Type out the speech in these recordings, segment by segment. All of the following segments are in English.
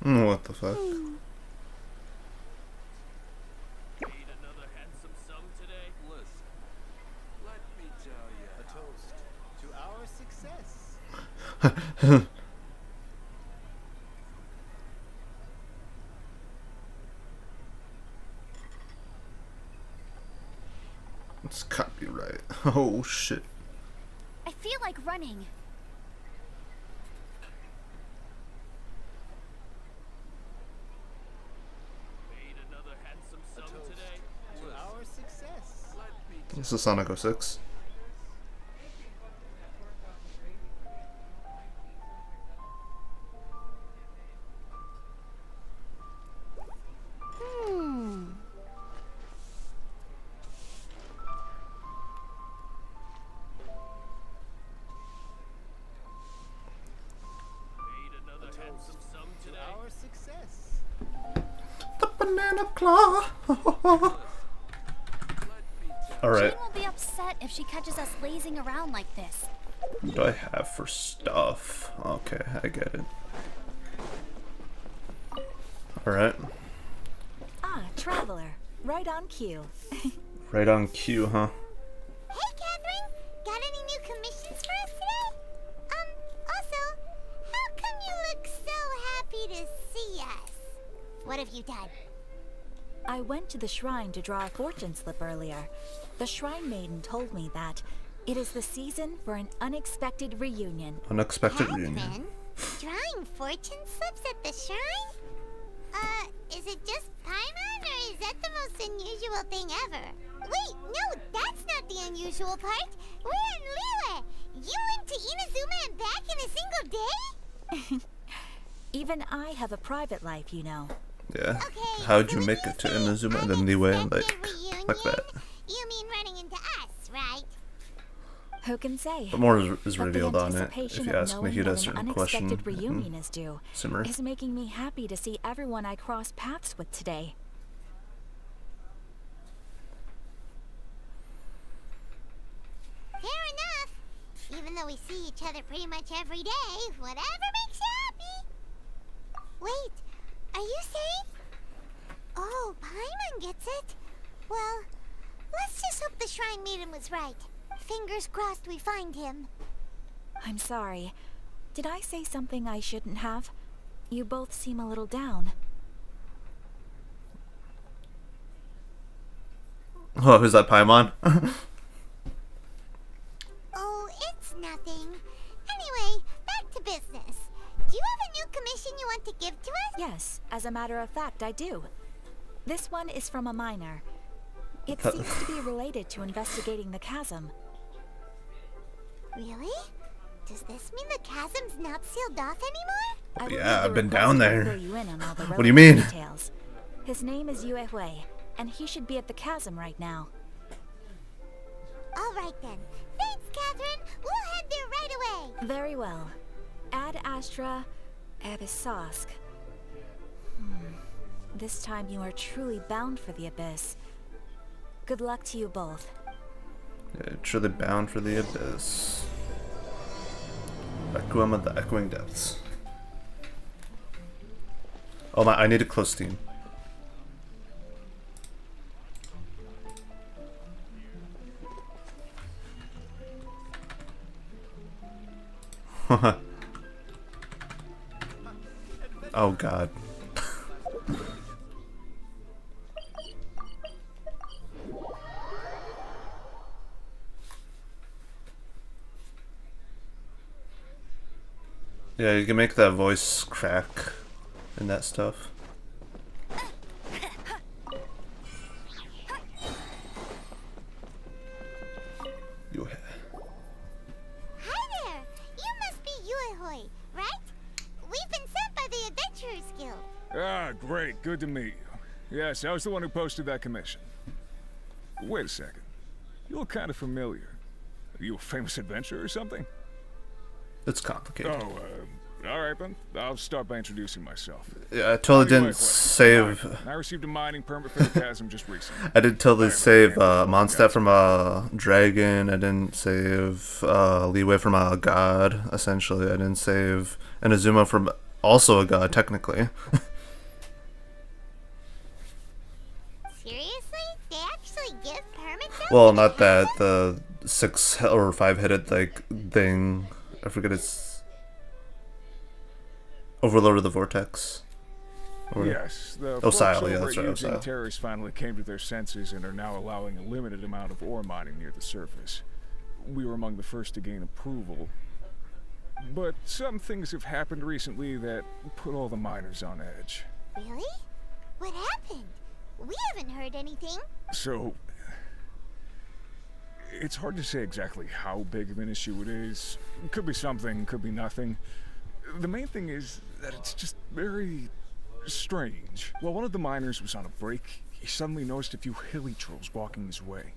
What the fuck? It's copyright. Oh shit. I feel like running. This is Sonic 06. The banana claw. Alright. Jane will be upset if she catches us lazing around like this. What do I have for stuff? Okay, I get it. Alright. Ah, traveler. Right on cue. Right on cue, huh? Hey, Catherine! Got any new commissions for us today? Also, how come you look so happy to see us? What have you done? I went to the shrine to draw a fortune slip earlier. The shrine maiden told me that it is the season for an unexpected reunion. Unexpected reunion. Catherine? Drawing fortune slips at the shrine? Is it just Paimon, or is that the most unusual thing ever? Wait, no, that's not the unusual part. We're in Liyue. You went to Inazuma and back in a single day? Even I have a private life, you know. Yeah. Okay, How'd so you when make it to say Inazuma and then Liyue unexpected like that? reunion, you mean running into us, right? Who can say? But more is But revealed the on it. If anticipation you of ask me, knowing he'd that ask a an certain question. unexpected reunion is due Simmer. is making me happy to see everyone I crossed paths with today. Fair enough. Even though we see each other pretty much every day, whatever makes you happy. Wait, are you safe? Oh, Paimon gets it. Well, let's just hope the Shrine Maiden was right. Fingers crossed we find him. I'm sorry. Did I say something I shouldn't have? You both seem a little down. Oh, who's that Paimon? Oh, it's nothing. Anyway, back to business. Do you have a new commission you want to give to us? Yes, as a matter of fact, I do. This one is from a miner. It seems to be related to investigating the chasm. Really? Does this mean the chasm's not sealed off anymore? I will Yeah, leave I've the been request down to there. fill you in on all the What do you mean? relevant details. His name is Yue Hui, and he should be at the chasm right now. All right then. Thanks, Catherine. We'll head there right away. Very well. Ad Astra Abyssosk. This time you are truly bound for the abyss. Good luck to you both. Yeah, truly bound for the abyss. Requiem of the Echoing Depths. Oh my, I need a close team. Oh god. Yeah, you can make that voice crack and that stuff. You Hi there. You must be Yuehoi, right? We've been sent by the Adventurers Guild. Ah, great. Good to meet you. Yes, I was the one who posted that commission. Wait a second. You look kind of familiar. Are you a famous adventurer or something? It's complicated. Oh, all right then. I'll start by introducing myself. Yeah, I totally Anyway, didn't save. I received a mining permit for the chasm just recently. I didn't totally save Mondstadt from a dragon. I didn't save Leeway from a god. Essentially, I didn't save Inazuma from also a god, technically. Seriously? They actually give permits out Well, to the not that. chasm? The 6 or 5-headed, like, thing. I forget its... Overlord of the Vortex. Or- Yes, the Oh, folks Sile, over yeah, that's at right, Eugene Sile. Terrace finally came to their senses and are now allowing a limited amount of ore mining near the surface. We were among the first to gain approval. But some things have happened recently that put all the miners on edge. Really? What happened? We haven't heard anything. So, it's hard to say exactly how big of an issue it is. Could be something, could be nothing. The main thing is that it's just very strange. While one of the miners was on a break, he suddenly noticed a few hilly trolls walking his way.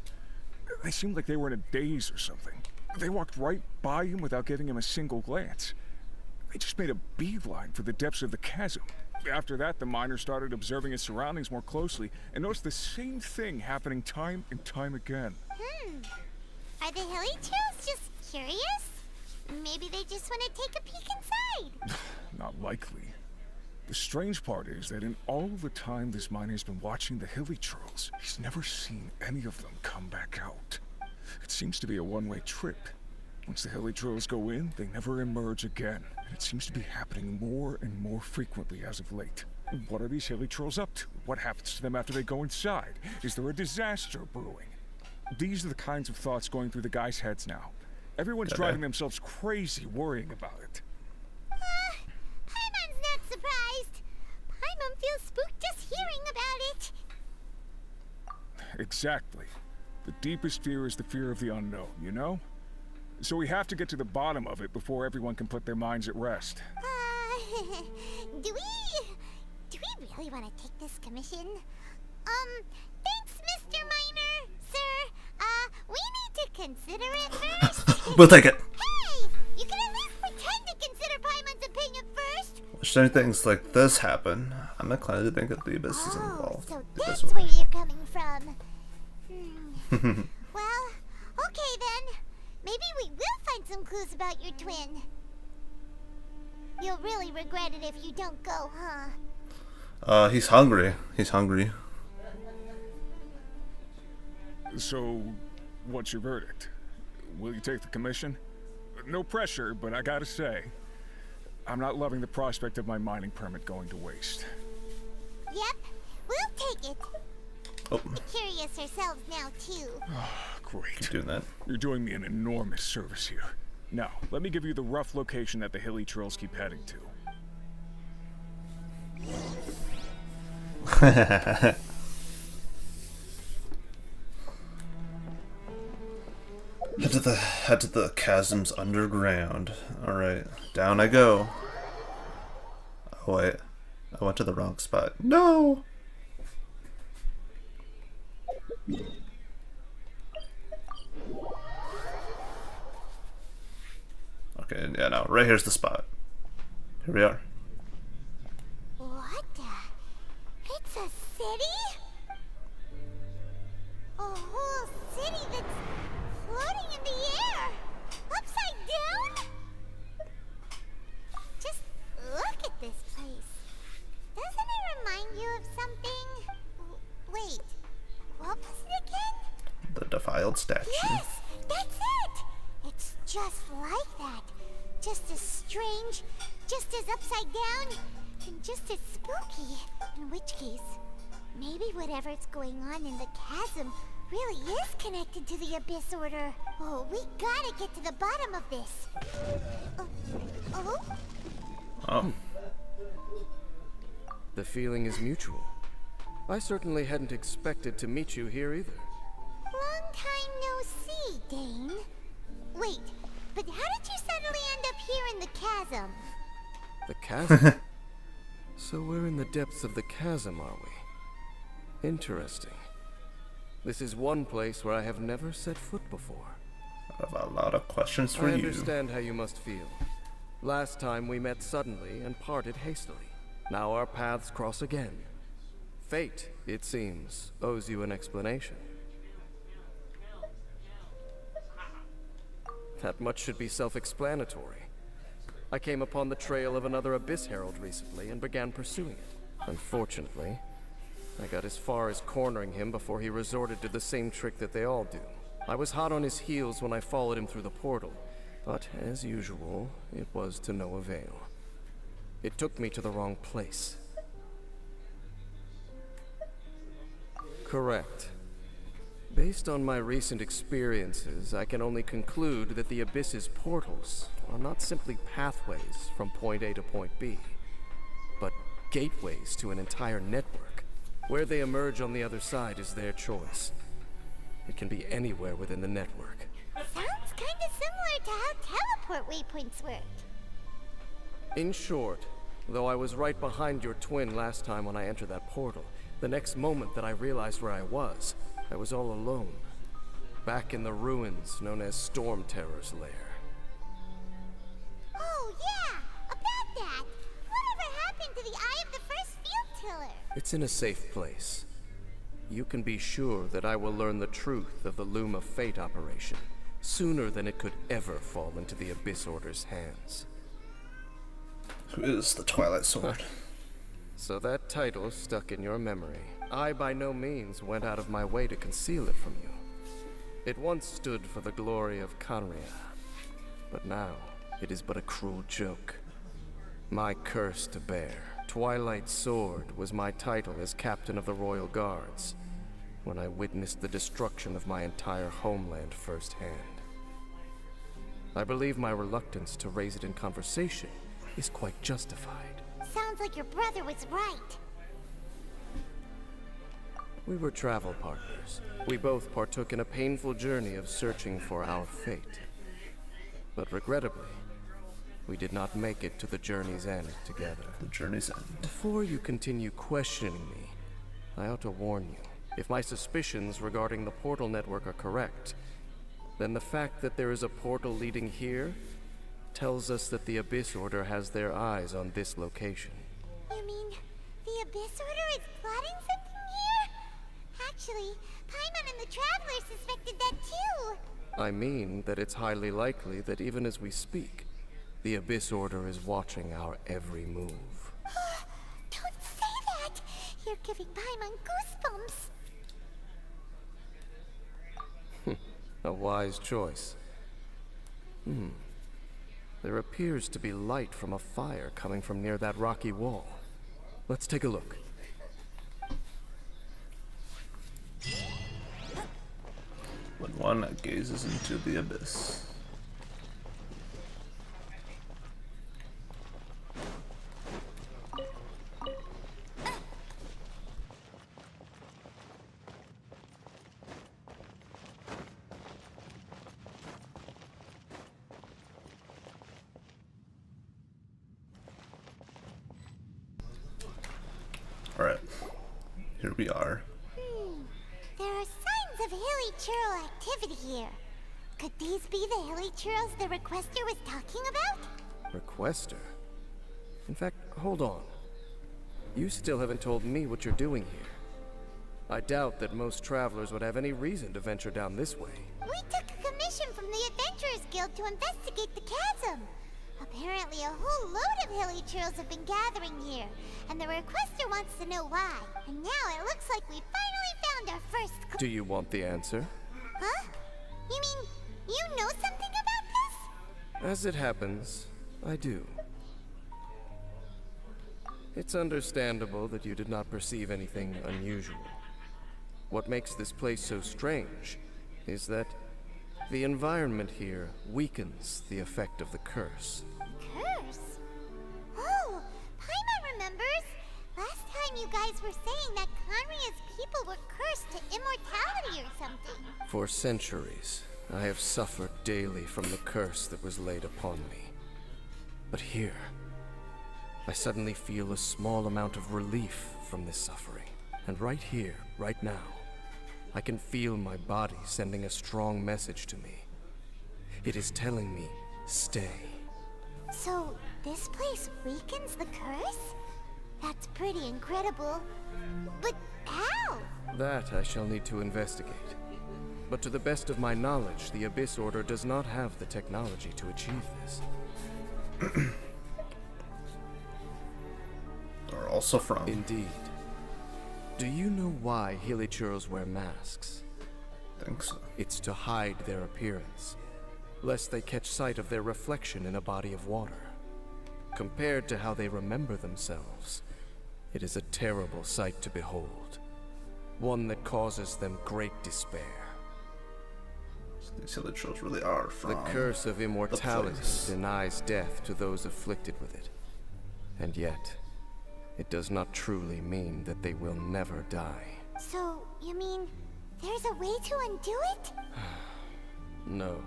They seemed like they were in a daze or something. They walked right by him without giving him a single glance. They just made a beeline for the depths of the chasm. After that, the miner started observing his surroundings more closely and noticed the same thing happening time and time again. Are the hilly trolls just curious? Maybe they just want to take a peek inside. Not likely. The strange part is that in all the time this miner's been watching the hilly trolls, he's never seen any of them come back out. It seems to be a one-way trip. Once the hilly trolls go in, they never emerge again. And it seems to be happening more and more frequently as of late. What are these hilly trolls up to? What happens to them after they go inside? Is there a disaster brewing? These are the kinds of thoughts going through the guys' heads now. Everyone's driving themselves crazy worrying about it. Paimon's not surprised. Paimon feels spooked just hearing about it. Exactly. The deepest fear is the fear of the unknown, you know? So we have to get to the bottom of it before everyone can put their minds at rest. Do we really want to take this commission? Thanks, Mr. Miner, sir. We need to consider it first. We'll take it. Hey, you can at least pretend to consider Paimon's opinion first. Should things like this happen, I'm inclined to think that the Abyss is Oh, involved. so The that's Abyss where will- you're coming from. Well, okay then. Maybe we will find some clues about your twin. You'll really regret it if you don't go, huh? He's hungry. He's hungry. So, what's your verdict? Will you take the commission? No pressure, but I gotta say, I'm not loving the prospect of my mining permit going to waste. Yep, we'll take it. Oh, We're curious ourselves now, too. Great. keep doing that. You're doing me an enormous service here. Now, let me give you the rough location that the hilly trolls keep heading to. Head to the chasms underground. Alright, down I go. Oh wait, I went to the wrong spot. No! Okay, yeah, no, right here's the spot. Here we are. What the? It's a city? A whole city that's floating in the air? Upside down? Just look at this place. Doesn't it remind you of something? Wait, what was it again? The defiled statue. Yes, that's it! It's just like that. Just as strange, just as upside down, and just as spooky. In which case, maybe whatever's going on in the chasm really is connected to the Abyss Order. Oh, we gotta get to the bottom of this. Oh? Oh. The feeling is mutual. I certainly hadn't expected to meet you here either. Long time no see, Dane. Wait, but how did you suddenly end up here in the chasm? The chasm? So we're in the depths of the chasm, are we? Interesting. This is one place where I have never set foot before. I have a lot of questions for I you. understand how you must feel. Last time we met suddenly and parted hastily. Now our paths cross again. Fate, it seems, owes you an explanation. That much should be self-explanatory. I came upon the trail of another Abyss Herald recently and began pursuing it. Unfortunately, I got as far as cornering him before he resorted to the same trick that they all do. I was hot on his heels when I followed him through the portal, but as usual, it was to no avail. It took me to the wrong place. Correct. Based on my recent experiences, I can only conclude that the Abyss's portals are not simply pathways from point A to point B, but gateways to an entire network. Where they emerge on the other side is their choice. It can be anywhere within the network. Sounds kinda similar to how teleport waypoints worked. In short, though I was right behind your twin last time when I entered that portal, the next moment that I realized where I was all alone. Back in the ruins known as Storm Terror's lair. Oh yeah, about that. Whatever happened to the Eye of the First Field Tiller? It's in a safe place. You can be sure that I will learn the truth of the Loom of Fate operation sooner than it could ever fall into the Abyss Order's hands. Who is the Twilight Sword? So that title stuck in your memory. I by no means went out of my way to conceal it from you. It once stood for the glory of Kanria, but now it is but a cruel joke. My curse to bear. Twilight Sword was my title as captain of the Royal Guards when I witnessed the destruction of my entire homeland firsthand. I believe my reluctance to raise it in conversation is quite justified. Sounds like your brother was right. We were travel partners. We both partook in a painful journey of searching for our fate. But regrettably, we did not make it to the journey's end together. The journey's end. Before you continue questioning me, I ought to warn you. If my suspicions regarding the portal network are correct, then the fact that there is a portal leading here tells us that the Abyss Order has their eyes on this location. You mean the Abyss Order is plotting something here? Actually, Paimon and the Traveler suspected that too. I mean that it's highly likely that even as we speak, the Abyss Order is watching our every move. Don't say that! You're giving Paimon goosebumps. A wise choice. There appears to be light from a fire coming from near that rocky wall. Let's take a look. When one gazes into the abyss. Alright, here we are. There are signs of hilly churl activity here. Could these be the hilly churls the requester was talking about? Requester? In fact, hold on. You still haven't told me what you're doing here. I doubt that most travelers would have any reason to venture down this way. We took a commission from the Adventurers Guild to investigate the chasm. Apparently a whole load of hilly churls have been gathering here, and the requester wants to know why. And now it looks like we finally found our first Do you want the answer? Huh? You mean, you know something about this? As it happens, I do. It's understandable that you did not perceive anything unusual. What makes this place so strange is that the environment here weakens the effect of the curse. Curse? Oh, Paimon remembers. Last time you guys were saying that Kanria's people were cursed to immortality or something. For centuries, I have suffered daily from the curse that was laid upon me. But here, I suddenly feel a small amount of relief from this suffering. And right here, right now, I can feel my body sending a strong message to me. It is telling me, stay. So, this place weakens the curse? That's pretty incredible. But how? That I shall need to investigate. But to the best of my knowledge, the Abyss Order does not have the technology to achieve this. Are also from. Indeed. Do you know why hilichurls wear masks? Think so. It's to hide their appearance, lest they catch sight of their reflection in a body of water. Compared to how they remember themselves, it is a terrible sight to behold. One that causes them great despair. So these hilichurls really are from. The curse of immortality place. denies death to those afflicted with it. And yet, it does not truly mean that they will never die. So, you mean there's a way to undo it? No.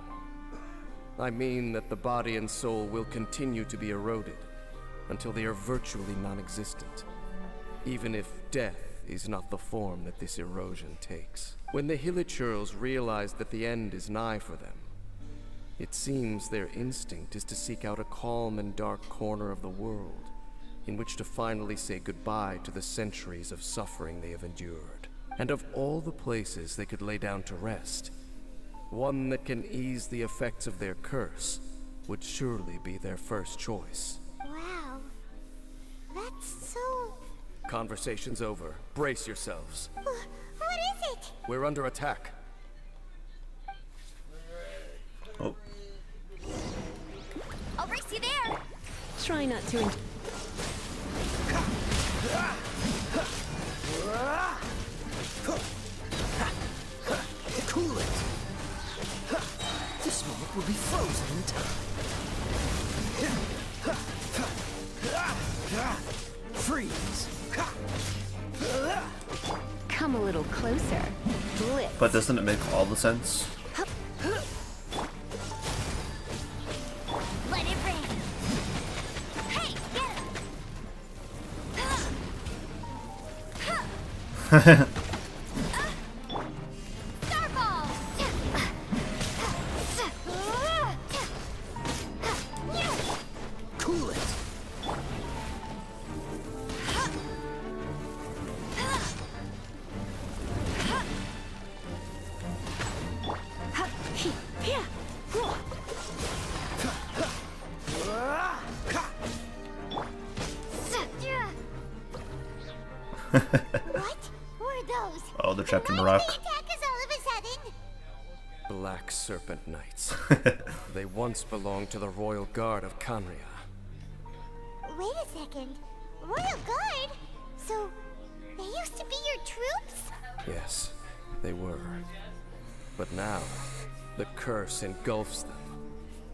I mean that the body and soul will continue to be eroded until they are virtually non-existent, even if death is not the form that this erosion takes. When the hilichurls realize that the end is nigh for them, it seems their instinct is to seek out a calm and dark corner of the world in which to finally say goodbye to the centuries of suffering they have endured. And of all the places they could lay down to rest, one that can ease the effects of their curse would surely be their first choice. Wow. That's so... Conversation's over. Brace yourselves. What is it? We're under attack. Oh, I'll race you there. Try not to. Cool it. This moment will be frozen in time. Freeze. Come a little closer. Blitz. but doesn't it make all the sense? Let it rain. Hey, get him. Starball. Cool it. What were those? Oh, they're trapped in Why a rock. did they attack us all of a sudden? Black Serpent Knights. They once belonged to the Royal Guard of Canria. Wait a second. Royal Guard? So, they used to be your troops? Yes, they were. But now, the curse engulfs them,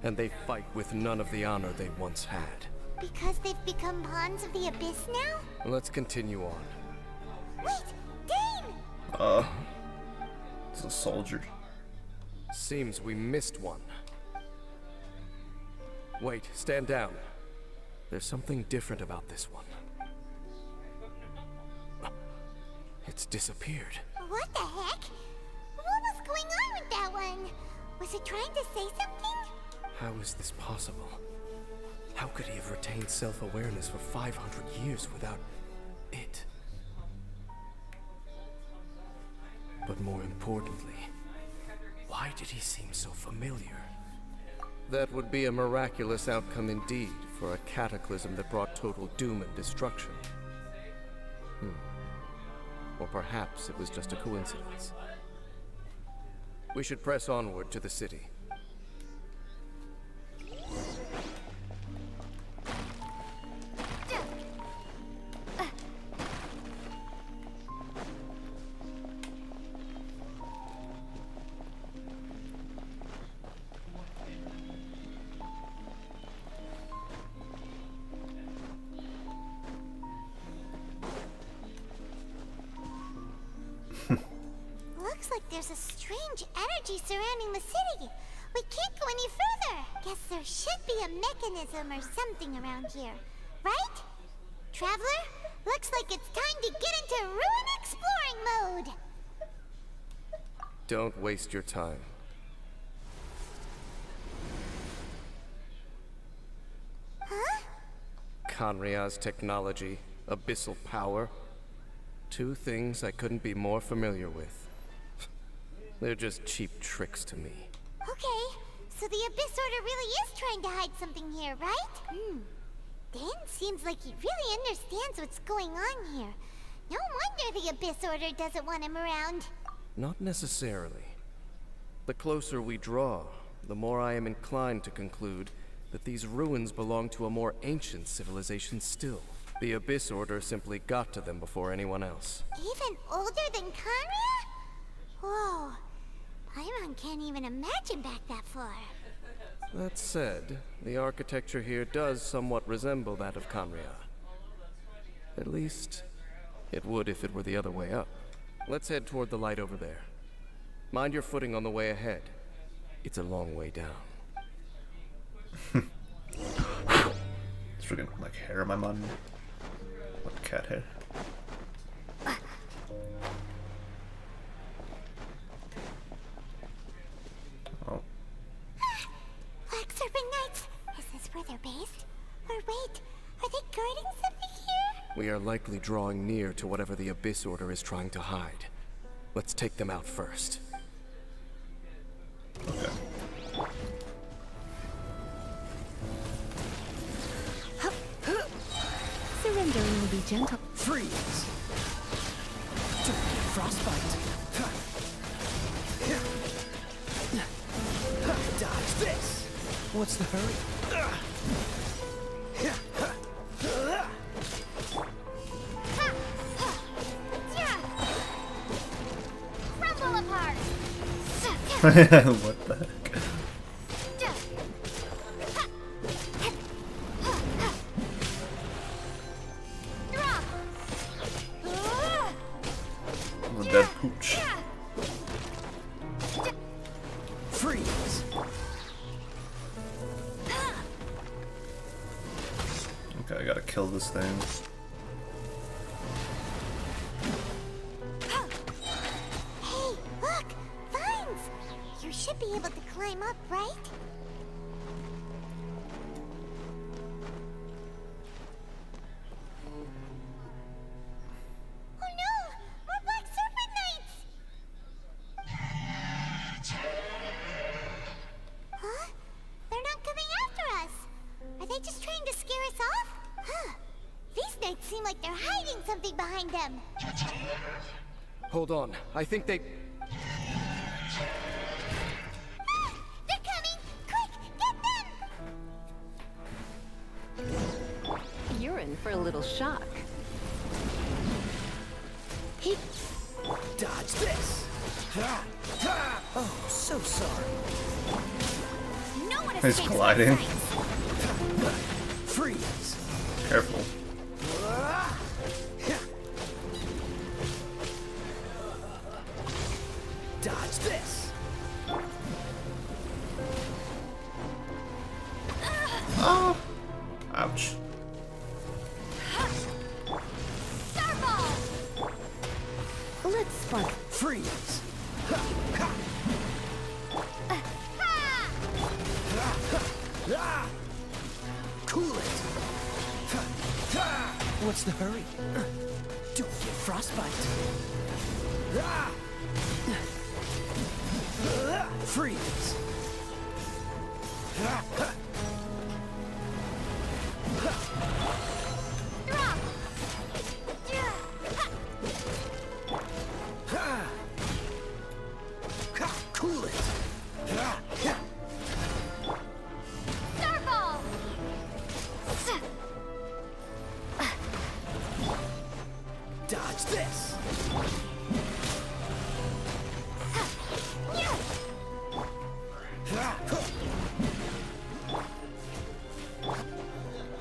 and they fight with none of the honor they once had. Because they've become pawns of the Abyss now? Let's continue on. Wait, Dane! It's a soldier. Seems we missed one. Wait, stand down. There's something different about this one. It's disappeared. What the heck? What was going on with that one? Was it trying to say something? How is this possible? How could he have retained self-awareness for 500 years without it? But more importantly, why did he seem so familiar? That would be a miraculous outcome indeed for a cataclysm that brought total doom and destruction. Or perhaps it was just a coincidence. We should press onward to the city. Looks like there's a strange energy surrounding the city. We can't go any further. Guess there should be a mechanism or something around here. Right? Traveler, looks like it's time to get into ruin exploring mode. Don't waste your time. Huh? Canria's technology, abyssal power. Two things I couldn't be more familiar with. They're just cheap tricks to me. Okay, So the Abyss Order really is trying to hide something here, right? Dan seems like he really understands what's going on here. No wonder the Abyss Order doesn't want him around. Not necessarily. The closer we draw, the more I am inclined to conclude that these ruins belong to a more ancient civilization still. The Abyss Order simply got to them before anyone else. Even older than Conria? Whoa. Paimon can't even imagine back that far. That said, the architecture here does somewhat resemble that of Conria. At least, it would if it were the other way up. Let's head toward the light over there. Mind your footing on the way ahead. It's a long way down. It's freaking like hair on my mind. What cat hair? Oh. Black Serpent Knights! Is this where they're based? Or wait, are they guarding something here? We are likely drawing near to whatever the Abyss Order is trying to hide. Let's take them out first. Okay. Surrendering will be gentle. Freeze! Frostbite! Dodge this! What's the hurry? Crumble apart. What the heck? Drop. The dead pooch. Freeze! Okay, I gotta kill this thing. Hey, look! Vines! You should be able to climb up, right? Oh no! More Black Serpent Knights! Huh? They're not coming after us! Are they just trying to scare us off? Huh. These knights seem like they're hiding something behind them. Hold on, I think they... Ah, they're coming! Quick, get them! You're in for a little shock. Dodge this! Oh, so sorry. No one He's escapes my colliding. sight. Freeze! Careful. Dodge this! Oh. Ouch. Starfall. Let's spark. Freeze! Cool it! What's the hurry? Don't get frostbite! Freeze! Drop. Cool it! Starfall. Dodge this!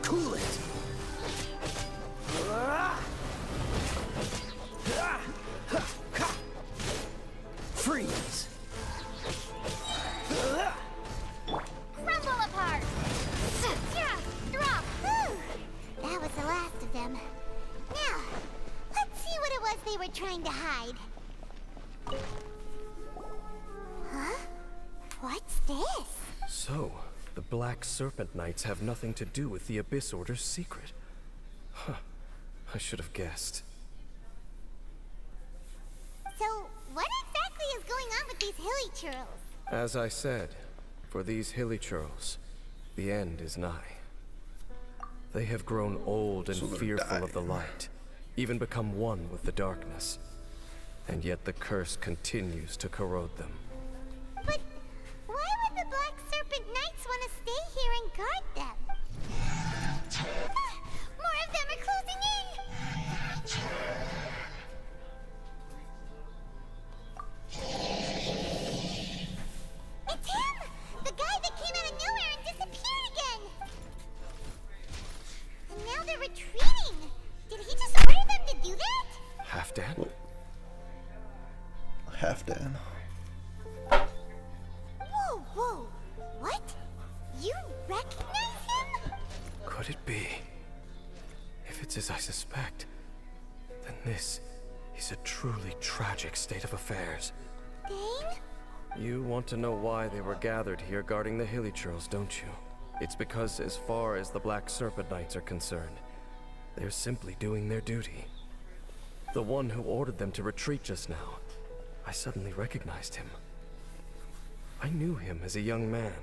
Cool it! Freeze! Crumble apart. Drop. Whew. That was the last of them. Now, let's see what it was they were trying to hide. Huh? What's this? So, the Black Serpent Knights have nothing to do with the Abyss Order's secret. Huh. I should have guessed. So, what exactly is going on with these hilly churls? As I said, For these hilly churls, the end is nigh. They have grown old and So they're fearful of the dying. light, even become one with the darkness. And yet the curse continues to corrode them. But why would the Black Serpent Knights want to stay here and guard them? More of them are closing in! It's him! The guy that came out of nowhere and disappeared again! And now they're retreating! Did he just order them to do that? Halfdan? Halfdan. Whoa, whoa! What? You recognize him? Could it be? If it's as I suspect, then this is a truly tragic state of affairs. Dane? You want to know why they were gathered here guarding the hilly churls, don't you? It's because as far as the Black Serpent Knights are concerned, they're simply doing their duty. The one who ordered them to retreat just now, I suddenly recognized him. I knew him as a young man,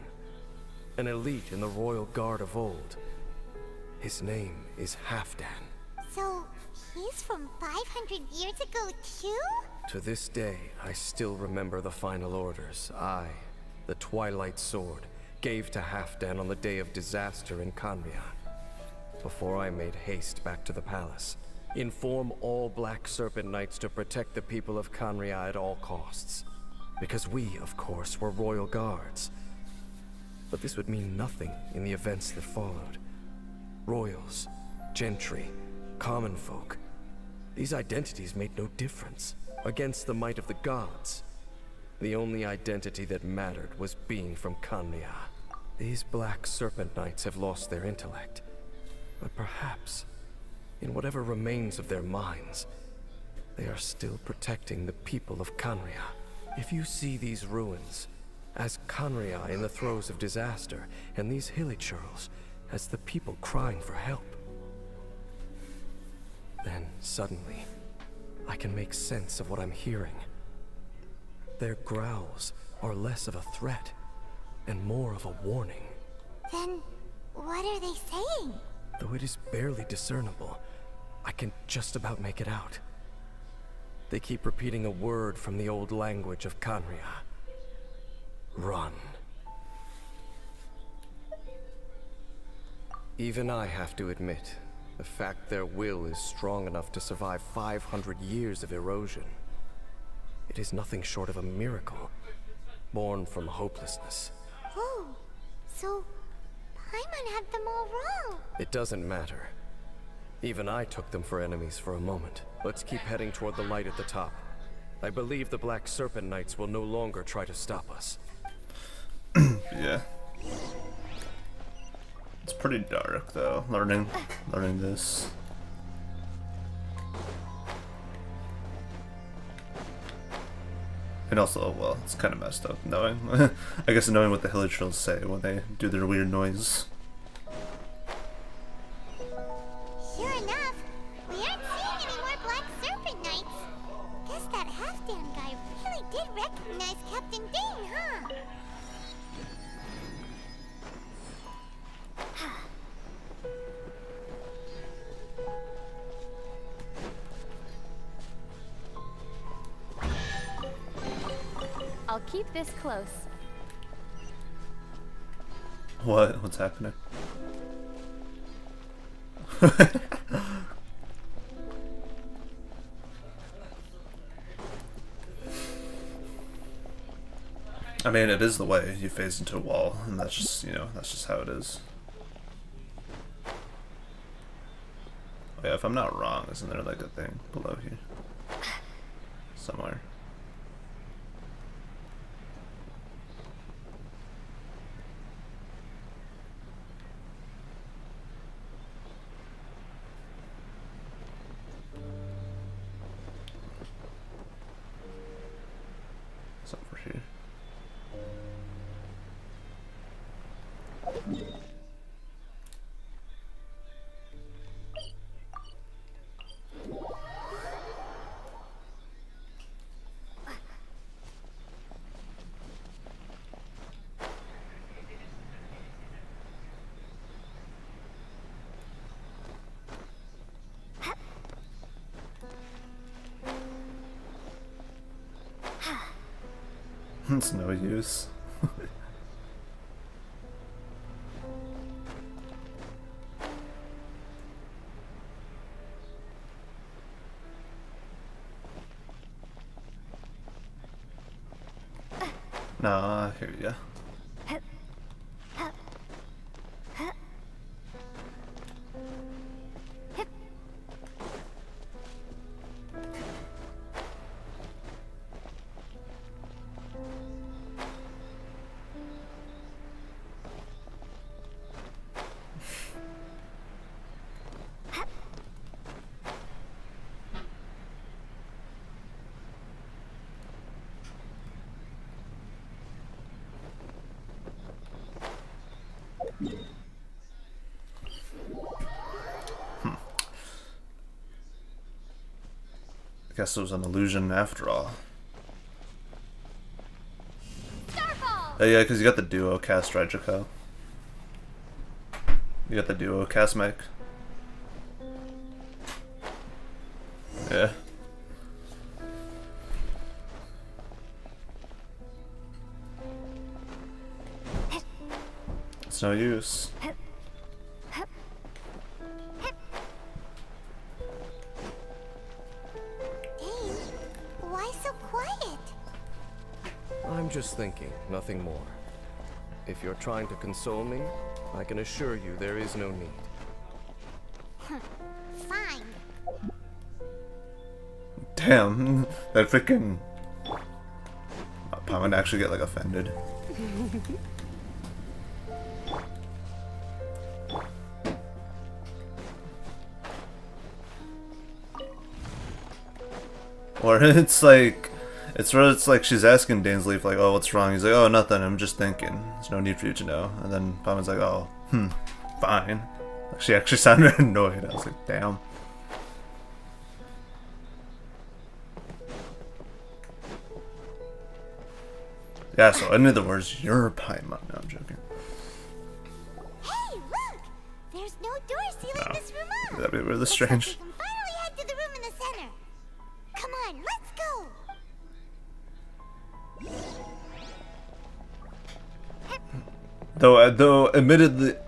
an elite in the royal guard of old. His name is Halfdan. So, he's from 500 years ago too? To this day, I still remember the final orders I, the Twilight Sword, gave to Halfdan on the day of disaster in Canria. Before I made haste back to the palace, inform all Black Serpent Knights to protect the people of Canria at all costs. Because we, of course, were royal guards. But this would mean nothing in the events that followed. Royals, gentry, common folk. These identities made no difference. Against the might of the gods, the only identity that mattered was being from Canria. These Black Serpent Knights have lost their intellect. But perhaps, in whatever remains of their minds, they are still protecting the people of Canria. If you see these ruins as Canria in the throes of disaster, and these hilly churls as the people crying for help, then suddenly, I can make sense of what I'm hearing. Their growls are less of a threat and more of a warning. Then, what are they saying? Though it is barely discernible, I can just about make it out. They keep repeating a word from the old language of Canria. Run. Even I have to admit, the fact their will is strong enough to survive 500 years of erosion. It is nothing short of a miracle, born from hopelessness. Oh, so Paimon had them all wrong. It doesn't matter. Even I took them for enemies for a moment. Let's keep heading toward the light at the top. I believe the Black Serpent Knights will no longer try to stop us. Yeah. It's pretty dark though, learning this. And also, well, it's kind of messed up knowing, I guess knowing what the hilly trolls say when they do their weird noise. Sure enough, we aren't seeing any more Black Serpent Knights. Guess that Halfdan guy really did recognize Captain Dane, huh? I'll keep this close. What? What's happening? I mean, it is the way you phase into a wall, and that's just, you know, that's just how it is. Oh yeah, if I'm not wrong, isn't there like a thing below here? Somewhere. It's over here. It's no use. Nah, I hear ya. I guess it was an illusion after all. Starfall! Oh yeah, because you got the duo cast, right, Jaco? You got the duo cast mic? Yeah. It's no use. Dane, why so quiet? I'm just thinking, nothing more. If you're trying to console me, I can assure you there is no need. Fine. Damn, that freaking Paimon actually get like offended. Or it's like, it's like she's asking Dainsleif like, oh, what's wrong? He's like, oh, nothing. I'm just thinking. There's no need for you to know. And then Paimon's like, oh, fine. Like, she actually sounded annoyed. I was like, damn. Yeah, so in other words, you're Paimon. No, I'm joking. Hey, look! There's no door sealing No. this room off. That'd be really Looks strange. Like we can finally head to the room in the center. Come on, let's go.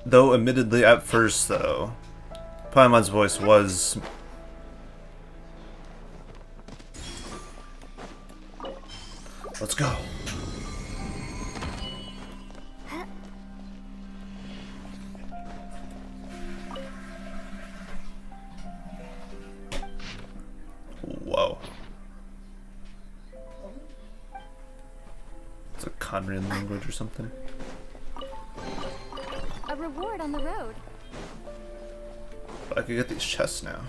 Though admittedly at first though, Paimon's voice was let's go. Whoa. It's a Conrian language or something. A reward on the road. But I could get these chests now.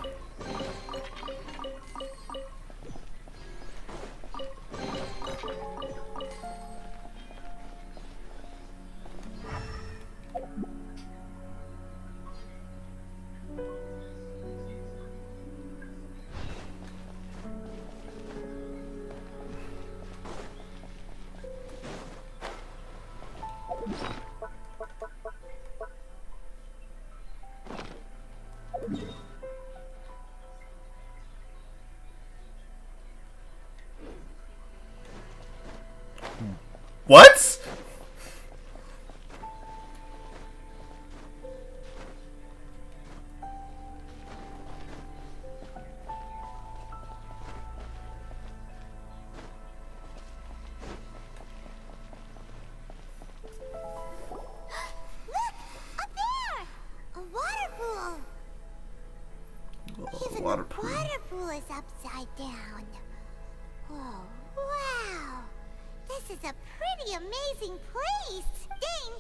What? Look! Up there! A water pool! Even Water the pool. water pool is upside down. Oh, wow! This is a pretty amazing place! Dane,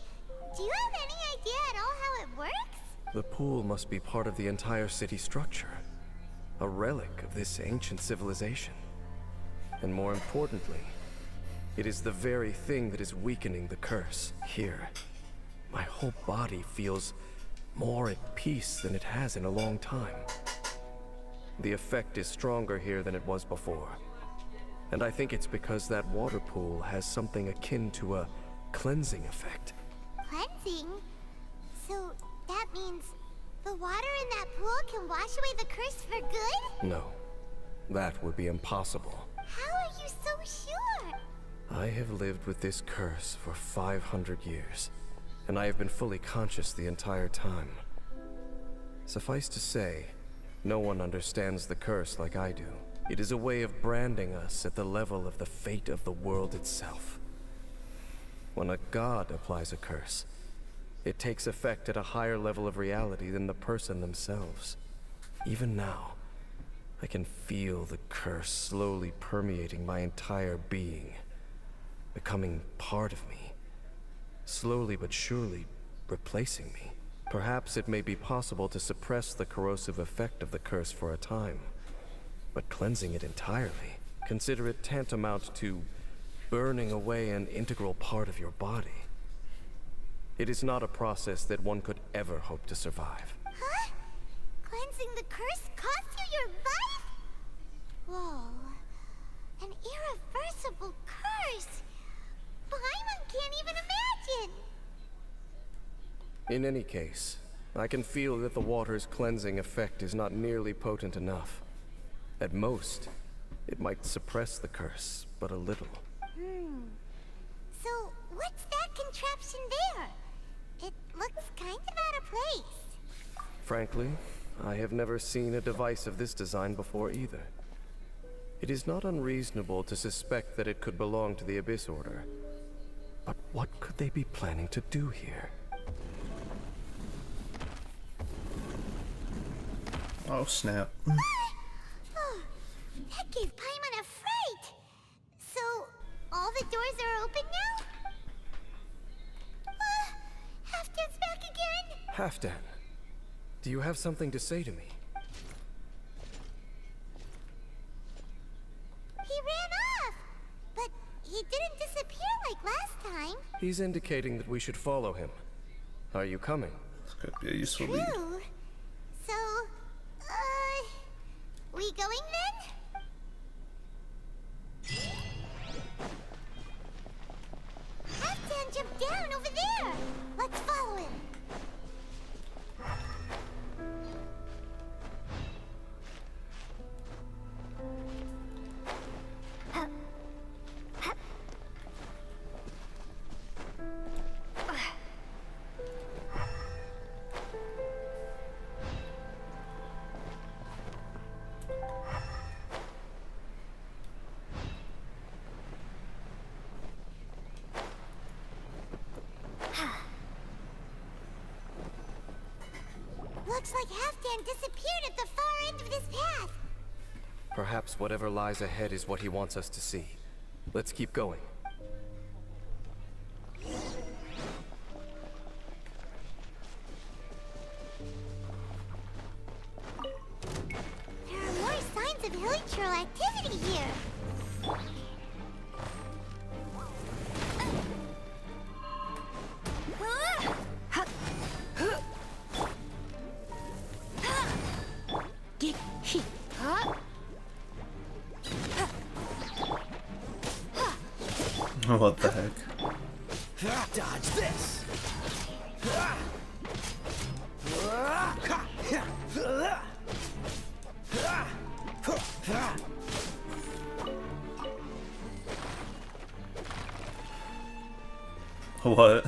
do you have any idea at all how it works? The pool must be part of the entire city structure. A relic of this ancient civilization. And more importantly, it is the very thing that is weakening the curse. Here, my whole body feels more at peace than it has in a long time. The effect is stronger here than it was before. And I think it's because that water pool has something akin to a cleansing effect. Cleansing? So that means the water in that pool can wash away the curse for good? No, that would be impossible. How are you so sure? I have lived with this curse for 500 years, and I have been fully conscious the entire time. Suffice to say, no one understands the curse like I do. It is a way of branding us at the level of the fate of the world itself. When a god applies a curse, it takes effect at a higher level of reality than the person themselves. Even now, I can feel the curse slowly permeating my entire being, becoming part of me, slowly but surely replacing me. Perhaps it may be possible to suppress the corrosive effect of the curse for a time, but cleansing it entirely, consider it tantamount to burning away an integral part of your body. It is not a process that one could ever hope to survive. Huh? Cleansing the curse cost you your life? Whoa. An irreversible curse. Paimon can't even imagine. In any case, I can feel that the water's cleansing effect is not nearly potent enough. At most, it might suppress the curse, but a little. So, what's that contraption there? It looks kind of out of place. Frankly, I have never seen a device of this design before either. It is not unreasonable to suspect that it could belong to the Abyss Order. But what could they be planning to do here? Oh snap. Oh, that gave Paimon a fright. So, all the doors are open now? Halfdan's back again? Halfdan, do you have something to say to me? He ran off, but he didn't disappear like last time. He's indicating that we should follow him. Are you coming? This could be a useful lead. True. So, we going then? Halfdan jumped down over there. Let's follow him. Looks like Halfdan disappeared at the far end of this path. Perhaps whatever lies ahead is what he wants us to see. Let's keep going. There are more signs of hilichurl activity here. What the heck? Dodge this. What?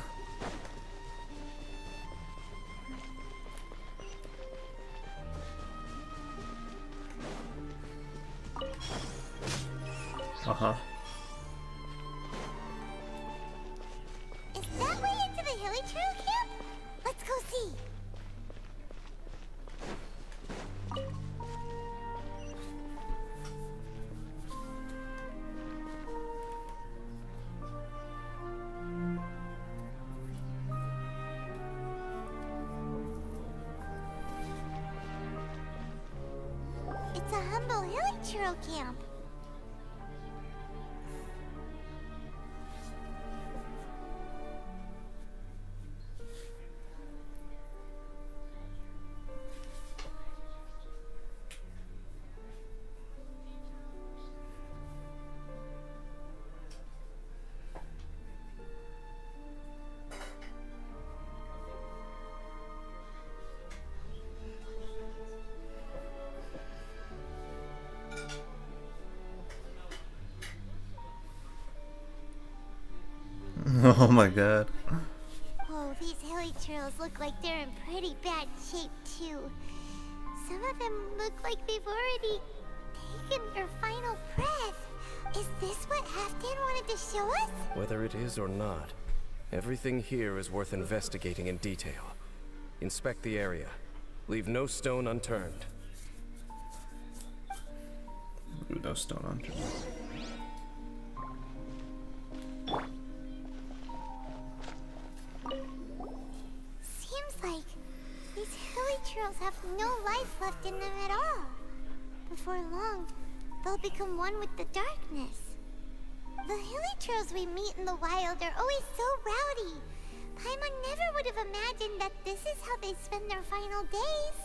Uh-huh. Is that way into the hilichurl camp? Let's go see. It's a humble hilichurl camp. Oh my god. Oh, these hilly churls look like they're in pretty bad shape, too. Some of them look like they've already taken their final breath. Is this what Halfdan wanted to show us? Whether it is or not, everything here is worth investigating in detail. Inspect the area. Leave no stone unturned. No stone unturned. Seems like these hilly churls have no life left in them at all. Before long, they'll become one with the darkness. The hilly churls we meet in the wild are always so rowdy. Paimon never would have imagined that this is how they spend their final days.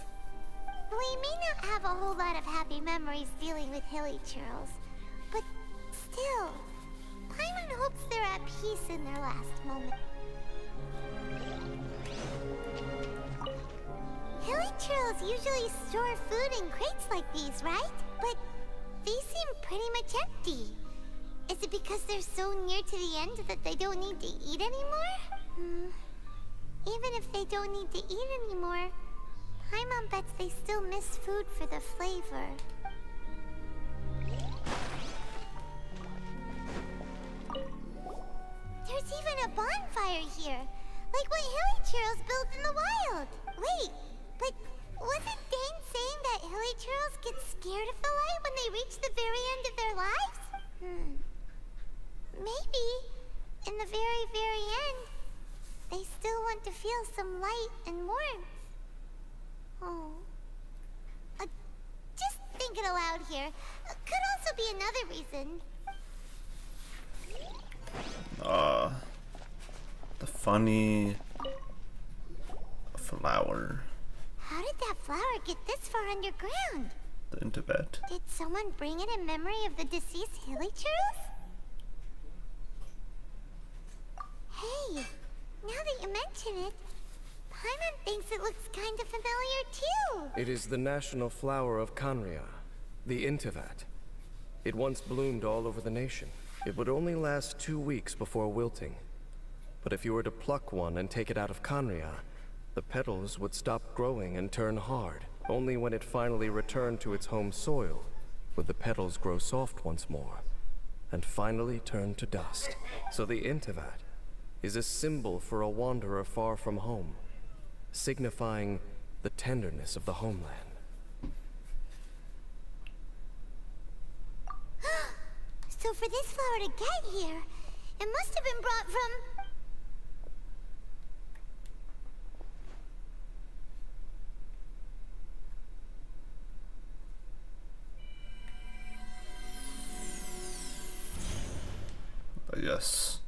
We may not have a whole lot of happy memories dealing with hilly churls, but still, Paimon hopes they're at peace in their last moment. Hilly churls usually store food in crates like these, right? But these seem pretty much empty. Is it because they're so near to the end that they don't need to eat anymore? Even if they don't need to eat anymore, Paimon bets they still miss food for the flavor. There's even a bonfire here, like what hilly churls built in the wild. Wait, but wasn't Dane saying that hilly churls get scared of the light when they reach the very end of their lives? Maybe, in the very, very end, they still want to feel some light and warmth. Oh. Just thinking aloud here. Could also be another reason. The funny flower. How did that flower get this far underground? The in Tibet. Did someone bring it in memory of the deceased hilly churls? Hey, now that you mention it, Paimon thinks it looks kind of familiar too. It is the national flower of Canria, the Intivat. It once bloomed all over the nation. It would only last 2 weeks before wilting. But if you were to pluck one and take it out of Canria, the petals would stop growing and turn hard. Only when it finally returned to its home soil would the petals grow soft once more, and finally turn to dust. So the Intivat is a symbol for a wanderer far from home, signifying the tenderness of the homeland. So for this flower to get here, it must have been brought from... Yes.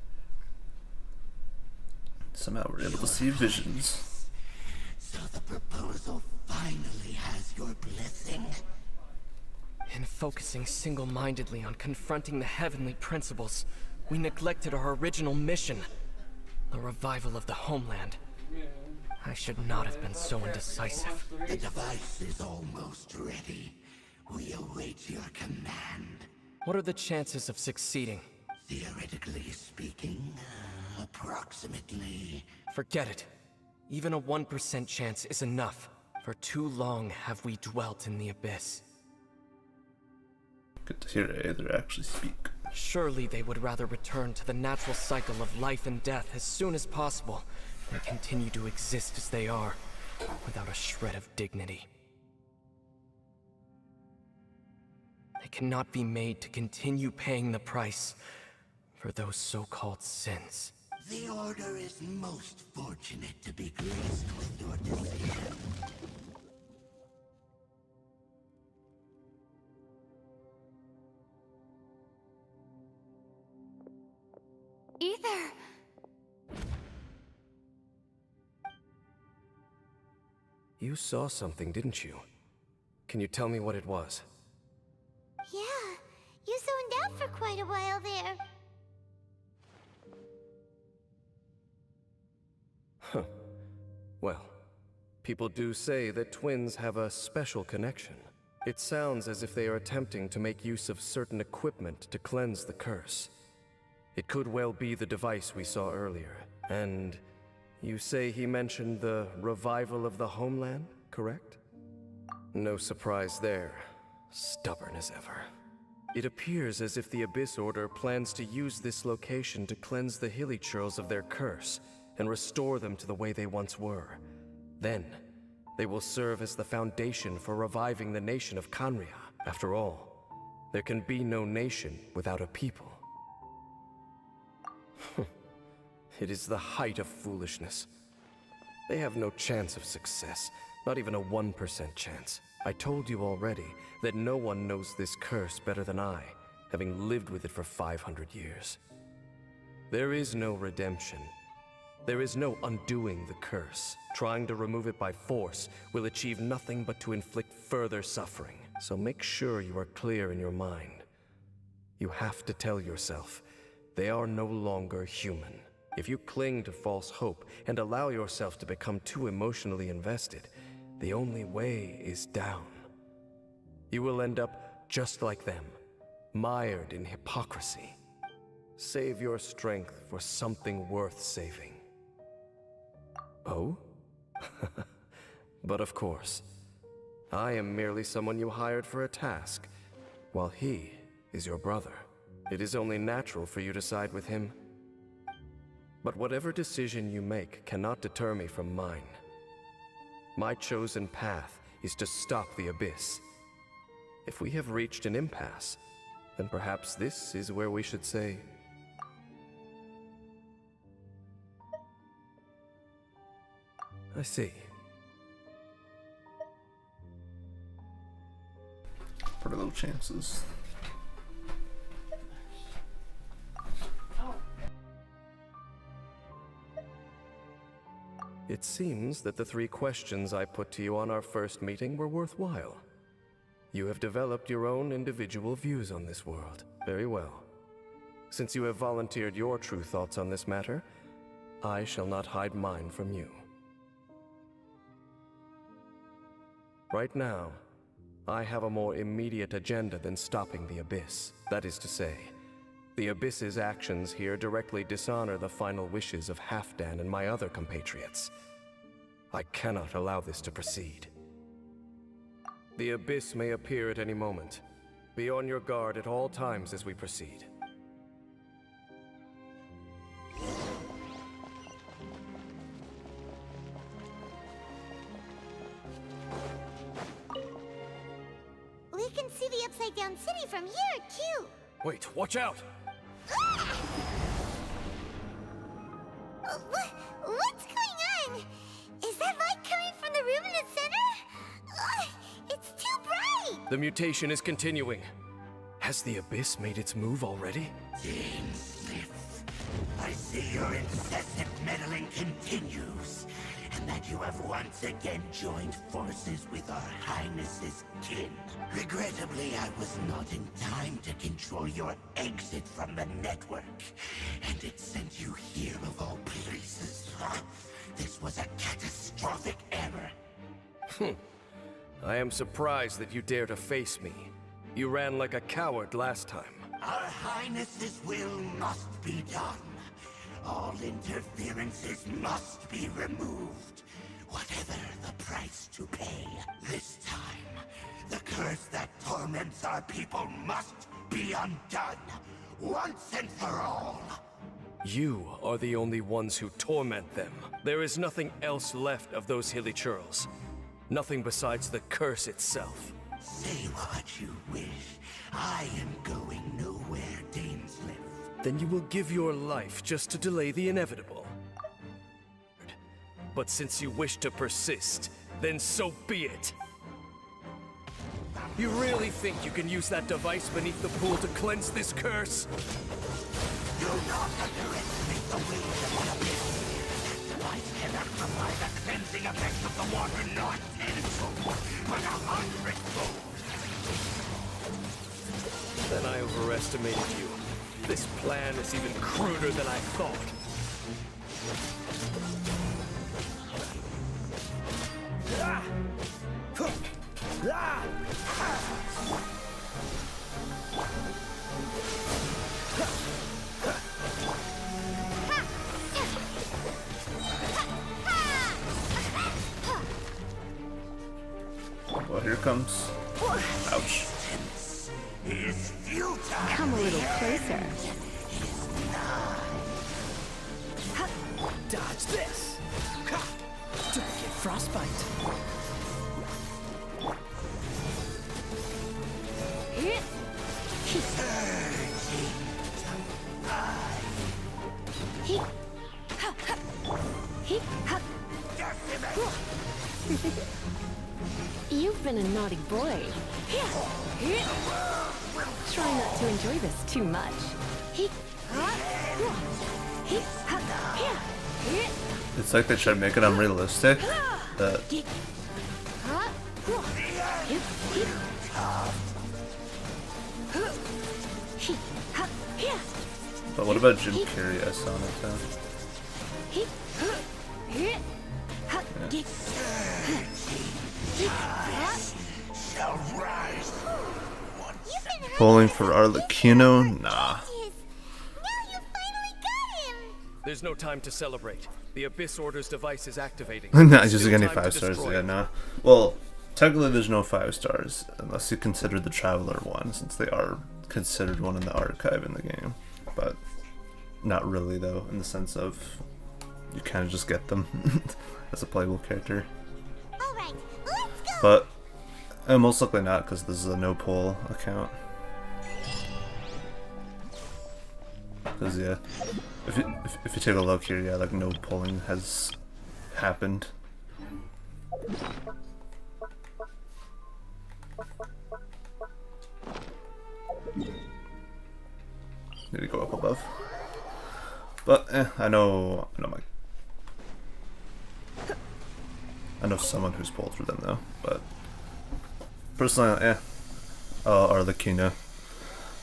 Somehow we're able to see visions. So the proposal finally has your blessing. In focusing single-mindedly on confronting the heavenly principles, we neglected our original mission, the revival of the homeland. I should not have been so indecisive. The device is almost ready. We await your command. What are the chances of succeeding? Theoretically speaking, approximately. Forget it. Even a 1% chance is enough. For too long have we dwelt in the abyss. Good to hear Aether actually speak. Surely they would rather return to the natural cycle of life and death as soon as possible than continue to exist as they are, without a shred of dignity. They cannot be made to continue paying the price for those so-called sins. The Order is most fortunate to be graced with your decision. Ether! You saw something, didn't you? Can you tell me what it was? Yeah, you zoned out for quite a while there. Huh. Well, people do say that twins have a special connection. It sounds as if they are attempting to make use of certain equipment to cleanse the curse. It could well be the device we saw earlier. And you say he mentioned the revival of the homeland, correct? No surprise there. Stubborn as ever. It appears as if the Abyss Order plans to use this location to cleanse the Hilly Churls of their curse and restore them to the way they once were. Then, they will serve as the foundation for reviving the nation of Canria. After all, there can be no nation without a people. It is the height of foolishness. They have no chance of success, not even a 1% chance. I told you already that no one knows this curse better than I, having lived with it for 500 years. There is no redemption. There is no undoing the curse. Trying to remove it by force will achieve nothing but to inflict further suffering. So make sure you are clear in your mind. You have to tell yourself, they are no longer human. If you cling to false hope and allow yourself to become too emotionally invested, the only way is down. You will end up just like them, mired in hypocrisy. Save your strength for something worth saving. Oh? But of course, I am merely someone you hired for a task, while he is your brother. It is only natural for you to side with him. But whatever decision you make cannot deter me from mine. My chosen path is to stop the Abyss. If we have reached an impasse, then perhaps this is where we should say... I see. Pretty low chances. It seems that the 3 questions I put to you on our first meeting were worthwhile. You have developed your own individual views on this world. Very well. Since you have volunteered your true thoughts on this matter, I shall not hide mine from you. Right now, I have a more immediate agenda than stopping the Abyss. That is to say, the Abyss's actions here directly dishonor the final wishes of Halfdan and my other compatriots. I cannot allow this to proceed. The Abyss may appear at any moment. Be on your guard at all times as we proceed. We can see the Upside Down City from here, too. Wait, watch out! What's going on? Is that light coming from the room in the center? It's too bright! The mutation is continuing. Has the Abyss made its move already? Dainsleif, I see your incessant meddling continues, and that you have once again joined forces with our Highness's kin. Regrettably, I was not in time to control your exit from the network, and it sent you here of all places. This was a catastrophic error. I am surprised that you dare to face me. You ran like a coward last time. Our Highness's will must be done. All interferences must be removed, whatever the price to pay. This time, the curse that torments our people must be undone, once and for all. You are the only ones who torment them. There is nothing else left of those Hilly Churls. Nothing besides the curse itself. Say what you wish. I am going nowhere, Dainsleif. Then you will give your life just to delay the inevitable. But since you wish to persist, then so be it. You really think you can use that device beneath the pool to cleanse this curse? Do not underestimate the waves of the abyss. That device cannot provide the cleansing effect of the water not tenfold, but 100-fold. Then I overestimated you. This plan is even cruder than I thought. Well, here comes. Ouch. Come a little closer. Dodge this. Don't get frostbite. You've been a naughty boy. Try not to enjoy this too much. It's like they try to make it unrealistic. That but what about Jim Carrey as Sonic though? Bowling for Arlecchino? Nah. There's no time to celebrate. The Abyss Order's device is activating. Not Still using any time to 5 stars, destroy yeah, it. nah. Well, technically there's no 5 stars, unless you consider the Traveler one, since they are considered one in the archive in the game. But not really though, in the sense of you kind of just get them as a playable character. Alright, let's go! But most likely not, because this is a no poll account. Because yeah, if you take a look here, yeah, like no polling has happened. Need to go up above. But I know someone who's pulled for them though. But personally, Arlecchino.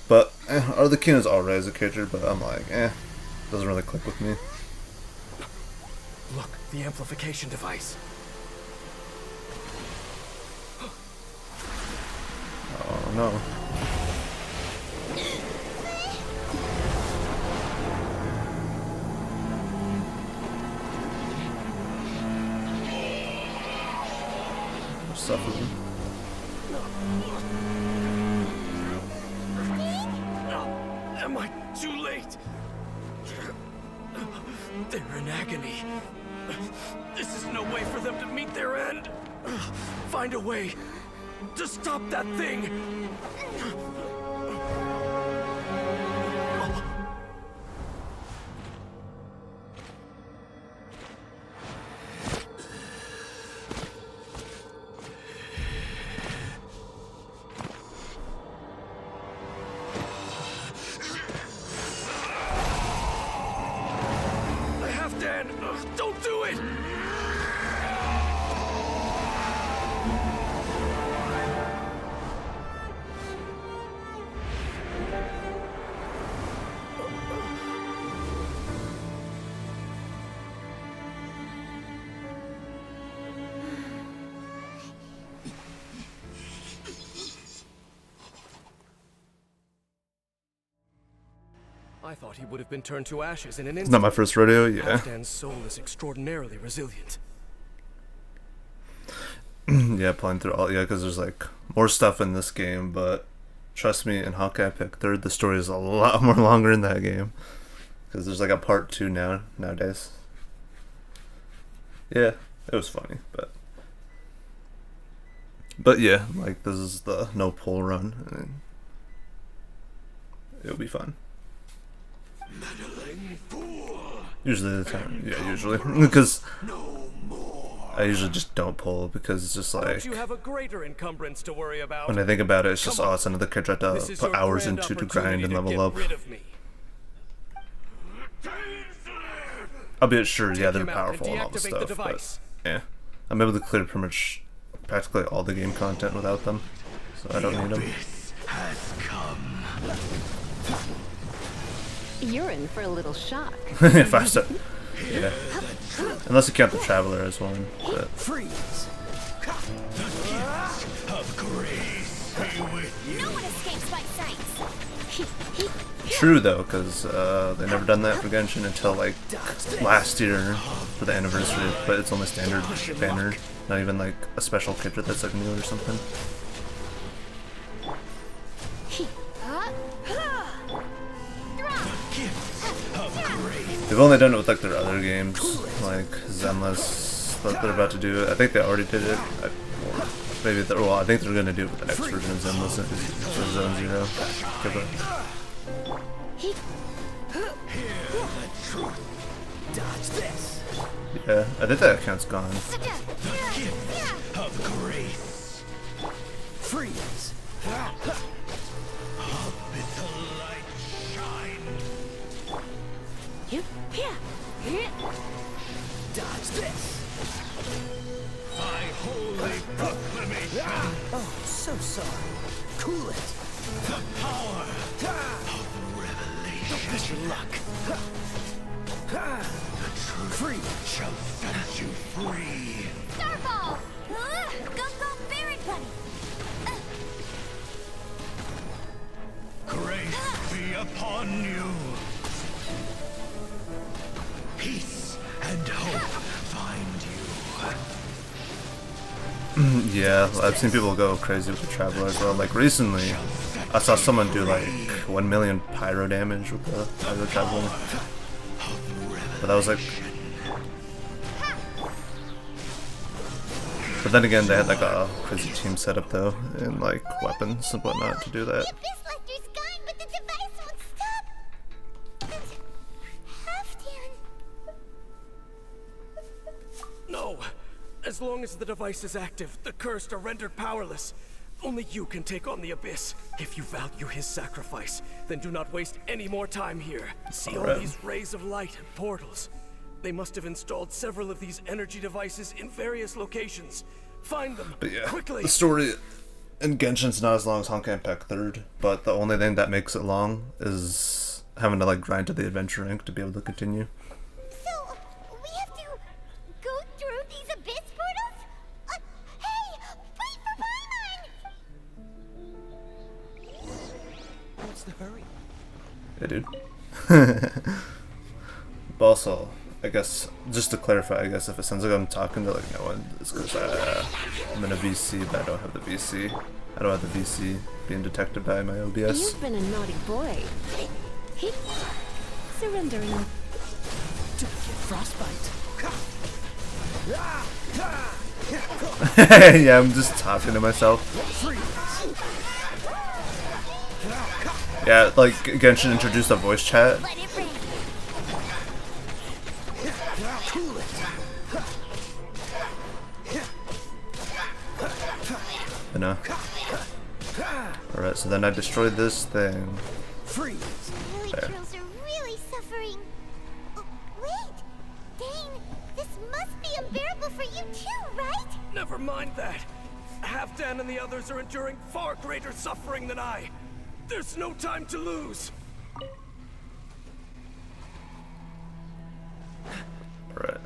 But Arlecchino's alright as a character, but I'm like, doesn't really click with me. Look, the amplification device. Oh no. Suffering. Am I too late? They're in agony. This is no way for them to meet their end. Find a way to stop that thing. Don't do it! I thought he would have been turned to ashes in an instant. Not my first rodeo, yeah. Halfdan's soul is extraordinarily resilient. Yeah, playing through all, yeah, because there's like more stuff in this game, but trust me, in Hawkeye Pick Third, the story is a lot more longer in that game. Because there's like a part 2 nowadays. Yeah, it was funny, but yeah, like this is the no pull run, and it'll be fun. Usually the time, yeah, usually, because I usually just don't pull because it's just like, Don't you have a greater encumbrance to worry about? when I think about it, it's just, oh, it's another character I have to put hours into to grind and level up. Albeit sure, yeah, they're powerful and all this stuff, but yeah, I'm able to clear pretty much practically all the game content without them, so I don't need them. You're in for a little shock. 5 star. Yeah. Unless you count the Traveler as one. But. Freeze. Of grace be with you. No one escapes my sights! true though, because they never done that for Genshin until like last year for the anniversary, but it's only standard banner, not even like a special character that's like new or something. They've only done it with like their other games, like Zenless that they're about to do. I think they already did it. Or maybe well, I think they're gonna do it with the next version of Zenless, for Zone 0. Dodge this. Yeah, I think that account's gone. Of grace. Freeze. Let the light shine. Dodge this. My holy proclamation. Oh, so sorry. Cool it. The power of revelation. Push your luck. The truth Free. shall set you free. Starfall! Go, Baron Buddy! Grace be upon you. Peace and hope find you. Yeah, I've seen people go crazy with the Traveler as well. Like recently, I saw someone do like 1 million pyro damage with the Pyro Traveler. But that was like... But then again, they had like a crazy team setup though, and like weapons and whatnot to do that. The Abyss Lecter's gone, but the device won't stop. And Halfdan. No! As long as the device is active, the cursed are rendered powerless. Only you can take on the Abyss. If you value his sacrifice, then do not waste any more time here. See all these rays of light and portals? They must have installed several of these energy devices in various locations. Find them, But yeah, quickly! the story in Genshin's not as long as Honkai Impact 3rd, but the only thing that makes it long is having to like grind to the adventure rank to be able to continue. So, we have to go through these Abyss portals? Hey! Wait for Paimon! What's the hurry? Yeah, dude. But also, I guess, just to clarify, I guess if it sounds like I'm talking to like no one, it's because I'm in a VC, but I don't have the VC. I don't have the VC being detected by my OBS. You've been a naughty boy. Surrendering. Don't get frostbite. Yeah, I'm just talking to myself. Yeah, like Genshin introduced a voice chat. Let it rain! Cool it. You know. Alright, so then I destroyed this thing. Freeze. The There. Helios are really suffering. Oh, wait! Dane, this must be unbearable for you too, right? Never mind that. Halfdan and the others are enduring far greater suffering than I. There's no time to lose. Alright.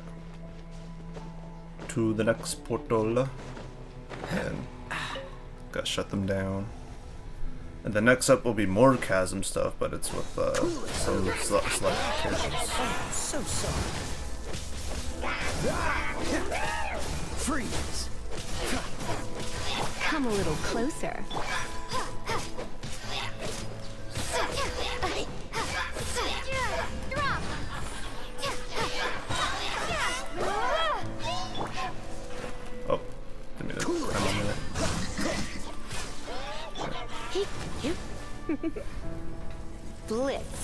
To the next portal. And gotta shut them down. And the next up will be more Chasm stuff, but it's with some select characters. So sorry. Freeze. Come a little closer. Drop! Oh, didn't mean to climb on that. Blitz.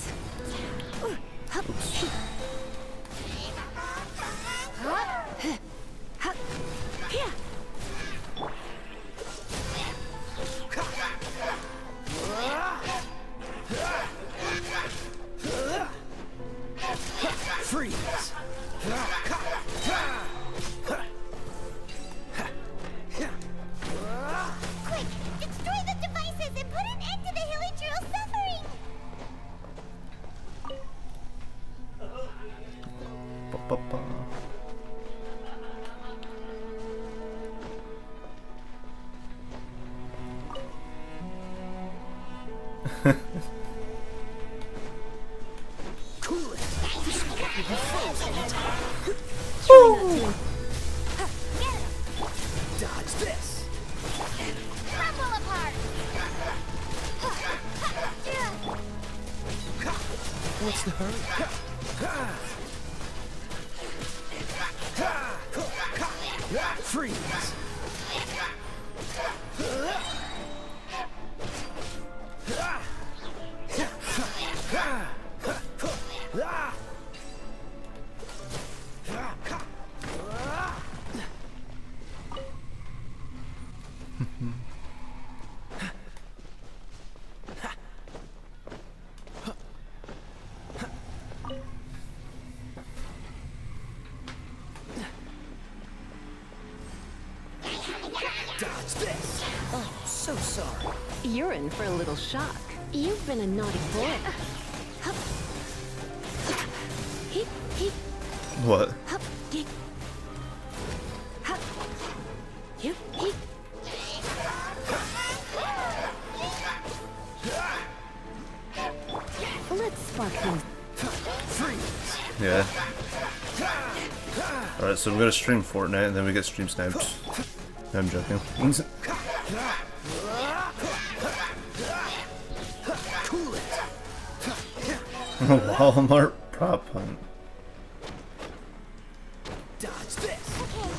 Freeze. Quick, destroy the devices and put an end to the Hilichurl suffering! Ba-ba-ba. the hurry? Freeze! Dodge this! Oh, so sorry. You're in for a little shock. You've been a naughty boy. Heep, heep, What? hup, heep. Hup. Heep, heep. Let's spark things. Freeze! Yeah. Alright, so we're gonna stream Fortnite and then we get stream sniped. I'm joking. Cool it! Walmart prop hunt. Dodge this! Okay,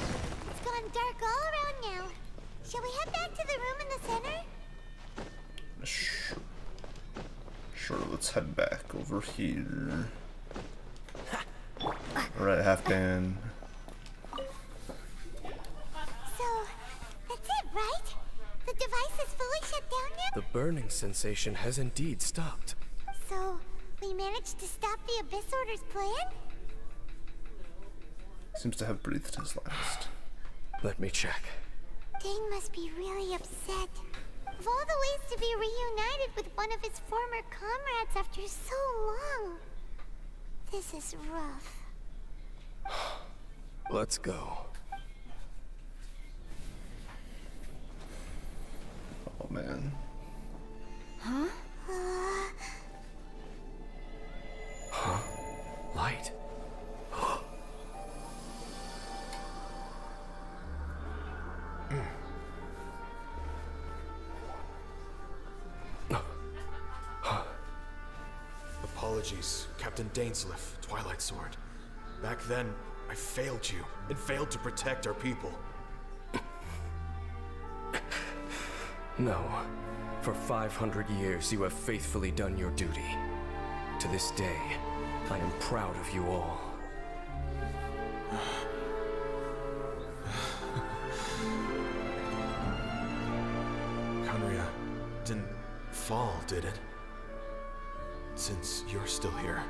it's gone dark all around now. Shall we head back to the room in the center? Sure, let's head back over here. Alright, half band. So, that's it, right? The device is fully shut down now? The burning sensation has indeed stopped. So, we managed to stop the Abyss Order's plan? Seems to have breathed his last. Let me check. Dane must be really upset. Of all the ways to be reunited with one of his former comrades after so long, this is rough. Let's go. Oh man. Light. Apologies, Captain Dainsleif, Twilight Sword. Back then, I failed you and failed to protect our people. No. For 500 years, you have faithfully done your duty. To this day, I am proud of you all. Conria didn't fall, did it? Since you're still here.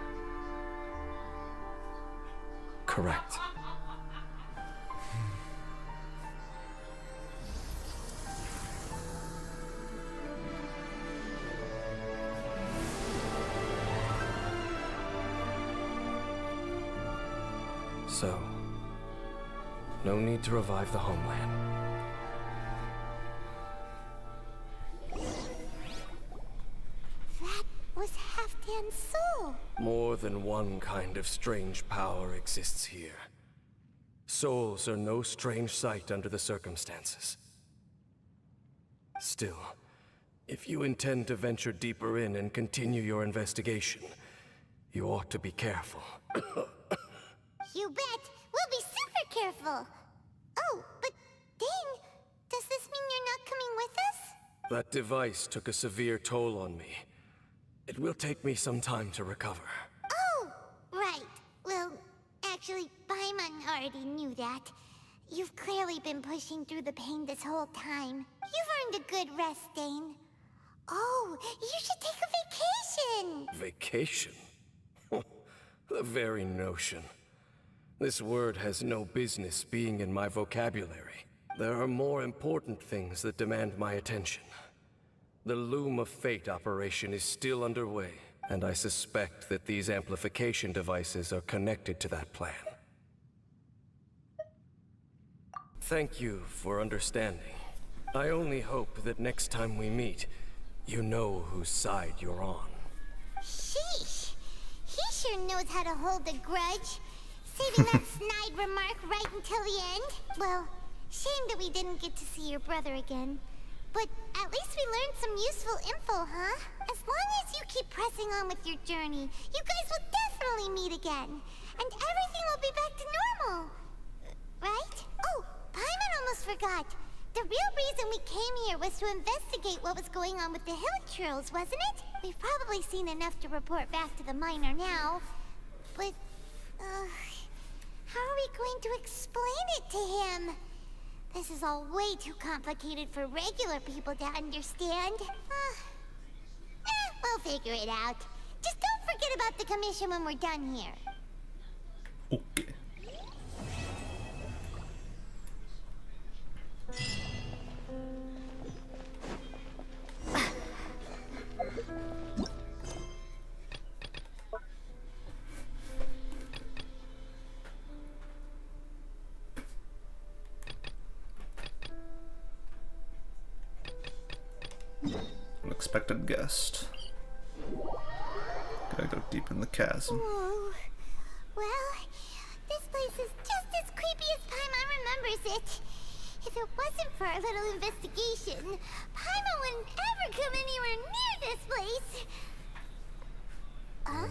Correct. So, no need to revive the homeland. That was Halfdan's soul. More than one kind of strange power exists here. Souls are no strange sight under the circumstances. Still, if you intend to venture deeper in and continue your investigation, you ought to be careful. You bet. We'll be super careful. Oh, but Dane, does this mean you're not coming with us? That device took a severe toll on me. It will take me some time to recover. Oh, right. Well, actually, Paimon already knew that. You've clearly been pushing through the pain this whole time. You've earned a good rest, Dane. Oh, you should take a vacation! Vacation? The very notion. This word has no business being in my vocabulary. There are more important things that demand my attention. The Loom of Fate operation is still underway, and I suspect that these amplification devices are connected to that plan. Thank you for understanding. I only hope that next time we meet, you know whose side you're on. Sheesh. He sure knows how to hold a grudge. Saving that snide remark right until the end. Well, shame that we didn't get to see your brother again. But at least we learned some useful info, huh? As long as you keep pressing on with your journey, you guys will definitely meet again. And everything will be back to normal. Right? Oh, Paimon almost forgot. The real reason we came here was to investigate what was going on with the hill churls, wasn't it? We've probably seen enough to report back to the miner now. But, how are we going to explain it to him? This is all way too complicated for regular people to understand. We'll figure it out. Just don't forget about the commission when we're done here. Okay. Unexpected guest. Gotta go deep in the chasm. Whoa. Well, this place is just as creepy as Paimon remembers it. If it wasn't for our little investigation, Paimon wouldn't ever come anywhere near this place. Huh?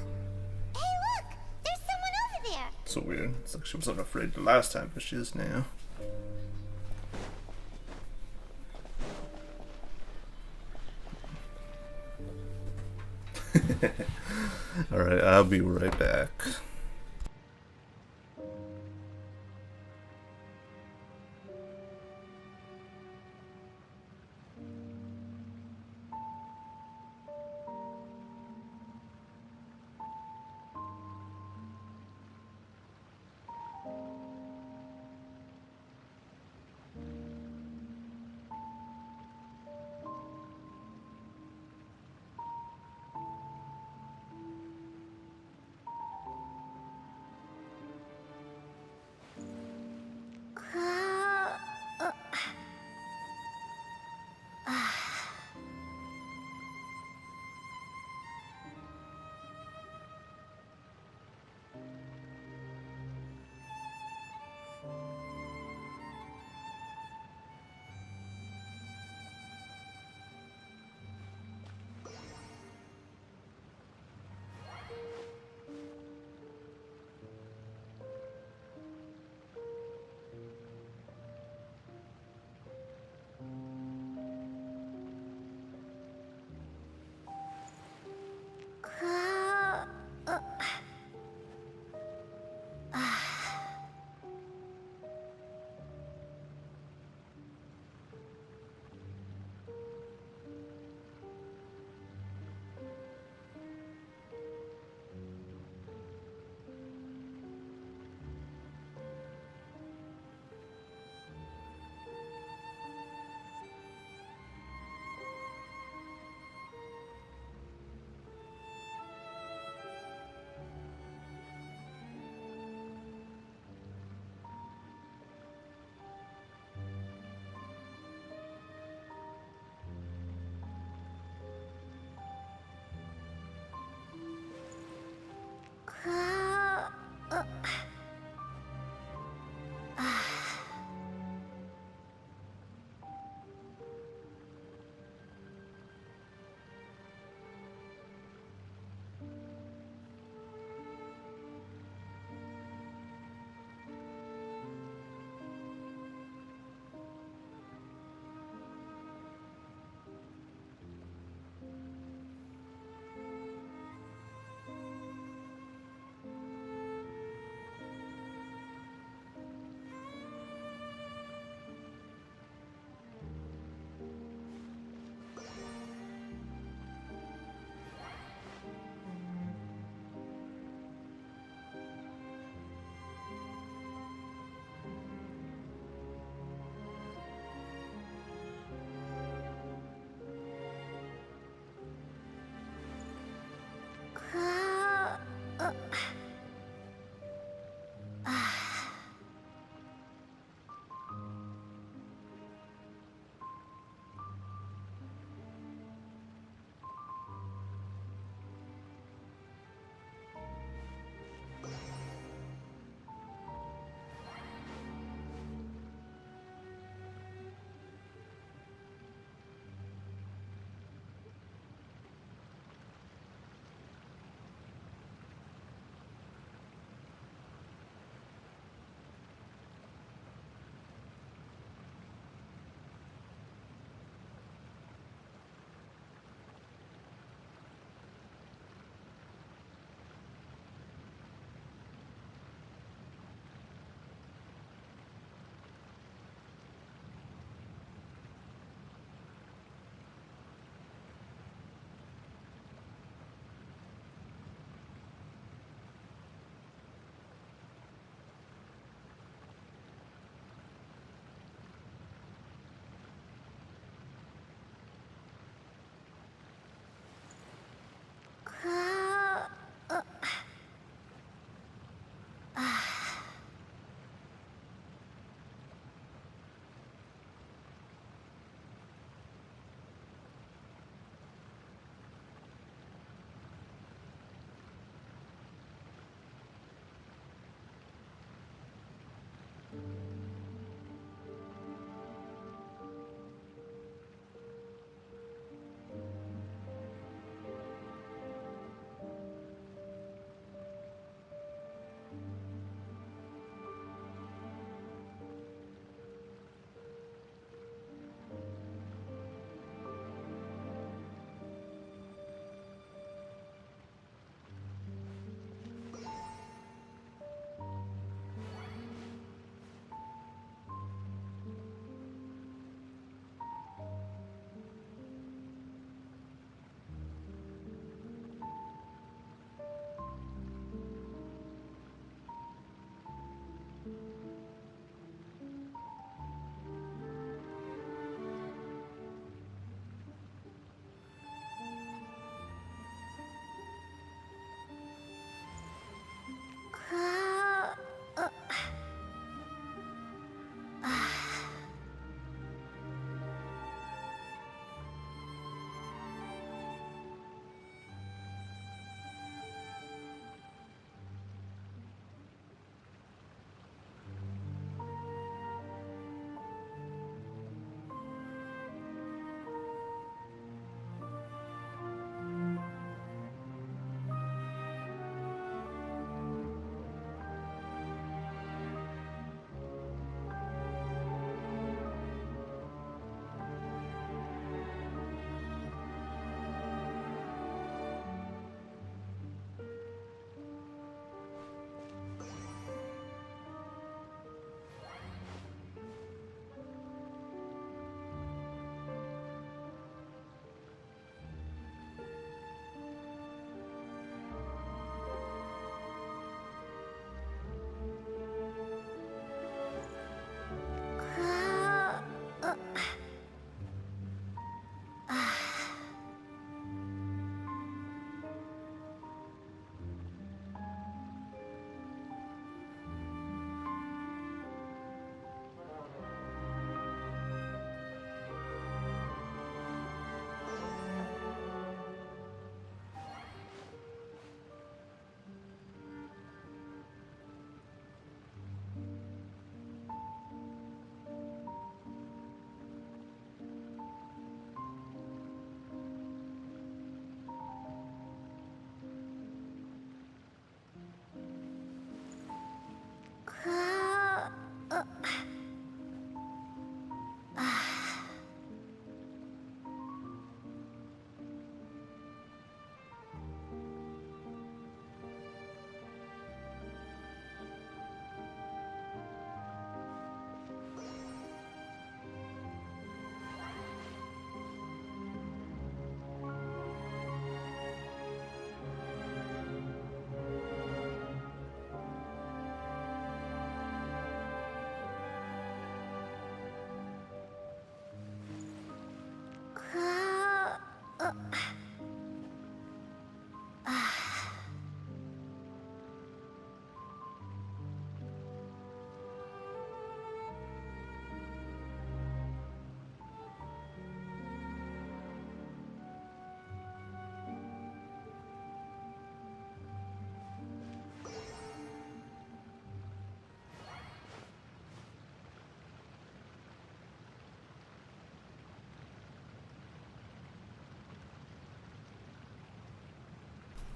Hey, look! There's someone over there! So weird. It's like she wasn't afraid the last time, but she is now. Alright, I'll be right back.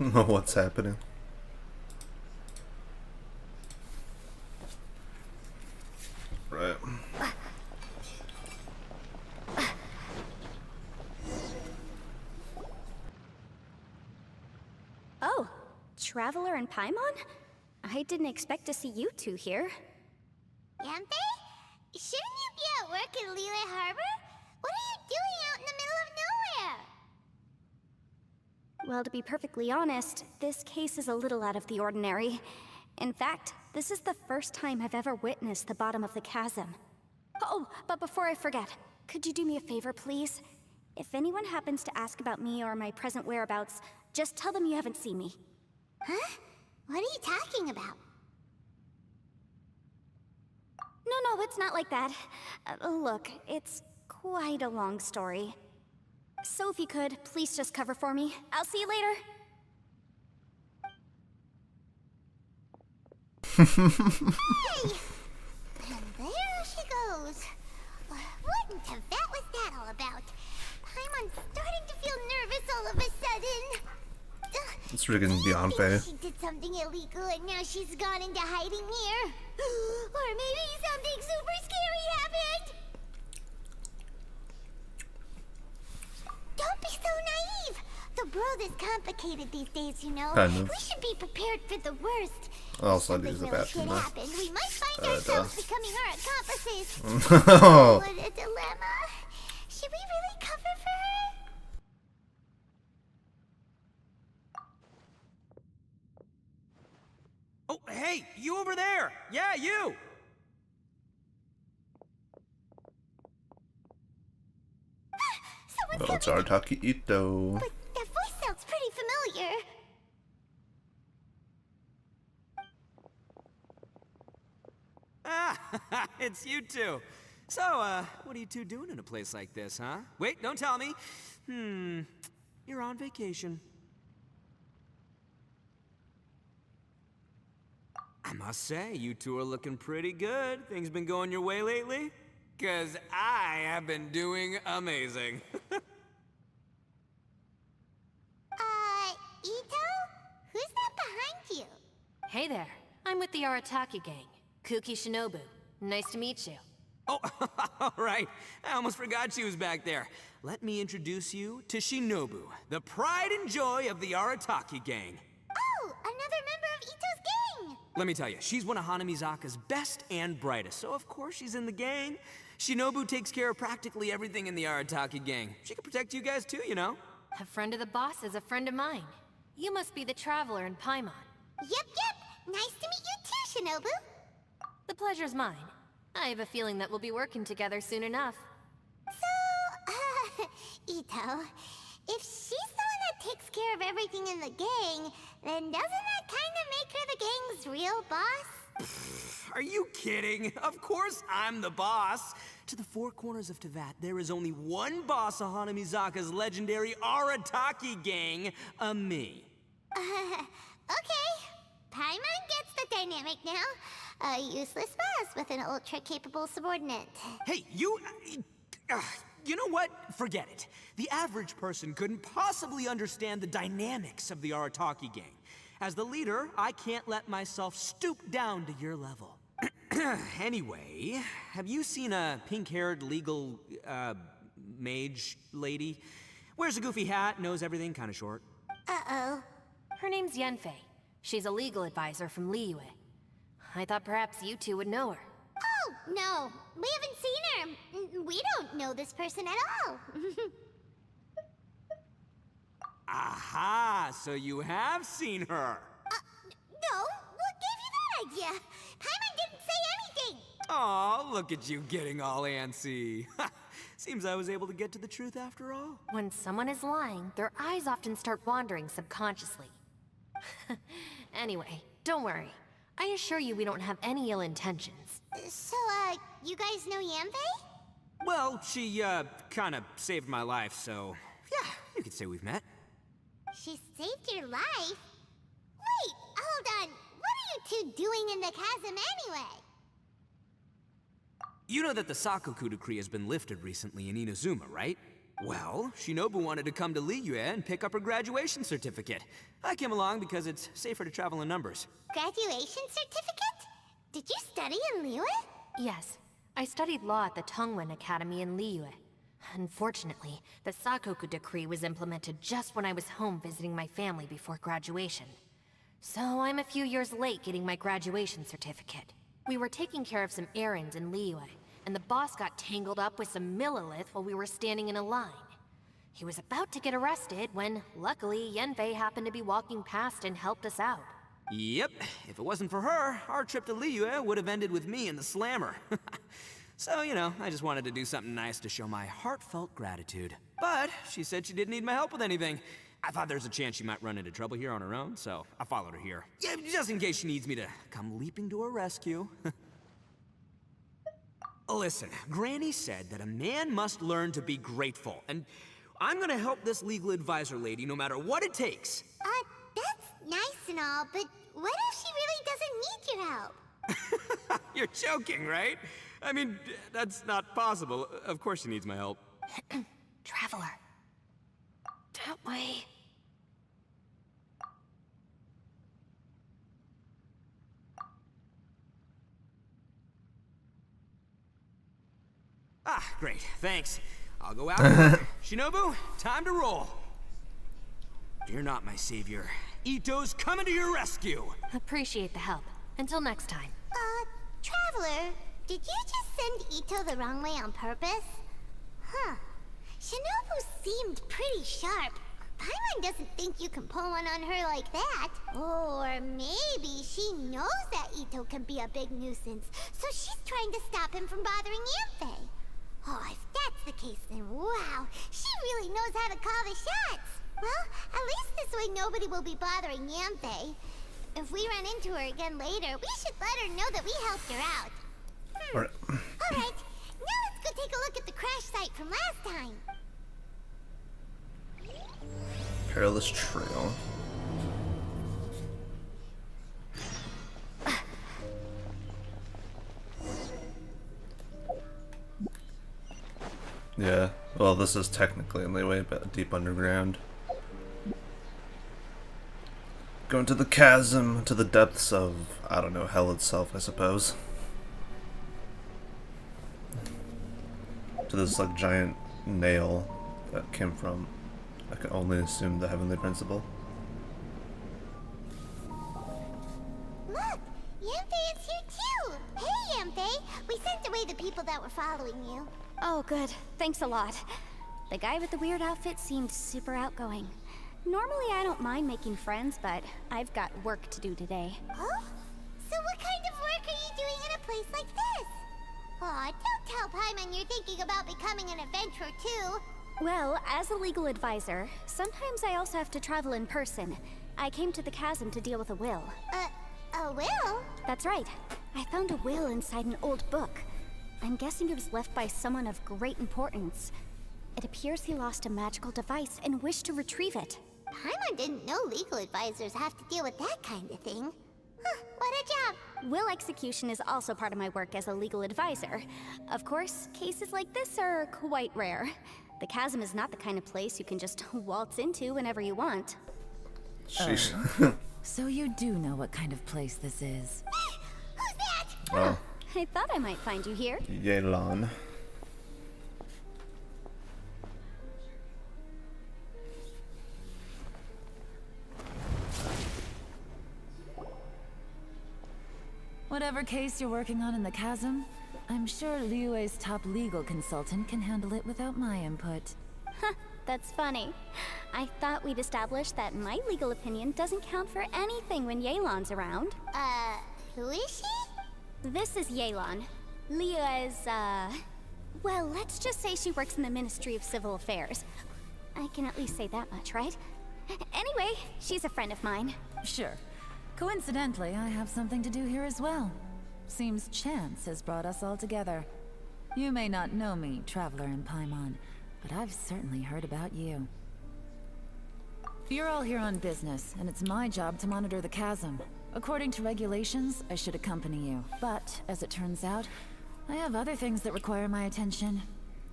What's happening? Right. Oh, Traveler and Paimon? I didn't expect to see you two here. Yampe? Shouldn't you be at work in Liyue Harbor? What are you doing out in the middle of nowhere? Well, to be perfectly honest, this case is a little out of the ordinary. In fact, this is the first time I've ever witnessed the bottom of the chasm. Oh, but before I forget, could you do me a favor, please? If anyone happens to ask about me or my present whereabouts, just tell them you haven't seen me. Huh? What are you talking about? No, it's not like that. Look, it's quite a long story. So if you could, please just cover for me. I'll see you later. Hey! And there she goes. What in Tibet was that all about? Paimon's starting to feel nervous all of a sudden. It's freaking beyond pay. She did something illegal and now she's gone into hiding here. Or maybe something super scary happened. Don't be so naive. The world is complicated these days, you know. Kind of. We should be prepared for the worst. Also, Something these are really bad shit from that. happened. We might find ourselves becoming her accomplices. Oh. What a dilemma. Should we really cover for her? Oh, hey, you over there! Yeah, you! Someone's Oh, it's coming. Arataki Ito. But that voice sounds pretty familiar. Ah, it's you two. So, what are you two doing in a place like this, huh? Wait, don't tell me. You're on vacation. I must say, you two are looking pretty good. Things been going your way lately? 'Cause I have been doing amazing. Ito? Who's that behind you? Hey there, I'm with the Arataki gang. Kuki Shinobu. Nice to meet you. Oh, all right. I almost forgot she was back there. Let me introduce you to Shinobu, the pride and joy of the Arataki gang. Oh, another member of Ito's gang! Let me tell you, she's one of Hanamizaka's best and brightest, so of course she's in the gang. Shinobu takes care of practically everything in the Arataki gang. She can protect you guys too, you know? A friend of the boss is a friend of mine. You must be the Traveler in Paimon. Yep. Nice to meet you too, Shinobu. The pleasure's mine. I have a feeling that we'll be working together soon enough. So, Ito, if she's the one that takes care of everything in the gang, then doesn't that kind of make her the gang's real boss? Are you kidding? Of course I'm the boss. To the four corners of Teyvat, there is only one boss of Hanamizaka's legendary Arataki gang, me. Okay. Paimon gets the dynamic now. A useless boss with an ultra-capable subordinate. Hey, you know what? Forget it. The average person couldn't possibly understand the dynamics of the Arataki gang. As the leader, I can't let myself stoop down to your level. Anyway, have you seen a pink-haired legal, mage lady? Wears a goofy hat, knows everything, kinda short. Uh-oh. Her name's Yenfei. She's a legal advisor from Liyue. I thought perhaps you two would know her. Oh, no. We haven't seen her. We don't know this person at all. Aha! So you have seen her! No, what gave you that idea? Paimon didn't say anything. Aw, look at you getting all antsy. Seems I was able to get to the truth after all. When someone is lying, their eyes often start wandering subconsciously. Anyway, don't worry. I assure you we don't have any ill intentions. So, you guys know Yanfei? Well, she, kind of saved my life, so yeah, you could say we've met. She saved your life? Wait, hold on. What are you two doing in the chasm anyway? You know that the Sakoku decree has been lifted recently in Inazuma, right? Well, Shinobu wanted to come to Liyue and pick up her graduation certificate. I came along because it's safer to travel in numbers. Graduation certificate? Did you study in Liyue? Yes, I studied law at the Tongwen Academy in Liyue. Unfortunately, the Sakoku decree was implemented just when I was home visiting my family before graduation. So I'm a few years late getting my graduation certificate. We were taking care of some errands in Liyue, and the boss got tangled up with some Millilith while we were standing in a line. He was about to get arrested when, luckily, Yanfei happened to be walking past and helped us out. Yep, if it wasn't for her, our trip to Liyue would have ended with me and the slammer. So, you know, I just wanted to do something nice to show my heartfelt gratitude. But she said she didn't need my help with anything. I thought there's a chance she might run into trouble here on her own, so I followed her here. Yeah, just in case she needs me to come leaping to her rescue. Listen, Granny said that a man must learn to be grateful, and I'm gonna help this legal advisor lady no matter what it takes. That's nice and all, but what if she really doesn't need your help? You're joking, right? I mean, that's not possible. Of course she needs my help. Traveler. That way. Ah, great. Thanks. I'll go out. Shinobu, time to roll. Fear not, my savior. Ito's coming to your rescue. Appreciate the help. Until next time. Traveler, did you just send Ito the wrong way on purpose? Huh. Shinobu seemed pretty sharp. Paimon doesn't think you can pull one on her like that. Or maybe she knows that Ito can be a big nuisance, so she's trying to stop him from bothering Yanfei. Oh, if that's the case, then wow, she really knows how to call the shots. Well, at least this way nobody will be bothering Yanfei. If we run into her again later, we should let her know that we helped her out. Alright, now let's go take a look at the crash site from last time. Perilous trail. Yeah, well, this is technically in Liyue, but deep underground. Going to the chasm, to the depths of, I don't know, hell itself, I suppose. To this, like, giant nail that came from, I can only assume, the Heavenly Principle. Look! Yanfei is here too! Hey, Yanfei! We sent away the people that were following you. Oh, good. Thanks a lot. The guy with the weird outfit seemed super outgoing. Normally I don't mind making friends, but I've got work to do today. Oh? So what kind of work are you doing in a place like this? Aw, don't tell Paimon you're thinking about becoming an adventurer too. Well, as a legal advisor, sometimes I also have to travel in person. I came to the chasm to deal with a will. A will? That's right. I found a will inside an old book. I'm guessing it was left by someone of great importance. It appears he lost a magical device and wished to retrieve it. Paimon didn't know legal advisors have to deal with that kind of thing. Huh, what a job! Will execution is also part of my work as a legal advisor. Of course, cases like this are quite rare. The chasm is not the kind of place you can just waltz into whenever you want. Sheesh. So you do know what kind of place this is. Who's that? Well, I thought I might find you here. Yelan. Whatever case you're working on in the chasm, I'm sure Liyue's top legal consultant can handle it without my input. Huh, that's funny. I thought we'd established that my legal opinion doesn't count for anything when Yelan's around. Who is she? This is Yelan. Liyue's, Well, let's just say she works in the Ministry of Civil Affairs. I can at least say that much, right? Anyway, she's a friend of mine. Sure. Coincidentally, I have something to do here as well. Seems chance has brought us all together. You may not know me, Traveler in Paimon, but I've certainly heard about you. You're all here on business, and it's my job to monitor the chasm. According to regulations, I should accompany you. But, as it turns out, I have other things that require my attention.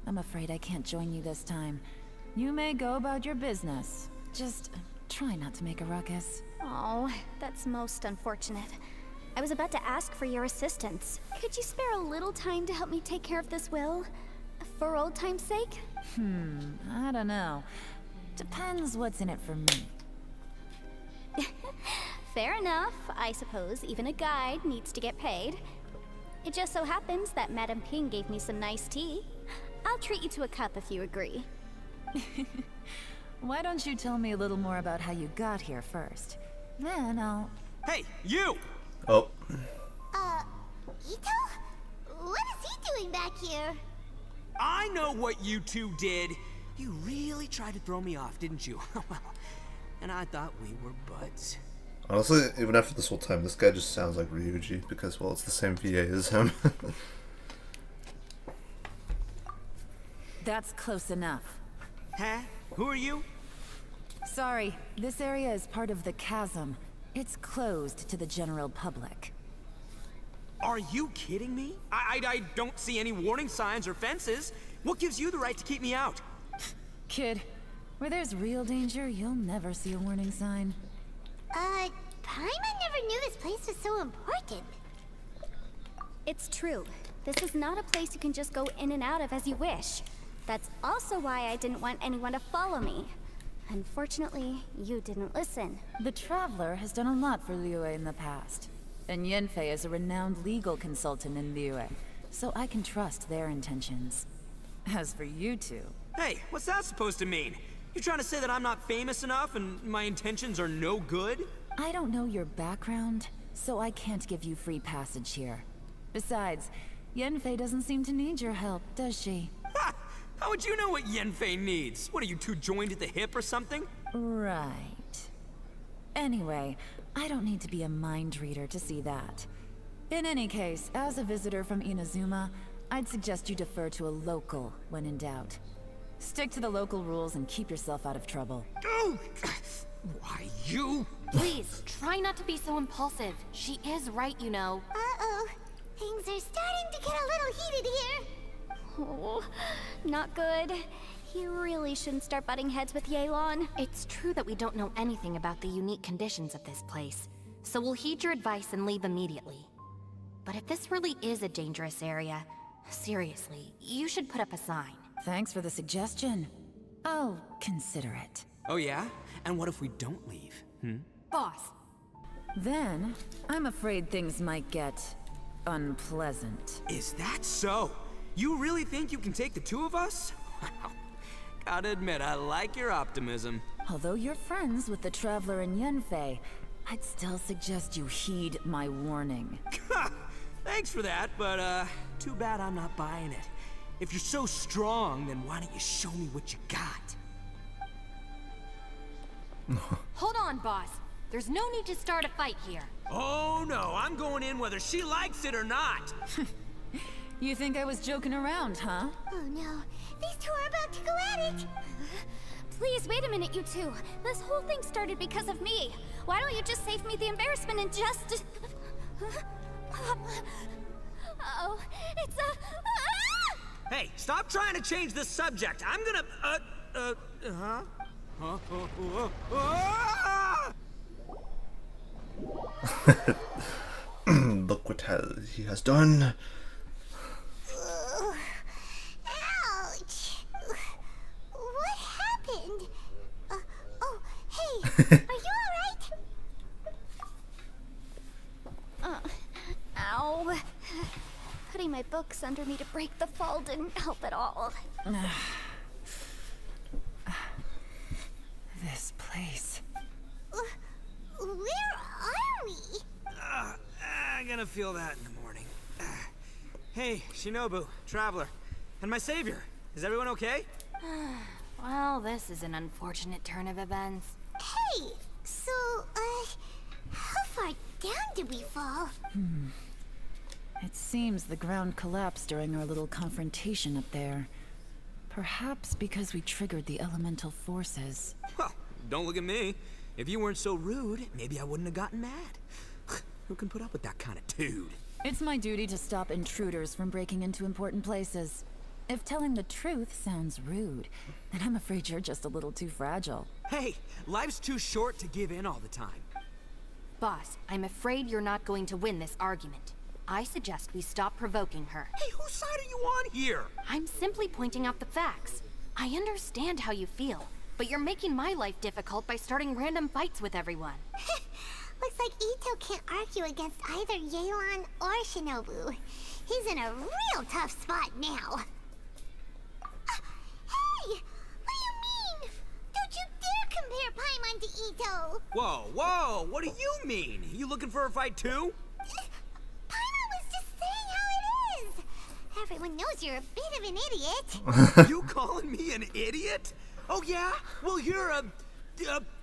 I'm afraid I can't join you this time. You may go about your business. Just try not to make a ruckus. Oh, that's most unfortunate. I was about to ask for your assistance. Could you spare a little time to help me take care of this will? For old time's sake? I don't know. Depends what's in it for me. Fair enough. I suppose even a guide needs to get paid. It just so happens that Madame Ping gave me some nice tea. I'll treat you to a cup if you agree. Why don't you tell me a little more about how you got here first? Then I'll... Hey, you! Oh. Ito? What is he doing back here? I know what you two did. You really tried to throw me off, didn't you? Well, and I thought we were buds. Honestly, even after this whole time, this guy just sounds like Ryuji because, well, it's the same VA as him. That's close enough. Huh? Who are you? Sorry, this area is part of the chasm. It's closed to the general public. Are you kidding me? I don't see any warning signs or fences. What gives you the right to keep me out? Kid, where there's real danger, you'll never see a warning sign. Paimon never knew this place was so important. It's true. This is not a place you can just go in and out of as you wish. That's also why I didn't want anyone to follow me. Unfortunately, you didn't listen. The Traveler has done a lot for Liyue in the past. And Yanfei is a renowned legal consultant in Liyue, so I can trust their intentions. As for you two... Hey, what's that supposed to mean? You trying to say that I'm not famous enough and my intentions are no good? I don't know your background, so I can't give you free passage here. Besides, Yanfei doesn't seem to need your help, does she? Ha! How would you know what Yanfei needs? What, are you two joined at the hip or something? Right. Anyway, I don't need to be a mind reader to see that. In any case, as a visitor from Inazuma, I'd suggest you defer to a local when in doubt. Stick to the local rules and keep yourself out of trouble. Oh! Why, you? Please, try not to be so impulsive. She is right, you know. Uh-oh. Things are starting to get a little heated here. Oh, not good. You really shouldn't start butting heads with Yelan. It's true that we don't know anything about the unique conditions of this place, so we'll heed your advice and leave immediately. But if this really is a dangerous area, seriously, you should put up a sign. Thanks for the suggestion. I'll consider it. Oh yeah? And what if we don't leave? Boss, Then, I'm afraid things might get... unpleasant. Is that so? You really think you can take the two of us? Wow. Gotta admit, I like your optimism. Although you're friends with the Traveler and Yanfei, I'd still suggest you heed my warning. Thanks for that, but too bad I'm not buying it. If you're so strong, then why don't you show me what you got? hold on, boss. There's no need to start a fight here. Oh no, I'm going in whether she likes it or not. You think I was joking around, huh? Oh no, these two are about to go at it. Please, wait a minute, you two. This whole thing started because of me. Why don't you just save me the embarrassment and just... Oh, it's a... Hey, stop trying to change the subject. I'm gonna, Look what he has done. Ouch! What happened? Oh, hey, are you alright? Ow. Putting my books under me to break the fall didn't help at all. This place. Where are we? I'm gonna feel that in the morning. Hey, Shinobu, Traveler. And my savior. Is everyone okay? Well, this is an unfortunate turn of events. Hey, so, how far down did we fall? It seems the ground collapsed during our little confrontation up there. Perhaps because we triggered the elemental forces. Well, don't look at me. If you weren't so rude, maybe I wouldn't have gotten mad. Who can put up with that kind of dude? It's my duty to stop intruders from breaking into important places. If telling the truth sounds rude, then I'm afraid you're just a little too fragile. Hey, life's too short to give in all the time. Boss, I'm afraid you're not going to win this argument. I suggest we stop provoking her. Hey, whose side are you on here? I'm simply pointing out the facts. I understand how you feel, but you're making my life difficult by starting random fights with everyone. Looks like Ito can't argue against either Yelan or Shinobu. He's in a real tough spot now. Hey! What do you mean? Don't you dare compare Paimon to Ito! Whoa, what do you mean? You looking for a fight too? Paimon was just saying how it is! Everyone knows you're a bit of an idiot. You calling me an idiot? Oh yeah? Well, you're a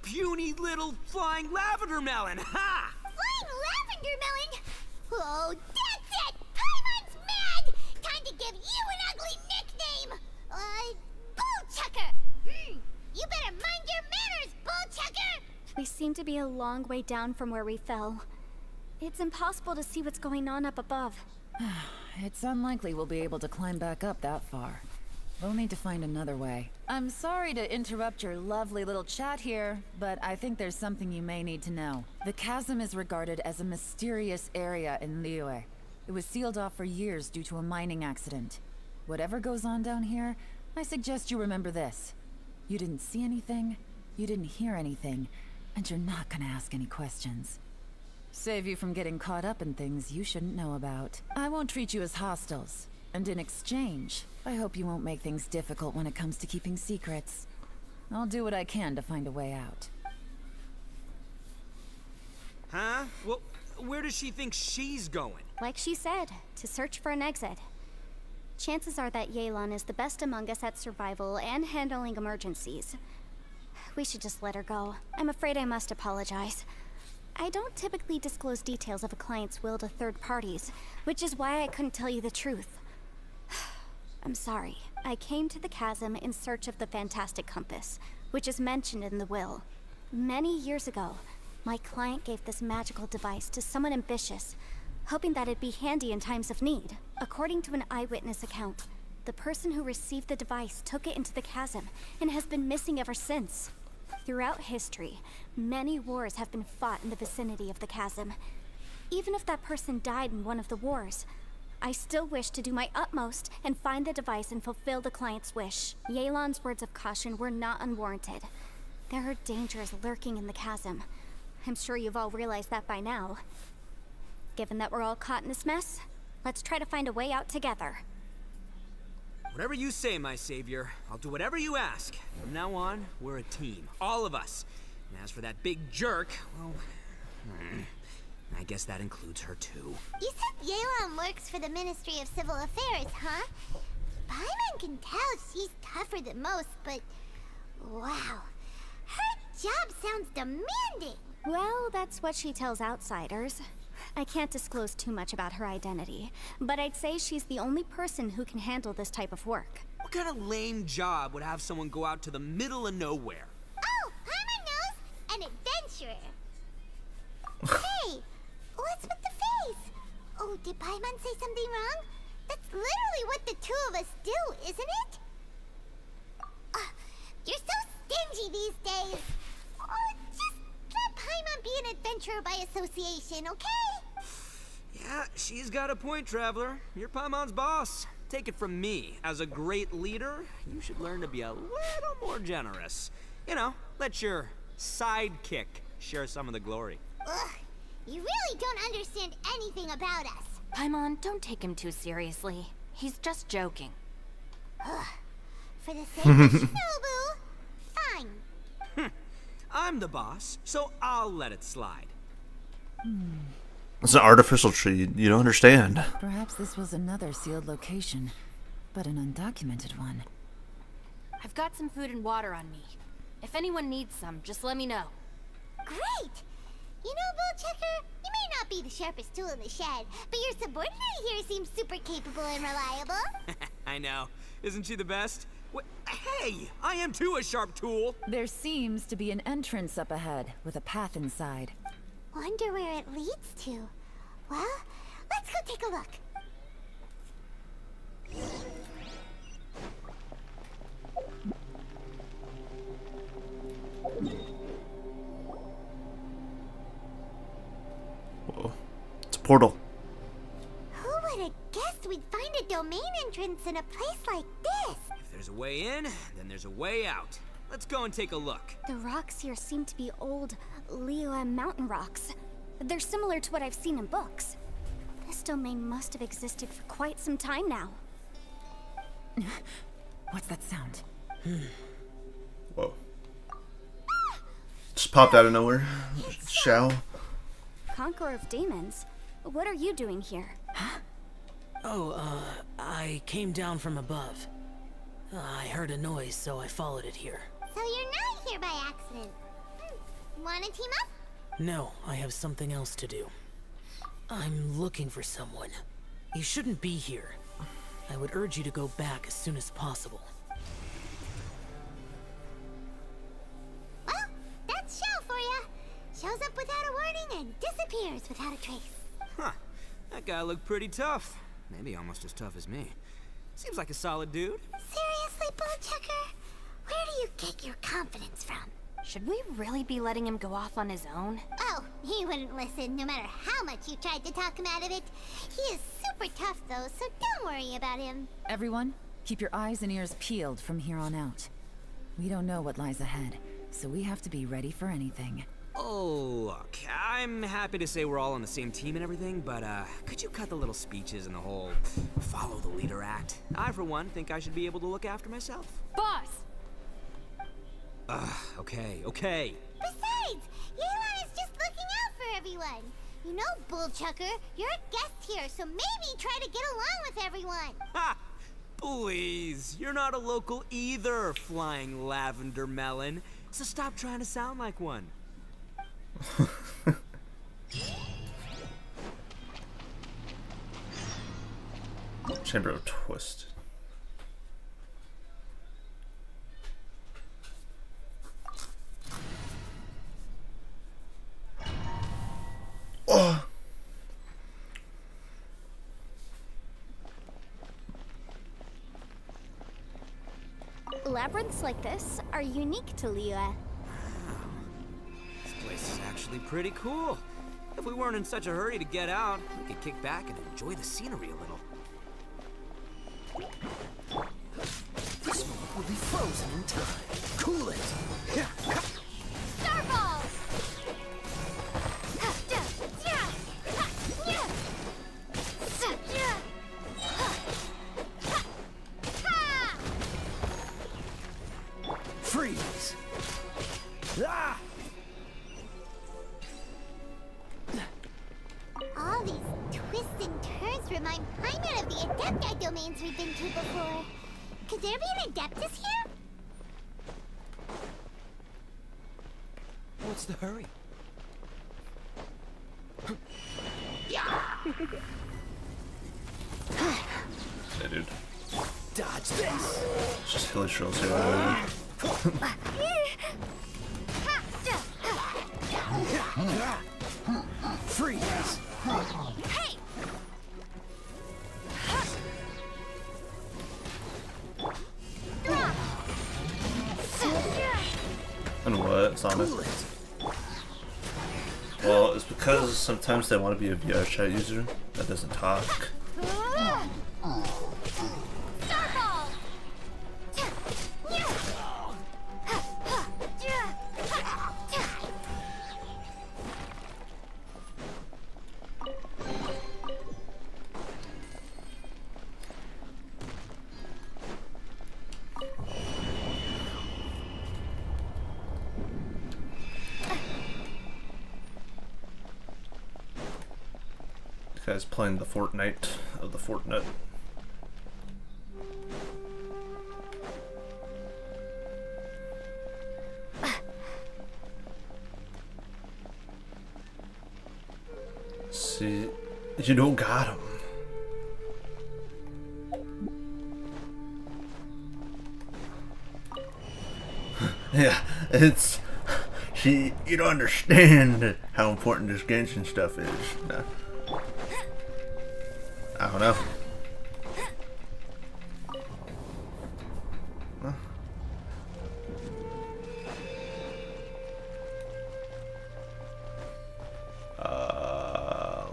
puny little flying lavender melon, ha! Flying lavender melon? Oh, that's it! Paimon's mad! Time to give you an ugly nickname! Bullchucker! You better mind your manners, Bullchucker! We seem to be a long way down from where we fell. It's impossible to see what's going on up above. It's unlikely we'll be able to climb back up that far. We'll need to find another way. I'm sorry to interrupt your lovely little chat here, but I think there's something you may need to know. The chasm is regarded as a mysterious area in Liyue. It was sealed off for years due to a mining accident. Whatever goes on down here, I suggest you remember this. You didn't see anything, you didn't hear anything, and you're not gonna ask any questions. Save you from getting caught up in things you shouldn't know about. I won't treat you as hostiles. And in exchange, I hope you won't make things difficult when it comes to keeping secrets. I'll do what I can to find a way out. Huh? Well, where does she think she's going? Like she said, to search for an exit. Chances are that Yelan is the best among us at survival and handling emergencies. We should just let her go. I'm afraid I must apologize. I don't typically disclose details of a client's will to third parties, which is why I couldn't tell you the truth. I'm sorry. I came to the chasm in search of the fantastic compass, which is mentioned in the will. Many years ago, my client gave this magical device to someone ambitious, hoping that it'd be handy in times of need. According to an eyewitness account, the person who received the device took it into the chasm and has been missing ever since. Throughout history, many wars have been fought in the vicinity of the chasm. Even if that person died in one of the wars, I still wish to do my utmost and find the device and fulfill the client's wish. Yelan's words of caution were not unwarranted. There are dangers lurking in the chasm. I'm sure you've all realized that by now. Given that we're all caught in this mess, let's try to find a way out together. Whatever you say, my savior. I'll do whatever you ask. From now on, we're a team. All of us. And as for that big jerk, well... I guess that includes her too. You said Yelan works for the Ministry of Civil Affairs, huh? Paimon can tell she's tougher than most, but... wow. Her job sounds demanding. Well, that's what she tells outsiders. I can't disclose too much about her identity, but I'd say she's the only person who can handle this type of work. What kind of lame job would have someone go out to the middle of nowhere? Oh, Paimon knows! An adventurer. Hey, what's with the face? Oh, did Paimon say something wrong? That's literally what the two of us do, isn't it? You're so stingy these days. Just let Paimon be an adventurer by association, okay? Yeah, she's got a point, Traveler. You're Paimon's boss. Take it from me. As a great leader, you should learn to be a little more generous. You know, let your sidekick share some of the glory. Ugh, you really don't understand anything about us. Paimon, don't take him too seriously. He's just joking. For the sake of Shinobu, fine. I'm the boss, so I'll let it slide. It's an artificial tree. You don't understand. Perhaps this was another sealed location. but an undocumented one. I've got some food and water on me. If anyone needs some, just let me know. Great! You know, Bullchecker, you may not be the sharpest tool in the shed, but your subordinate here seems super capable and reliable. I know. Isn't she the best? Hey! I am too a sharp tool! There seems to be an entrance up ahead, with a path inside. Wonder where it leads to. Well, let's go take a look. Whoa. It's a portal. Who would have guessed we'd find a domain entrance in a place like this? If there's a way in, then there's a way out. Let's go and take a look. The rocks here seem to be old Liyue mountain rocks. They're similar to what I've seen in books. This domain must have existed for quite some time now. What's that sound? Whoa. Just popped out of nowhere. Shao. Conqueror of Demons, what are you doing here? I came down from above. I heard a noise, so I followed it here. So you're not here by accident. Wanna team up? No, I have something else to do. I'm looking for someone. You shouldn't be here. I would urge you to go back as soon as possible. Well, that's Shao for ya. Shows up without a warning and disappears without a trace. Huh. That guy looked pretty tough. Maybe almost as tough as me. Seems like a solid dude. Seriously, Bullchecker? Where do you get your confidence from? Should we really be letting him go off on his own? Oh, he wouldn't listen no matter how much you tried to talk him out of it. He is super tough though, so don't worry about him. Everyone, keep your eyes and ears peeled from here on out. We don't know what lies ahead, so we have to be ready for anything. Oh, look, I'm happy to say we're all on the same team and everything, but could you cut the little speeches and the whole follow the leader act? I, for one, think I should be able to look after myself. Boss! Okay. Besides, Yelan is just looking out for everyone. You know, Bullchucker, you're a guest here, so maybe try to get along with everyone. Ha! Please, you're not a local either, Flying Lavender Melon. So stop trying to sound like one. Chamber of Twist. Oh. Labyrinths like this are unique to Liyue. This place is actually pretty cool. If we weren't in such a hurry to get out, we could kick back and enjoy the scenery a little. This moment will be frozen in time. Cool it! Starball! Freeze! Ah! All these twists and turns remind Paimon of the Adepti domains we've been to before. Could there be an Adeptus here? What's the hurry? Hey, dude. Dodge this! It's just Hilly Trills here. Freeze! Hey! And what, Sonic? Well, it's because sometimes they want to be a VR chat user that doesn't talk. Starball! This guy's playing the Fortnite of the Fortnite. See, you don't got him. Yeah, it's... See, you don't understand how important this Genshin stuff is. No. I don't know.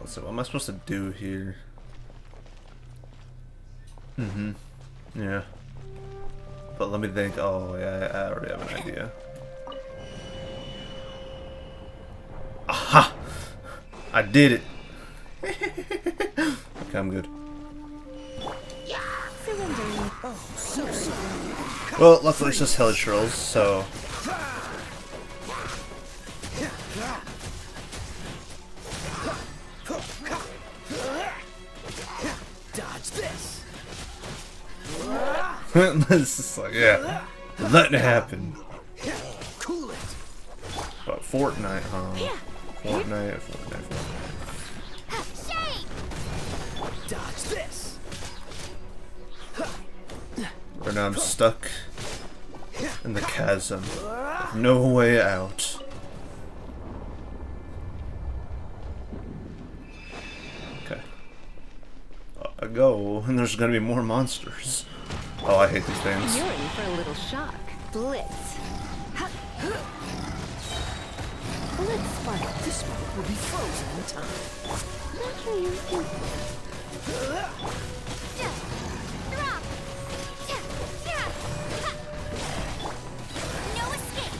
Let's see, what am I supposed to do here? Yeah. But let me think. Oh, yeah, I already have an idea. Aha! I did it! Okay, I'm good. Well, luckily it's just Hellish Rolls, so... Dodge this! It's just like, yeah, letting it happen. Cool it! But Fortnite, huh? Fortnite. Dodge this! Right now I'm stuck in the chasm. No way out. Okay. Up I go, and there's gonna be more monsters. Oh, I hate these things. You're in for a little shock. Blitz. Blitz spark. This one will be frozen in time. Naturally, you can... No escape!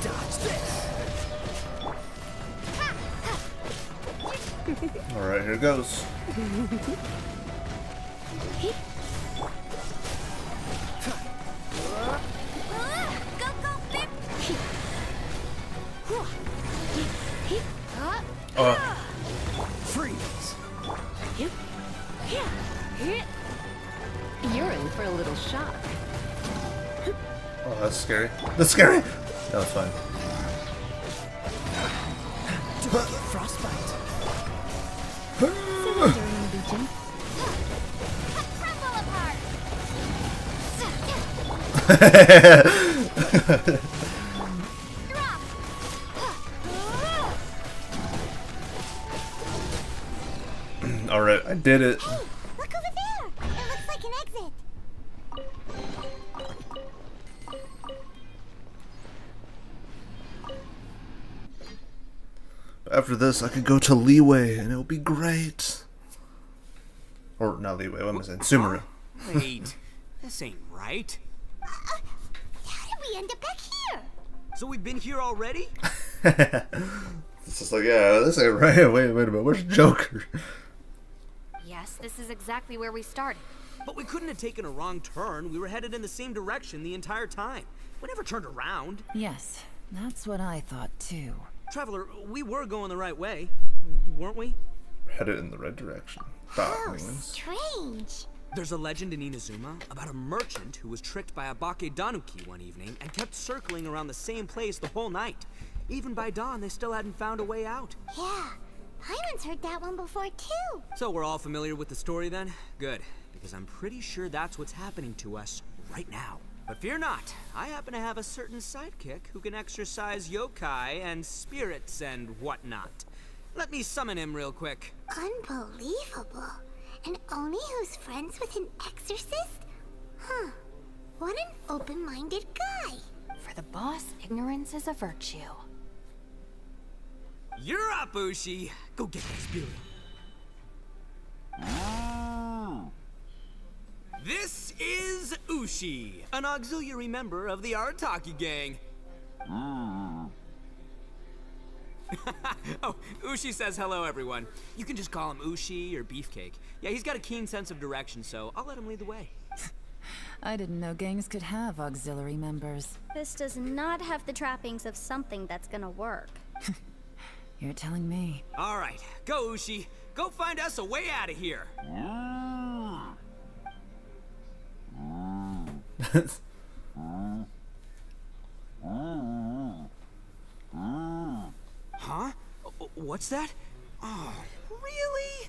Dodge this! Alright, here goes. Freeze! You're in for a little shock. Oh, that's scary. That's scary! No, it's fine. Frostbite! Surrender in the region. Alright, I did it. Hey, look over there! It looks like an exit. After this, I could go to Leeway, and it'll be great. Or, not Leeway, what am I saying? Sumeru. Wait, this ain't right. How did we end up back here? So we've been here already? It's just like, yeah, this ain't right. Wait a minute, where's Joker? Yes, this is exactly where we started. But we couldn't have taken a wrong turn. We were headed in the same direction the entire time. We never turned around. Yes, that's what I thought too. Traveler, we were going the right way, weren't we? Headed in the right direction. How strange. There's a legend in Inazuma about a merchant who was tricked by a Bake Danuki one evening and kept circling around the same place the whole night. Even by dawn, they still hadn't found a way out. Yeah, Paimon's heard that one before too. So we're all familiar with the story then? Good, because I'm pretty sure that's what's happening to us right now. But fear not, I happen to have a certain sidekick who can exercise yokai and spirits and whatnot. Let me summon him real quick. Unbelievable. And Oni who's friends with an exorcist? Huh. What an open-minded guy. For the boss, ignorance is a virtue. You're up, Ushi. Go get that spirit. This is Ushi, an auxiliary member of the Arataki gang. Oh, Ushi says hello, everyone. You can just call him Ushi or Beefcake. Yeah, he's got a keen sense of direction, so I'll let him lead the way. I didn't know gangs could have auxiliary members. This does not have the trappings of something that's gonna work. You're telling me. All right, go, Ushi. Go find us a way out of here. Huh? What's that? Oh, really?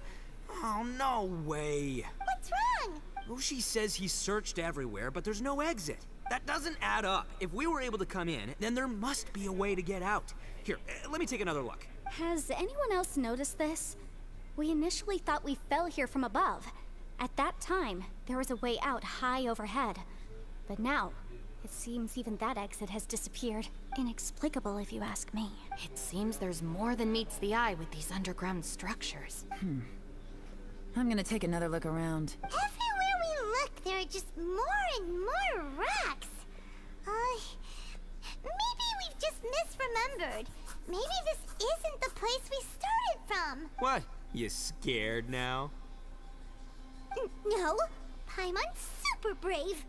Oh, no way. What's wrong? Ushi says he searched everywhere, but there's no exit. That doesn't add up. If we were able to come in, then there must be a way to get out. Here, let me take another look. Has anyone else noticed this? We initially thought we fell here from above. At that time, there was a way out high overhead. But now, it seems even that exit has disappeared. Inexplicable, if you ask me. It seems there's more than meets the eye with these underground structures. I'm gonna take another look around. Everywhere we look, there are just more and more rocks. Maybe we've just misremembered. Maybe this isn't the place we started from. What? You scared now? No, Paimon's super brave.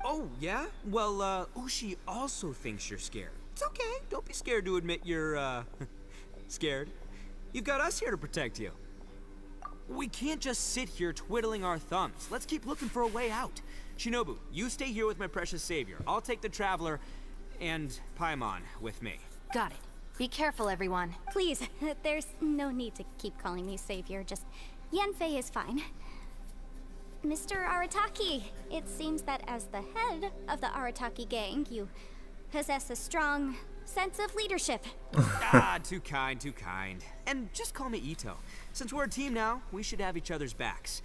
Oh, yeah? Well, Ushi also thinks you're scared. It's okay. Don't be scared to admit you're, scared. You've got us here to protect you. We can't just sit here twiddling our thumbs. Let's keep looking for a way out. Shinobu, you stay here with my precious savior. I'll take the Traveler and Paimon with me. Got it. Be careful, everyone. Please, there's no need to keep calling me savior. Just Yanfei is fine. Mr. Arataki, it seems that as the head of the Arataki gang, you possess a strong sense of leadership. Too kind, too kind. And just call me Ito. Since we're a team now, we should have each other's backs.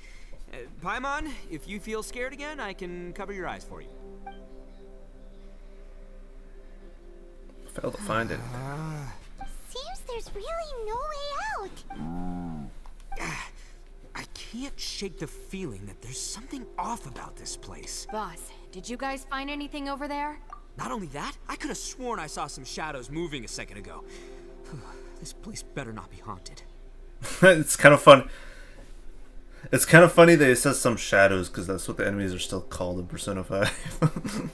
Paimon, if you feel scared again, I can cover your eyes for you. Failed to find it. Seems there's really no way out. I can't shake the feeling that there's something off about this place. Boss, did you guys find anything over there? Not only that, I could have sworn I saw some shadows moving a second ago. This place better not be haunted. It's kind of fun. It's kind of funny that it says some shadows, because that's what the enemies are still called in Persona 5.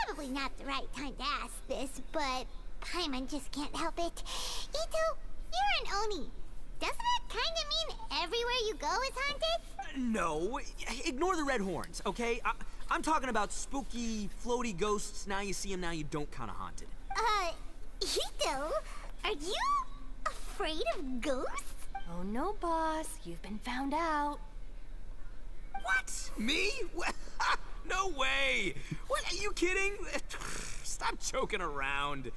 Probably not the right time to ask this, but Paimon just can't help it. Ito, you're an Oni. Doesn't that kind of mean everywhere you go is haunted? No, ignore the red horns, okay? I'm talking about spooky, floaty ghosts. Now you see them, now you don't kind of haunted. Ito, are you afraid of ghosts? Oh no, boss. You've been found out. What? Me? No way! What? Are you kidding? Stop joking around.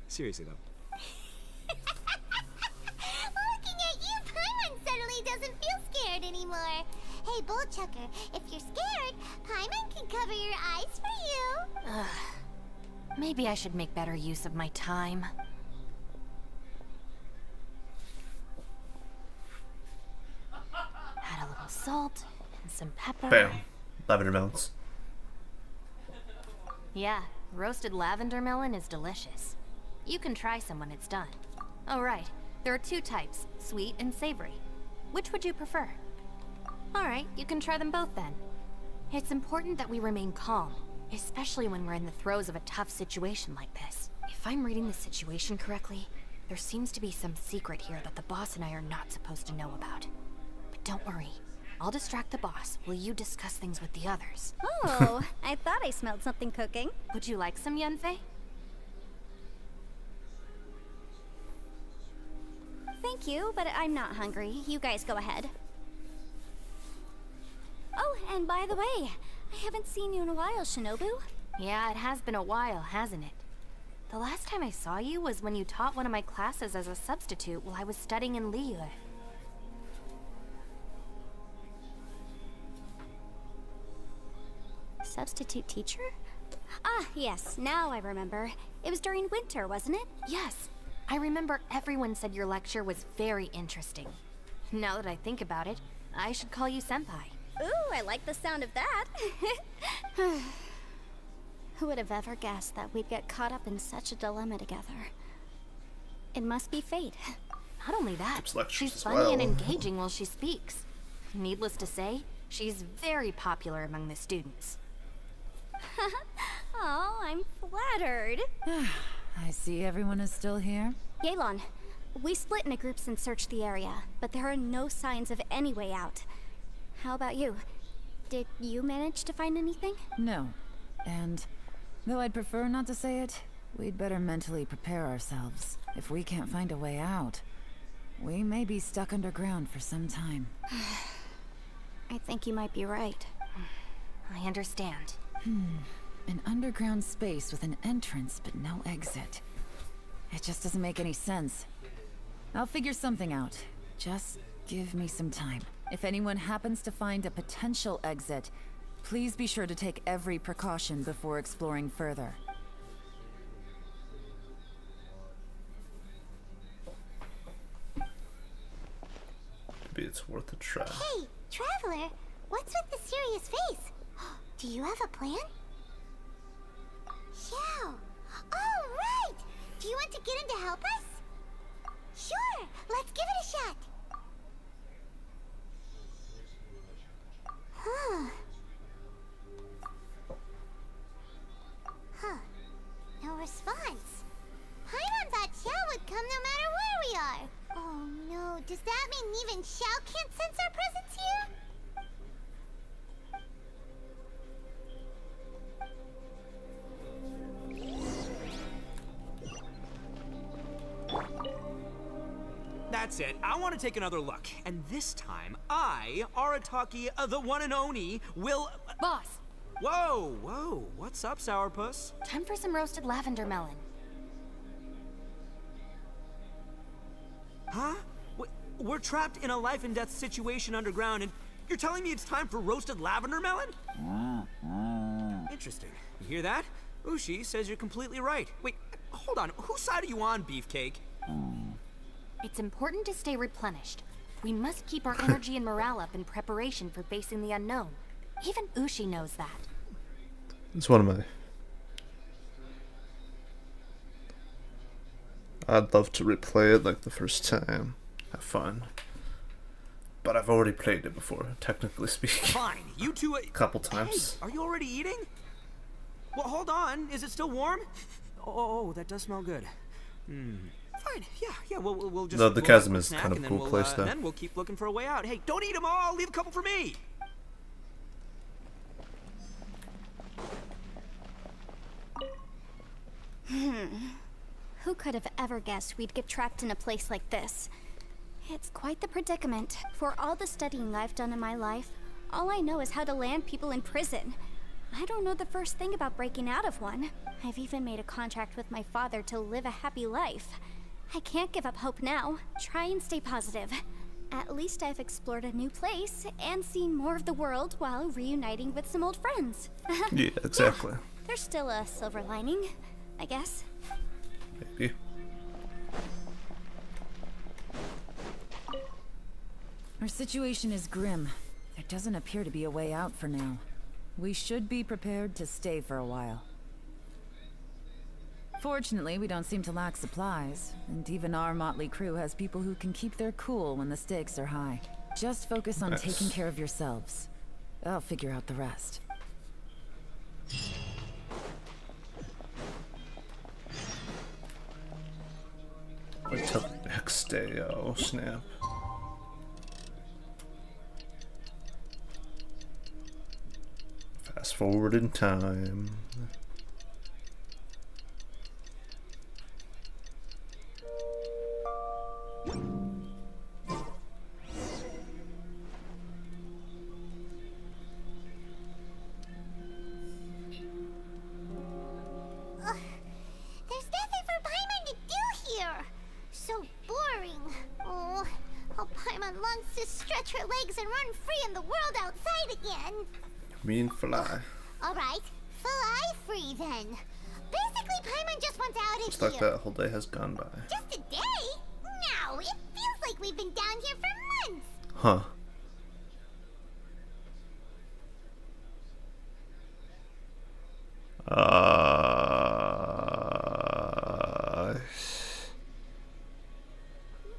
Seriously, though. Looking at you, Paimon suddenly doesn't feel scared anymore. Hey, Bullchucker, if you're scared, Paimon can cover your eyes for you. Maybe I should make better use of my time. Add a little salt and some pepper. Bam. Lavender melons. Yeah, roasted lavender melon is delicious. You can try some when it's done. Oh right, there are two types, sweet and savory. Which would you prefer? Alright, you can try them both then. It's important that we remain calm, especially when we're in the throes of a tough situation like this. If I'm reading the situation correctly, there seems to be some secret here that the boss and I are not supposed to know about. But don't worry, I'll distract the boss while you discuss things with the others. Oh, I thought I smelled something cooking. Would you like some, Yanfei? Thank you, but I'm not hungry. You guys go ahead. Oh, and by the way, I haven't seen you in a while, Shinobu. Yeah, it has been a while, hasn't it? The last time I saw you was when you taught one of my classes as a substitute while I was studying in Liyue. Substitute teacher? Ah, yes, now I remember. It was during winter, wasn't it? Yes. I remember everyone said your lecture was very interesting. Now that I think about it, I should call you Senpai. Ooh, I like the sound of that. Who would have ever guessed that we'd get caught up in such a dilemma together? It must be fate. Not only that, she's as funny well. and engaging while she speaks. Needless to say, she's very popular among the students. Oh, I'm flattered. I see everyone is still here. Yelan, we split into groups and searched the area, but there are no signs of any way out. How about you? Did you manage to find anything? No. And Though I'd prefer not to say it, we'd better mentally prepare ourselves. If we can't find a way out, we may be stuck underground for some time. I think you might be right. I understand. An underground space with an entrance but no exit. It just doesn't make any sense. I'll figure something out. Just give me some time. If anyone happens to find a potential exit, please be sure to take every precaution before exploring further. Maybe it's worth a try. Hey, Traveler, what's with the serious face? Do you have a plan? Yeah. Oh, right! Do you want to get him to help us? Sure, let's give it a shot. No response. Paimon thought Xiao would come no matter where we are. Oh no, does that mean even Xiao can't sense our presence here? That's it. I want to take another look. And this time, I, Arataki, the one and only, will... Boss! Whoa, whoa. What's up, Sourpuss? Time for some roasted lavender melon. Huh? We're trapped in a life and death situation underground, and you're telling me it's time for roasted lavender melon? Interesting. You hear that? Ushi says you're completely right. Wait, hold on. Whose side are you on, Beefcake? It's important to stay replenished. We must keep our energy and morale up in preparation for facing the unknown. Even Ushi knows that. It's one of my... I'd love to replay it like the first time. Have fun. But I've already played it before, technically speaking. Fine, you two... A couple times. Hey, are you already eating? Well, hold on. Is it still warm? Oh, that does smell good. Fine, yeah, we'll just... The chasm is kind of a cool place, though. And then we'll keep looking for a way out. Hey, don't eat them all! Leave a couple for me! Who could have ever guessed we'd get trapped in a place like this? It's quite the predicament. For all the studying I've done in my life, all I know is how to land people in prison. I don't know the first thing about breaking out of one. I've even made a contract with my father to live a happy life. I can't give up hope now. Try and stay positive. At least I've explored a new place and seen more of the world while reuniting with some old friends. Yeah, exactly. Yeah, there's still a silver lining, I guess. Maybe. Our situation is grim. There doesn't appear to be a way out for now. We should be prepared to stay for a while. Fortunately, we don't seem to lack supplies, and even our motley crew has people who can keep their cool when the stakes are high. Just focus on taking care of yourselves. I'll figure out the rest. Wait till the next day, oh snap. Fast forward in time. There's nothing for Paimon to do here. So boring. Oh, how Paimon longs to stretch her legs and run free in the world outside again. Mean fly. Alright, fly free then. Basically, Paimon just wants out of Just here. like that whole day has gone by. Just a day? No, it feels like we've been down here for months. Huh.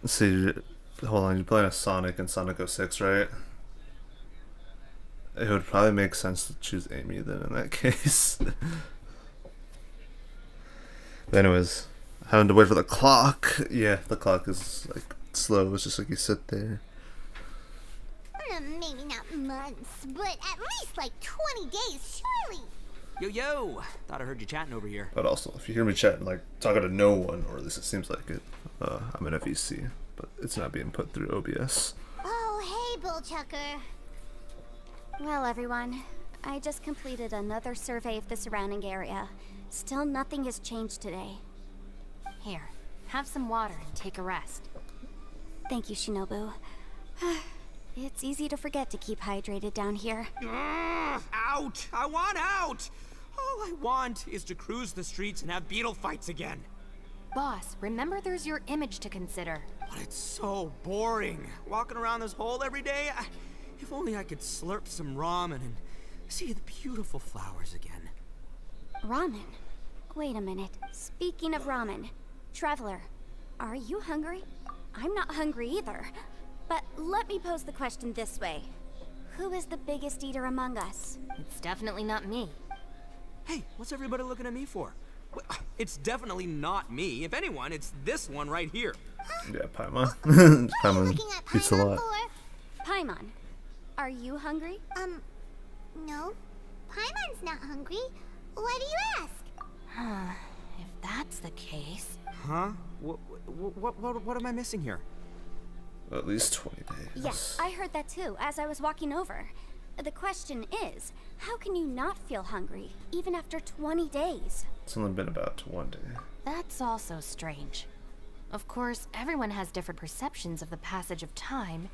Let's see, hold on, you're playing a Sonic and Sonic 06, right? It would probably make sense to choose Amy then in that case. But anyways, having to wait for the clock. Yeah, the clock is like slow, it's just like you sit there. Maybe not months, but at least like 20 days, surely. Yo! Thought I heard you chatting over here. But also, if you hear me chatting, like, talking to no one, or at least it seems like it, I'm in a VC, but it's not being put through OBS. Oh, hey, Bullchucker. Well, everyone, I just completed another survey of the surrounding area. Still nothing has changed today. Here, have some water and take a rest. Thank you, Shinobu. It's easy to forget to keep hydrated down here. Out! I want out! All I want is to cruise the streets and have beetle fights again. Boss, remember there's your image to consider. But it's so boring. Walking around this hole every day. If only I could slurp some ramen and see the beautiful flowers again. Ramen? Wait a minute. Speaking of ramen, Traveler, are you hungry? I'm not hungry either. But let me pose the question this way. Who is the biggest eater among us? It's definitely not me. Hey, what's everybody looking at me for? It's definitely not me. If anyone, it's this one right here. Yeah, Paimon. Paimon eats a lot. Paimon, are you hungry? No. Paimon's not hungry. Why do you ask? If that's the case... Huh? What am I missing here? At least 20 days. Yes, I heard that too, as I was walking over. The question is, how can you not feel hungry, even after 20 days? It's only been about 1 day. That's also strange. Of course, everyone has different perceptions of the passage of time,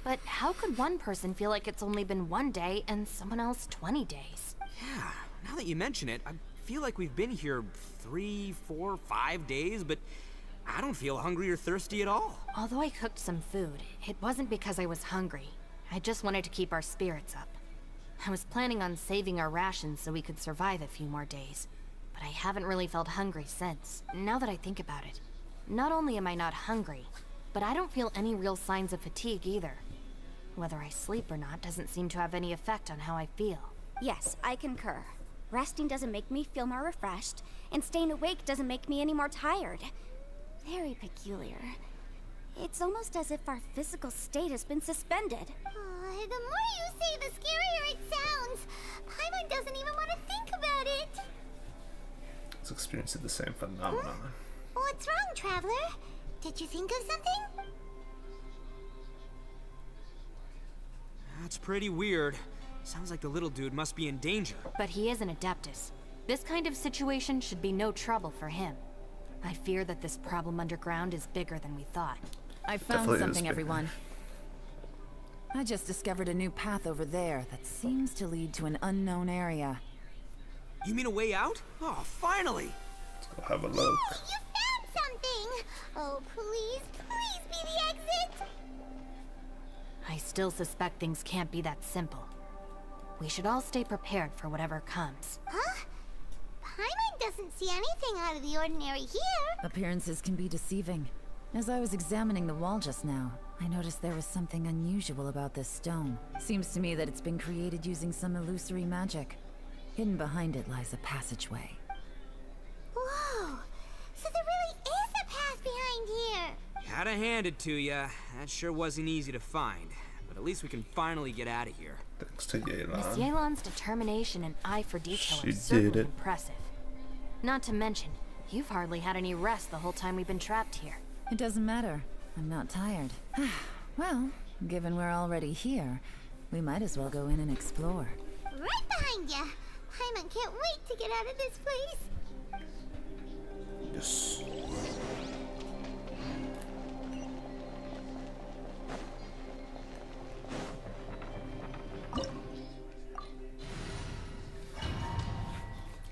but how could one person feel like it's only been 1 day and someone else 20 days? Yeah, now that you mention it, I feel like we've been here 3, 4, 5 days, but I don't feel hungry or thirsty at all. Although I cooked some food, it wasn't because I was hungry. I just wanted to keep our spirits up. I was planning on saving our rations so we could survive a few more days, but I haven't really felt hungry since. Now that I think about it, not only am I not hungry, but I don't feel any real signs of fatigue either. Whether I sleep or not doesn't seem to have any effect on how I feel. Yes, I concur. Resting doesn't make me feel more refreshed, and staying awake doesn't make me any more tired. Very peculiar. It's almost as if our physical state has been suspended. The more you say, the scarier it sounds. Paimon doesn't even want to think about it. It's experiencing the same phenomenon. What's wrong, Traveler? Did you think of something? That's pretty weird. Sounds like the little dude must be in danger. But he is an Adeptus. This kind of situation should be no trouble for him. I fear that this problem underground is bigger than we thought. I found something, everyone. I just discovered a new path over there that seems to lead to an unknown area. You mean a way out? Oh, finally! Let's go have a look. Oh, you found something! Oh, please, please be the exit! I still suspect things can't be that simple. We should all stay prepared for whatever comes. Huh? Paimon doesn't see anything out of the ordinary here. Appearances can be deceiving. As I was examining the wall just now, I noticed there was something unusual about this stone. Seems to me that it's been created using some illusory magic. Hidden behind it lies a passageway. Whoa! So there really is a path behind here! Gotta hand it to ya. That sure wasn't easy to find. But at least we can finally get out of here. Thanks to Yelan. Miss Yelan's determination and eye for detail She are certainly did it. impressive. Not to mention, you've hardly had any rest the whole time we've been trapped here. It doesn't matter. I'm not tired. Well, given we're already here, we might as well go in and explore. Right behind ya! Paimon can't wait to get out of this place! Yes.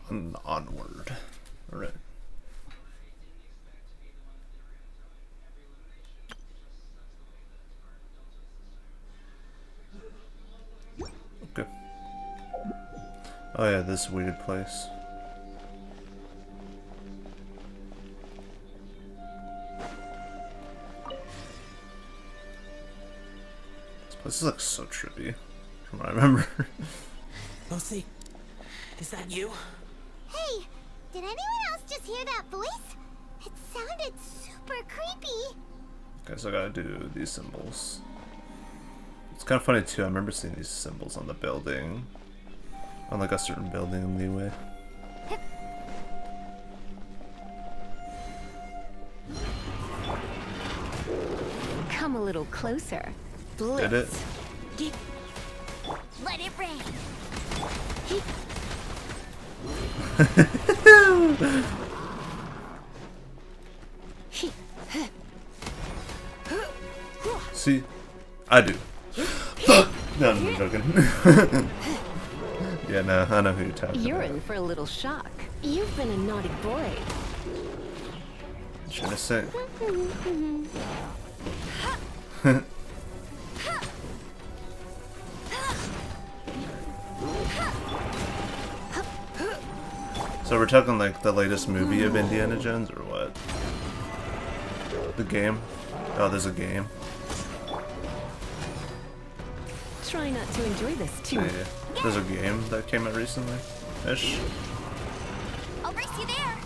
And onward. Alright. Okay. Oh yeah, this weird place. This place looks so trippy, from what I remember. Lucy, is that you? Hey, did anyone else just hear that voice? It sounded super creepy. Okay, so I gotta do these symbols. It's kind of funny too, I remember seeing these symbols on the building. On like a certain building in Leeway. Come a little closer. Did it? Let it rain. See? I do. No, I'm joking. Yeah, no, I know who you're talking You're about. in for a little shock. You've been a naughty boy. Trying to say. So we're talking like the latest movie of Indiana Jones or what? The game? Oh, there's a game. Try not to enjoy this too much. Yeah, there's a game that came out recently. Ish. I'll race you there.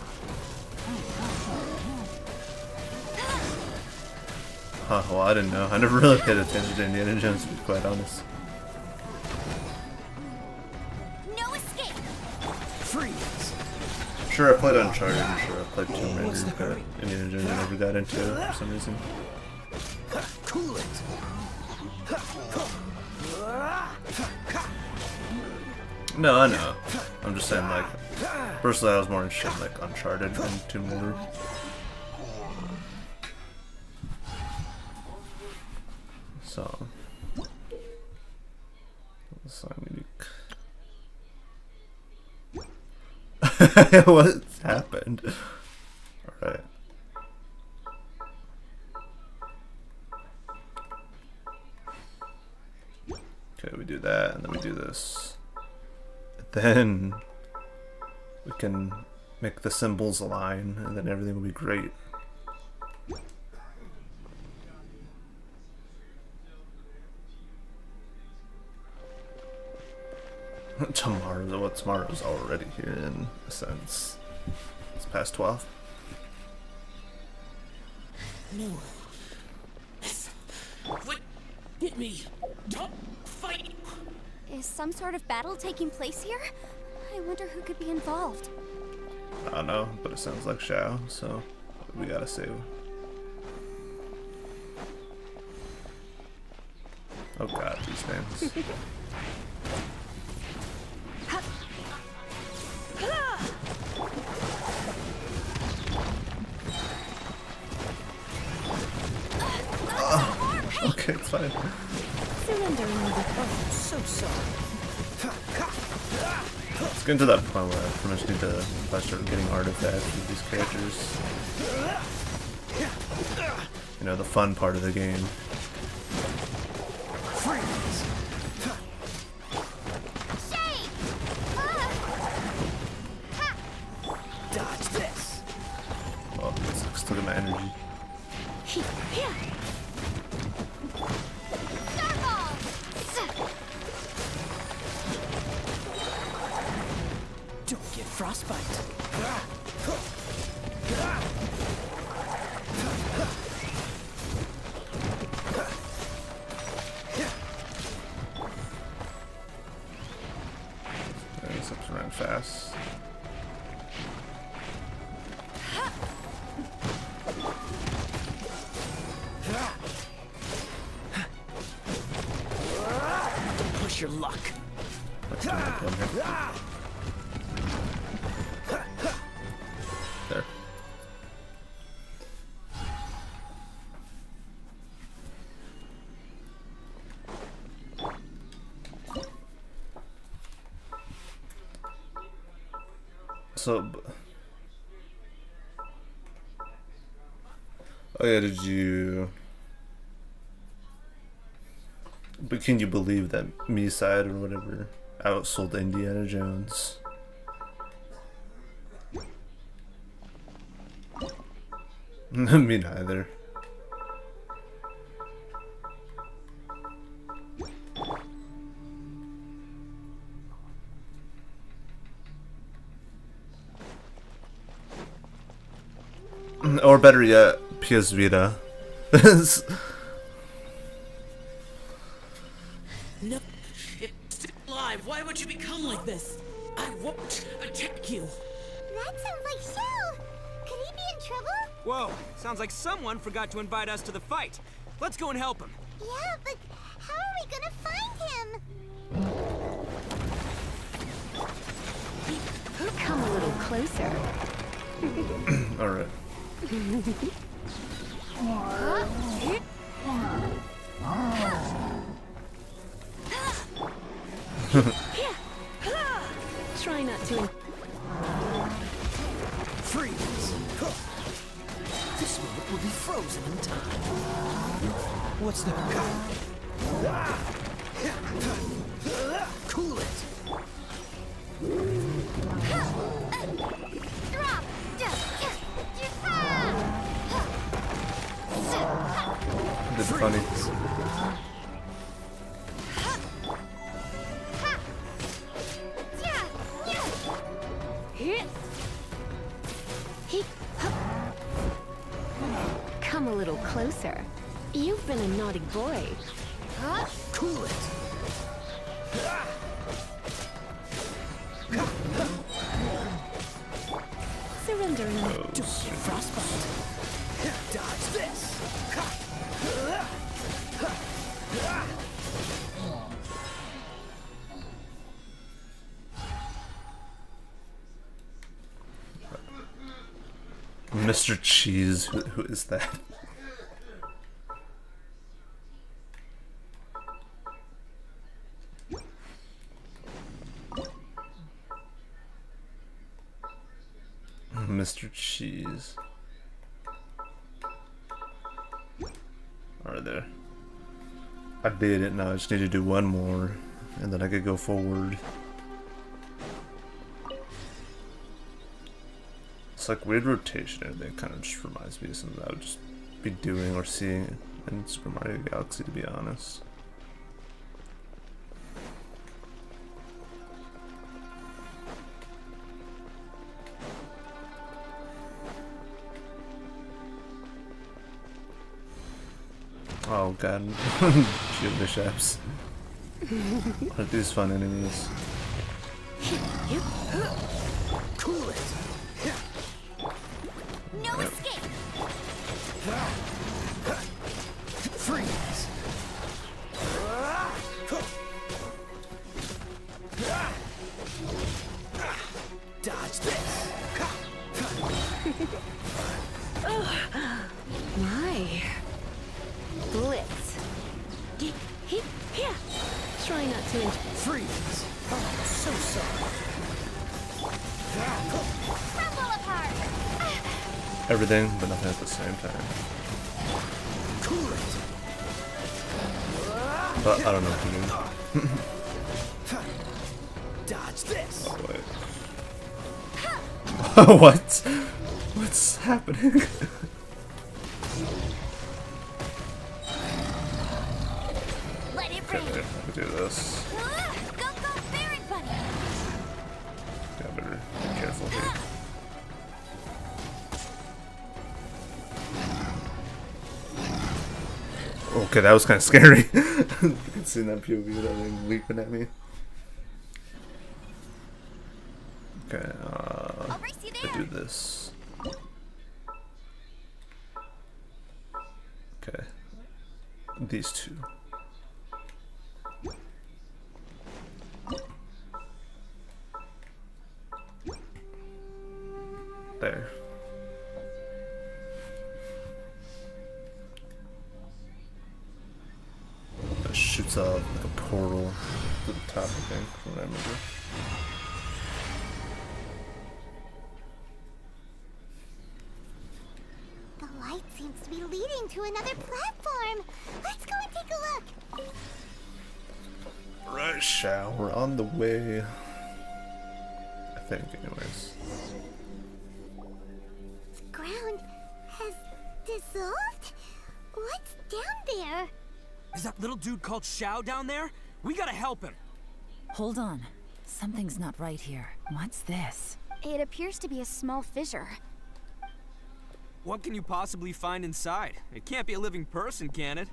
Huh, well, I didn't know. I never really paid attention to Indiana Jones, to be quite honest. No escape. Freeze. Sure, I played Uncharted, and sure, I played Tomb Raider, but Indiana Jones I never got into it for some reason. Cool it. No, I know. I'm just saying, like, personally, I was more interested in, like, Uncharted and Tomb Raider. So, what's happened? Alright. Okay, we do that, and then we do this. Then we can make the symbols align, and then everything will be great. Tomorrow's already here in a sense. It's past 12. No. What? Get me. Don't fight. Is some sort of battle taking place here? I wonder who could be involved. I don't know, but it sounds like Shao, so we gotta save. Oh god, these things. Okay, it's fine. Surrendering will be Oh, so sorry. Let's get into that point where I pretty much need to start getting artifacts with these characters. You know, the fun part of the game. Dodge this. Oh, let's look at my energy. Don't get frostbite. This looks around fast. Don't push your luck. Let's do that one here. There. So, oh yeah, did you? But can you believe that Me-Side or whatever outsold Indiana Jones? Me neither. Or better yet, PS Vita. No. Alive, why would you become like this? I won't attack you. That sounds like Shao. Could he be in trouble? Whoa, sounds like someone forgot to invite us to the fight. Let's go and help him. Yeah, but how are we gonna find him? Come a little closer. Alright. Try not to. Freeze! This moment will be frozen in time. What's that? Cool it! Drop! That's funny. Come a little closer. You've been a naughty boy. Cool it! Surrender and Don't get frostbite. Dodge this! Mr. Cheese, who is that? Mr. Cheese. Alright, there. I did it, now I just need to do one more, and then I could go forward. It's like weird rotation, and it kind of just reminds me of something I would just be doing or seeing in Super Mario Galaxy, to be honest. Oh god, shield mishaps. Aren't these fun enemies? Cool it! No escape! Freeze! Dodge this! My. Blitz. Try not to. Freeze! Oh, so sorry. Crumble apart! Everything, but nothing at the same time. Cool it! But I don't know what to do. Dodge this! Oh, wait. What? What's happening? Let it Okay, rain! let me do this. Go, Fairy Bunny! Yeah, better be careful here. Okay, that was kind of scary. You can see that POV of that thing leaping at me. Okay, I'll race you I there. do this. Okay, these two. There. That shoots out like a portal to the top, I think, from what I remember. The light seems to be leading to another platform. Let's go and take a look. Right, Shao, we're on the way. I think, anyways. The ground has dissolved? What's down there? Is that little dude called Shao down there? We gotta help him. Hold on. Something's not right here. What's this? It appears to be a small fissure. What can you possibly find inside? It can't be a living person, can it?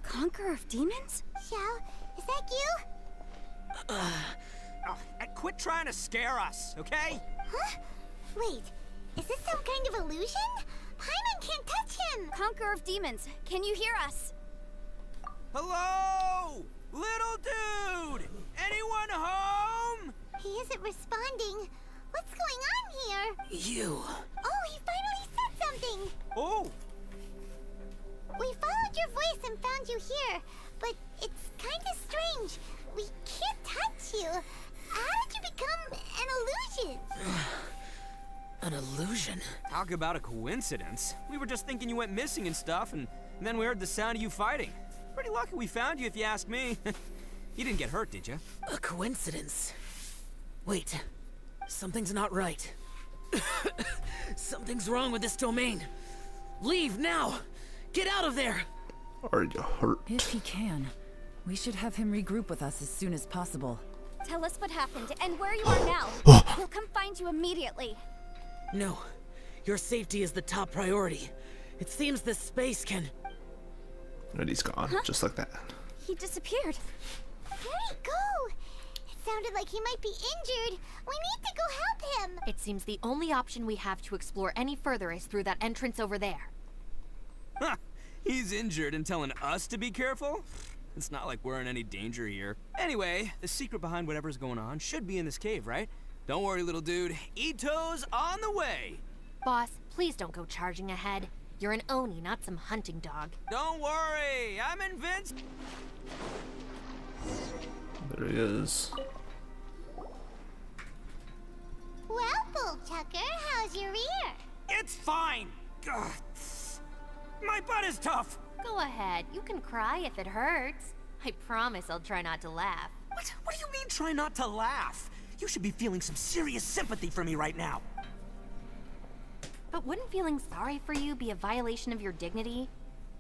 Conqueror of demons? Xiao, is that you? Oh, quit trying to scare us, okay? Huh? Wait, is this some kind of illusion? Paimon can't touch him! Conqueror of demons, can you hear us? Hello? Little dude! Anyone home? He isn't responding. What's going on here? You. Oh, he finally said something! Oh! We followed your voice and found you here, but it's kinda strange. We can't touch you. How did you become an illusion? An illusion? Talk about a coincidence. We were just thinking you went missing and stuff, and then we heard the sound of you fighting. Pretty lucky we found you, if you ask me. You didn't get hurt, did you? A coincidence? Wait, something's not right. Something's wrong with this domain. Leave now! Get out of there! Are you hurt? If he can, we should have him regroup with us as soon as possible. Tell us what happened and where you are now. We'll come find you immediately. No, your safety is the top priority. It seems this space can... And he's gone, just like that. He disappeared. Where'd he go? It sounded like he might be injured. We need to go help him. It seems the only option we have to explore any further is through that entrance over there. Huh. He's injured and telling us to be careful? It's not like we're in any danger here. Anyway, the secret behind whatever's going on should be in this cave, right? Don't worry, little dude. Ito's on the way! Boss, please don't go charging ahead. You're an Oni, not some hunting dog. Don't worry, I'm invincible. There he is. Well, Bullchucker, how's your ear? It's fine! Ugh. My butt is tough! Go ahead, you can cry if it hurts. I promise I'll try not to laugh. What do you mean try not to laugh? You should be feeling some serious sympathy for me right now. But wouldn't feeling sorry for you be a violation of your dignity?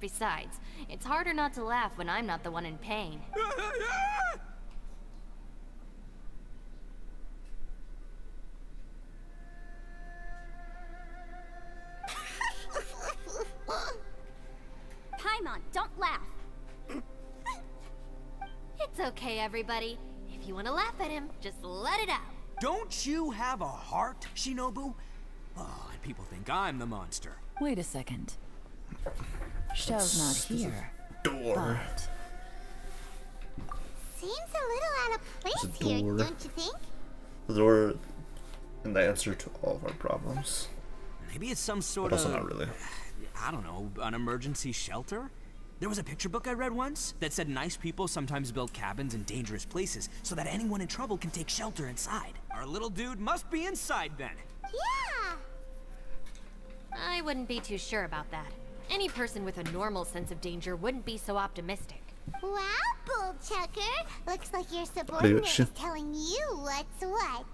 Besides, it's harder not to laugh when I'm not the one in pain. Paimon, don't laugh. It's okay, everybody. If you want to laugh at him, just let it out. Don't you have a heart, Shinobu? Oh, and people think I'm the monster. Wait a second. Xiao's not here. Door. But Seems a little out of place There's a here, door. don't you think? The door and the answer to all of our problems. Maybe it's some sort But also of... not really. I don't know, an emergency shelter? There was a picture book I read once that said nice people sometimes build cabins in dangerous places so that anyone in trouble can take shelter inside. Our little dude must be inside then. Yeah! I wouldn't be too sure about that. Any person with a normal sense of danger wouldn't be so optimistic. Wow, Bullchucker! Looks like your Audio subordinate issue. is telling you what's what.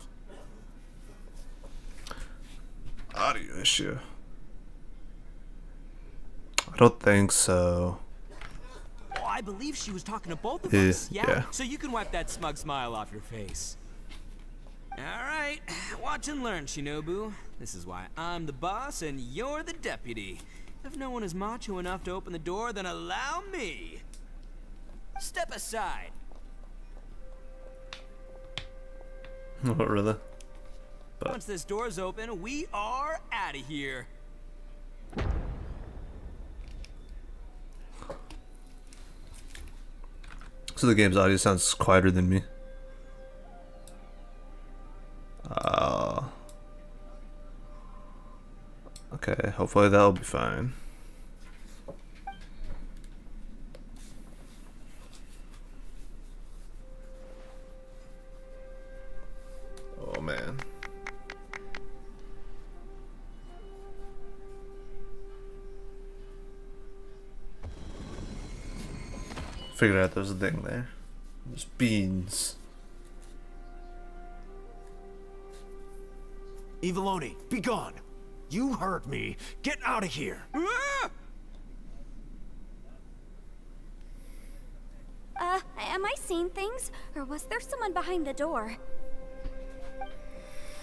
Audio issue. I don't think so. Oh, I believe she was talking to both of Yeah, us. yeah. So you can wipe that smug smile off your face. Alright, watch and learn, Shinobu. This is why I'm the boss and you're the deputy. If no one is macho enough to open the door, then allow me. Step aside. Not really. But Once this door's open, we are out of here. so the game's audio sounds quieter than me. Okay, hopefully that'll be fine. Oh man. Figured out there's a thing there. There's beans. Eviloni, be gone! You heard me. Get out of here! Ah! Am I seeing things? Or was there someone behind the door?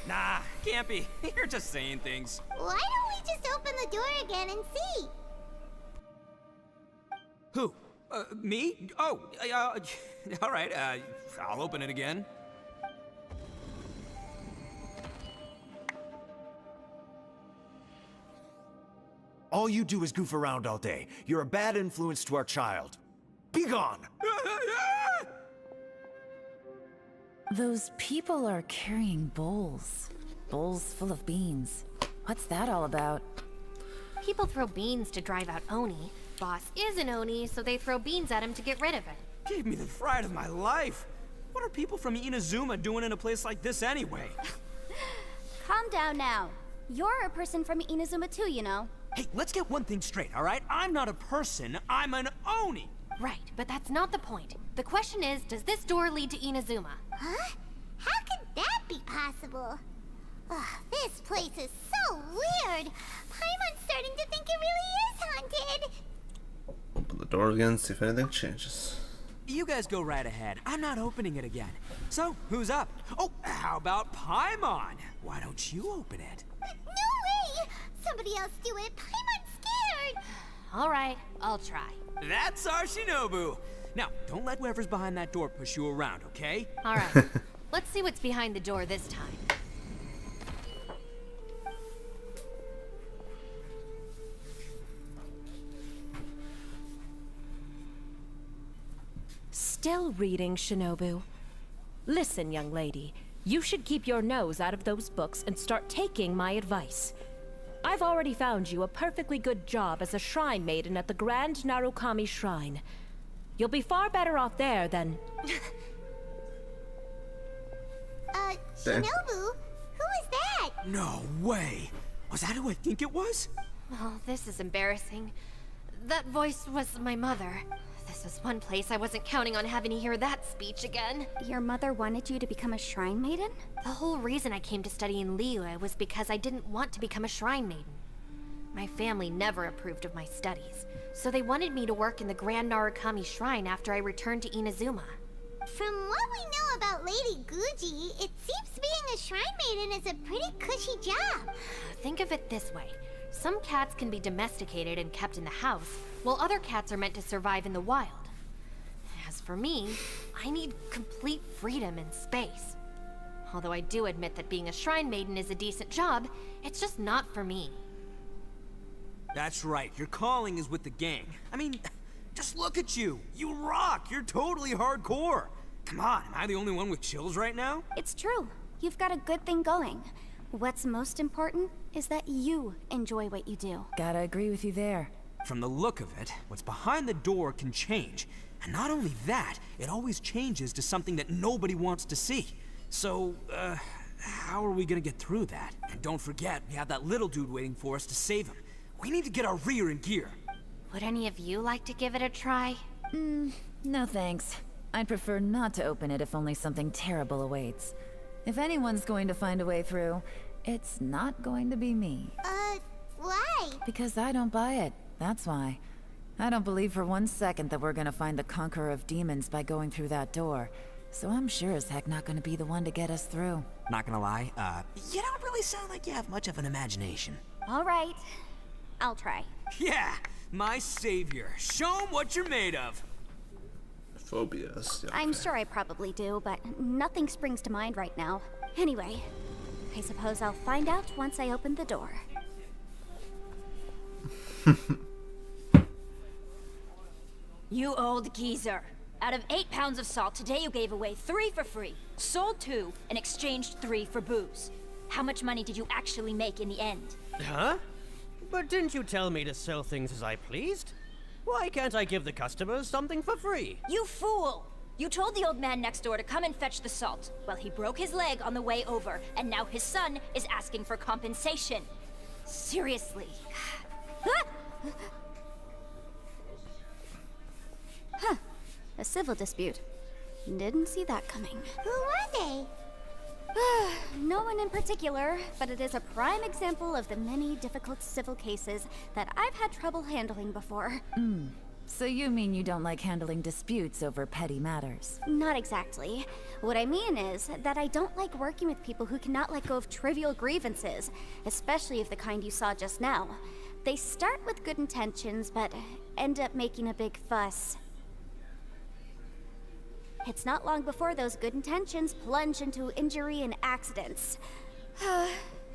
Nah, can't be. You're just saying things. Why don't we just open the door again and see? Who? Me? Oh, all right, I'll open it again. All you do is goof around all day. You're a bad influence to our child. Be gone! Those people are carrying bowls. Bowls full of beans. What's that all about? People throw beans to drive out Oni. Boss is an Oni, so they throw beans at him to get rid of it. Gave me the fright of my life. What are people from Inazuma doing in a place like this anyway? Calm down now. You're a person from Inazuma too, you know. Hey, let's get one thing straight, all right? I'm not a person, I'm an Oni! Right, but that's not the point. The question is, does this door lead to Inazuma? Huh? How could that be possible? Ugh, this place is so weird. Paimon's starting to think it really is haunted. Open the door again, see if anything changes. You guys go right ahead. I'm not opening it again. So, who's up? Oh, how about Paimon? Why don't you open it? No way! Somebody else do it. Paimon's scared. All right, I'll try. That's our Shinobu. Now, don't let whoever's behind that door push you around, okay? All right, let's see what's behind the door this time. Still reading, Shinobu. Listen, young lady. You should keep your nose out of those books and start taking my advice. I've already found you a perfectly good job as a shrine maiden at the Grand Narukami Shrine. You'll be far better off there than... Shinobu? Who is that? No way! Was that who I think it was? Oh, this is embarrassing. That voice was my mother. This is one place I wasn't counting on having to hear that speech again. Your mother wanted you to become a shrine maiden? The whole reason I came to study in Liyue was because I didn't want to become a shrine maiden. My family never approved of my studies, so they wanted me to work in the Grand Narukami Shrine after I returned to Inazuma. From what we know about Lady Guji, it seems being a shrine maiden is a pretty cushy job. Think of it this way. Some cats can be domesticated and kept in the house, while other cats are meant to survive in the wild. As for me, I need complete freedom and space. Although I do admit that being a shrine maiden is a decent job, it's just not for me. That's right, your calling is with the gang. I mean, just look at you. You rock, you're totally hardcore. Come on, am I the only one with chills right now? It's true. You've got a good thing going. What's most important is that you enjoy what you do. Gotta agree with you there. From the look of it, what's behind the door can change. And not only that, it always changes to something that nobody wants to see. So, how are we gonna get through that? And don't forget, we have that little dude waiting for us to save him. We need to get our rear in gear. Would any of you like to give it a try? No thanks. I'd prefer not to open it if only something terrible awaits. If anyone's going to find a way through, it's not going to be me. Why? Because I don't buy it, that's why. I don't believe for 1 second that we're gonna find the Conqueror of Demons by going through that door. So I'm sure as heck not gonna be the one to get us through. Not gonna lie, you don't really sound like you have much of an imagination. All right. I'll try. Yeah, my savior. Show 'em what you're made of. Phobias. Yeah, I'm okay. sure I probably do, but nothing springs to mind right now. Anyway, I suppose I'll find out once I open the door. You old geezer. Out of 8 pounds of salt, today you gave away 3 for free, sold 2, and exchanged 3 for booze. How much money did you actually make in the end? Huh? But didn't you tell me to sell things as I pleased? Why can't I give the customers something for free? You fool! You told the old man next door to come and fetch the salt. Well, he broke his leg on the way over, and now his son is asking for compensation. Seriously. Huh. A civil dispute. Didn't see that coming. Who were they? No one in particular, but it is a prime example of the many difficult civil cases that I've had trouble handling before. So you mean you don't like handling disputes over petty matters? Not exactly. What I mean is that I don't like working with people who cannot let go of trivial grievances, especially of the kind you saw just now. They start with good intentions, but end up making a big fuss. It's not long before those good intentions plunge into injury and accidents.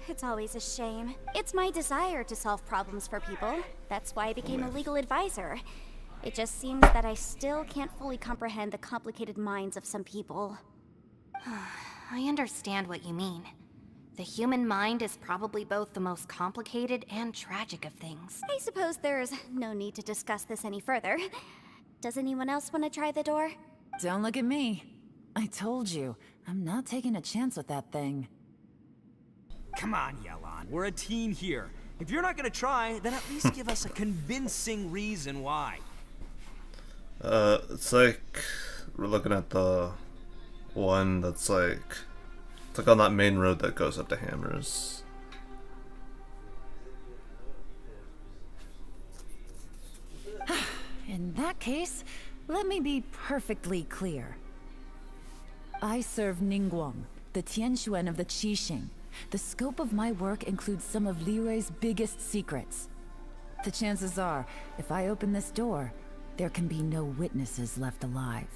It's always a shame. It's my desire to solve problems for people. That's why I became a legal advisor. It just seems that I still can't fully comprehend the complicated minds of some people. I understand what you mean. The human mind is probably both the most complicated and tragic of things. I suppose there's no need to discuss this any further. Does anyone else want to try the door? Don't look at me. I told you, I'm not taking a chance with that thing. Come on, Yelan. We're a team here. If you're not gonna try, then at least give us a convincing reason why. It's like we're looking at the one that's like it's like on that main road that goes up to Hammers. In that case, let me be perfectly clear. I serve Ningguang, the Tianxuan of the Qixing. The scope of my work includes some of Liyue's biggest secrets. The chances are, if I open this door, there can be no witnesses left alive.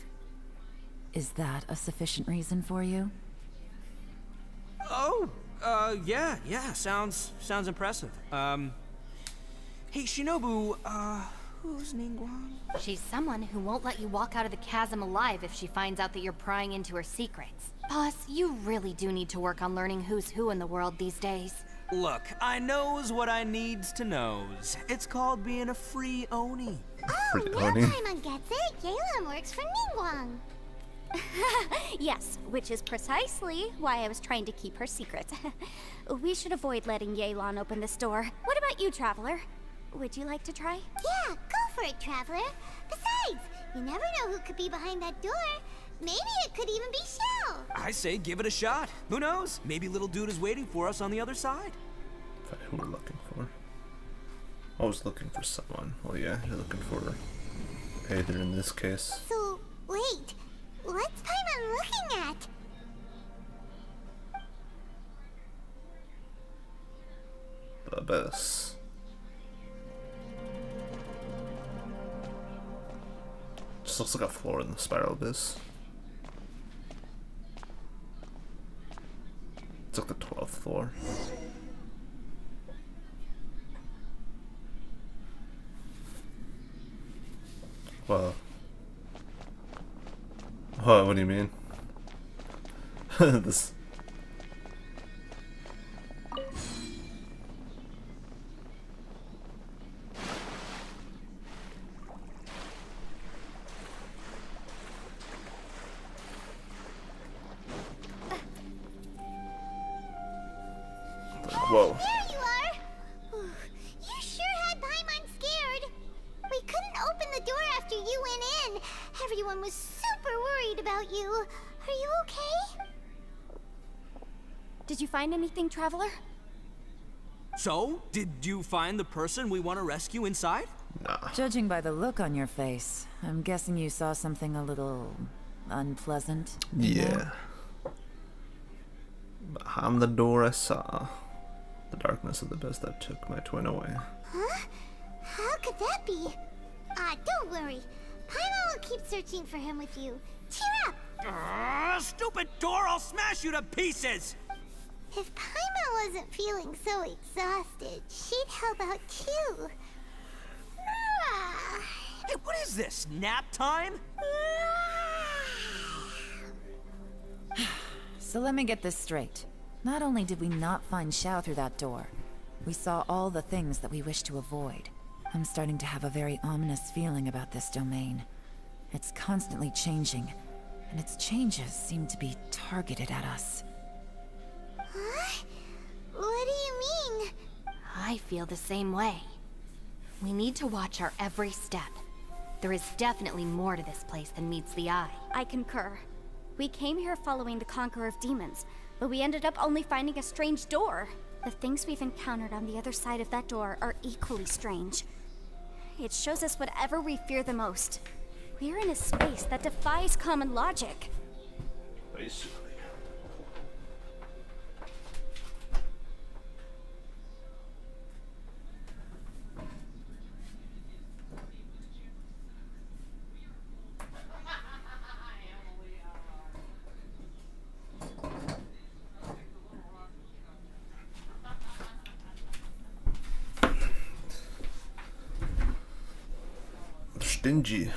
Is that a sufficient reason for you? Oh, yeah, sounds impressive. Hey, Shinobu, who's Ningguang? She's someone who won't let you walk out of the chasm alive if she finds out that you're prying into her secrets. Boss, you really do need to work on learning who's who in the world these days. Look, I knows what I needs to knows. It's called being a free Oni. Oh, now Paimon gets it. Yelan works for Ningguang. Yes, which is precisely why I was trying to keep her secret. We should avoid letting Yelan open this door. What about you, Traveler? Would you like to try? Yeah, go for it, Traveler. Besides, you never know who could be behind that door. Maybe it could even be Shell. I say give it a shot. Who knows? Maybe little dude is waiting for us on the other side. Who we're looking for? I was looking for someone. Well, yeah, you're looking for Aether in this case. So, wait. What's Paimon looking at? The abyss. Just looks like a floor in the spiral abyss. It's like the 12th floor. Well, what do you mean? This. Whoa. There you are! You sure had Paimon scared. We couldn't open the door after you went in. Everyone was super worried about you. Are you okay? Did you find anything, Traveler? So, did you find the person we want to rescue inside? Nah. Judging by the look on your face, I'm guessing you saw something a little unpleasant. Yeah. Behind the door I saw the darkness of the abyss that took my twin away. Huh? How could that be? Don't worry. Paimon will keep searching for him with you. Cheer up! Stupid door! I'll smash you to pieces! If Paimon wasn't feeling so exhausted, she'd help out too. Hey, what is this? Nap time? So let me get this straight. Not only did we not find Xiao through that door, we saw all the things that we wish to avoid. I'm starting to have a very ominous feeling about this domain. It's constantly changing, and its changes seem to be targeted at us. Huh? What do you mean? I feel the same way. We need to watch our every step. There is definitely more to this place than meets the eye. I concur. We came here following the Conqueror of Demons, but we ended up only finding a strange door. The things we've encountered on the other side of that door are equally strange. It shows us whatever we fear the most. We're in a space that defies common logic. Basically. stingy.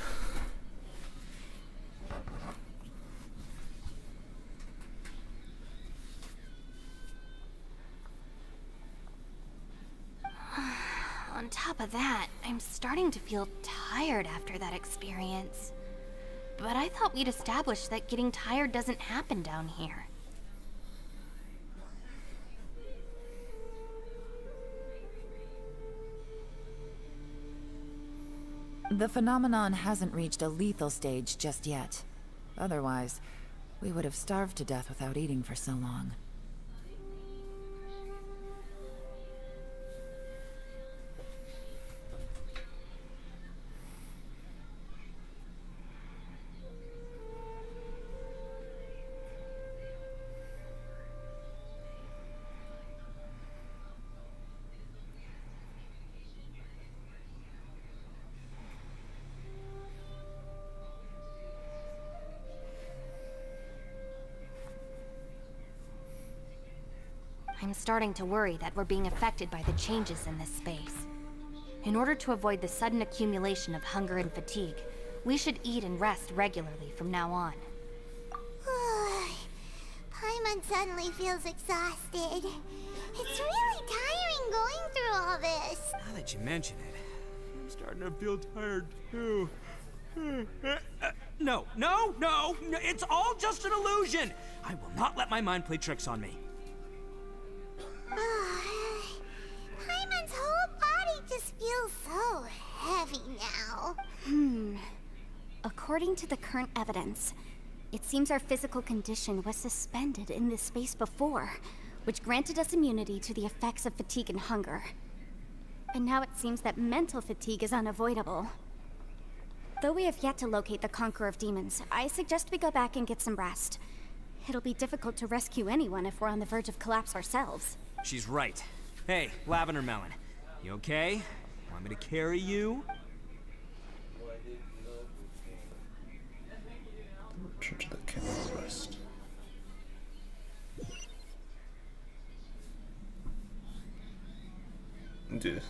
On top of that, I'm starting to feel tired after that experience. But I thought we'd established that getting tired doesn't happen down here. The phenomenon hasn't reached a lethal stage just yet. Otherwise, we would have starved to death without eating for so long. I'm starting to worry that we're being affected by the changes in this space. In order to avoid the sudden accumulation of hunger and fatigue, we should eat and rest regularly from now on. Paimon suddenly feels exhausted. It's really tiring going through all this. Now that you mention it, I'm starting to feel tired too. No, it's all just an illusion. I will not let my mind play tricks on me. Paimon's whole body just feels so heavy now. According to the current evidence, it seems our physical condition was suspended in this space before, which granted us immunity to the effects of fatigue and hunger. And now it seems that mental fatigue is unavoidable. Though we have yet to locate the Conqueror of Demons, I suggest we go back and get some rest. It'll be difficult to rescue anyone if we're on the verge of collapse ourselves. She's right. Hey, Lavender Melon, you okay? Want me to carry you? Return to the camp and rest. Dude.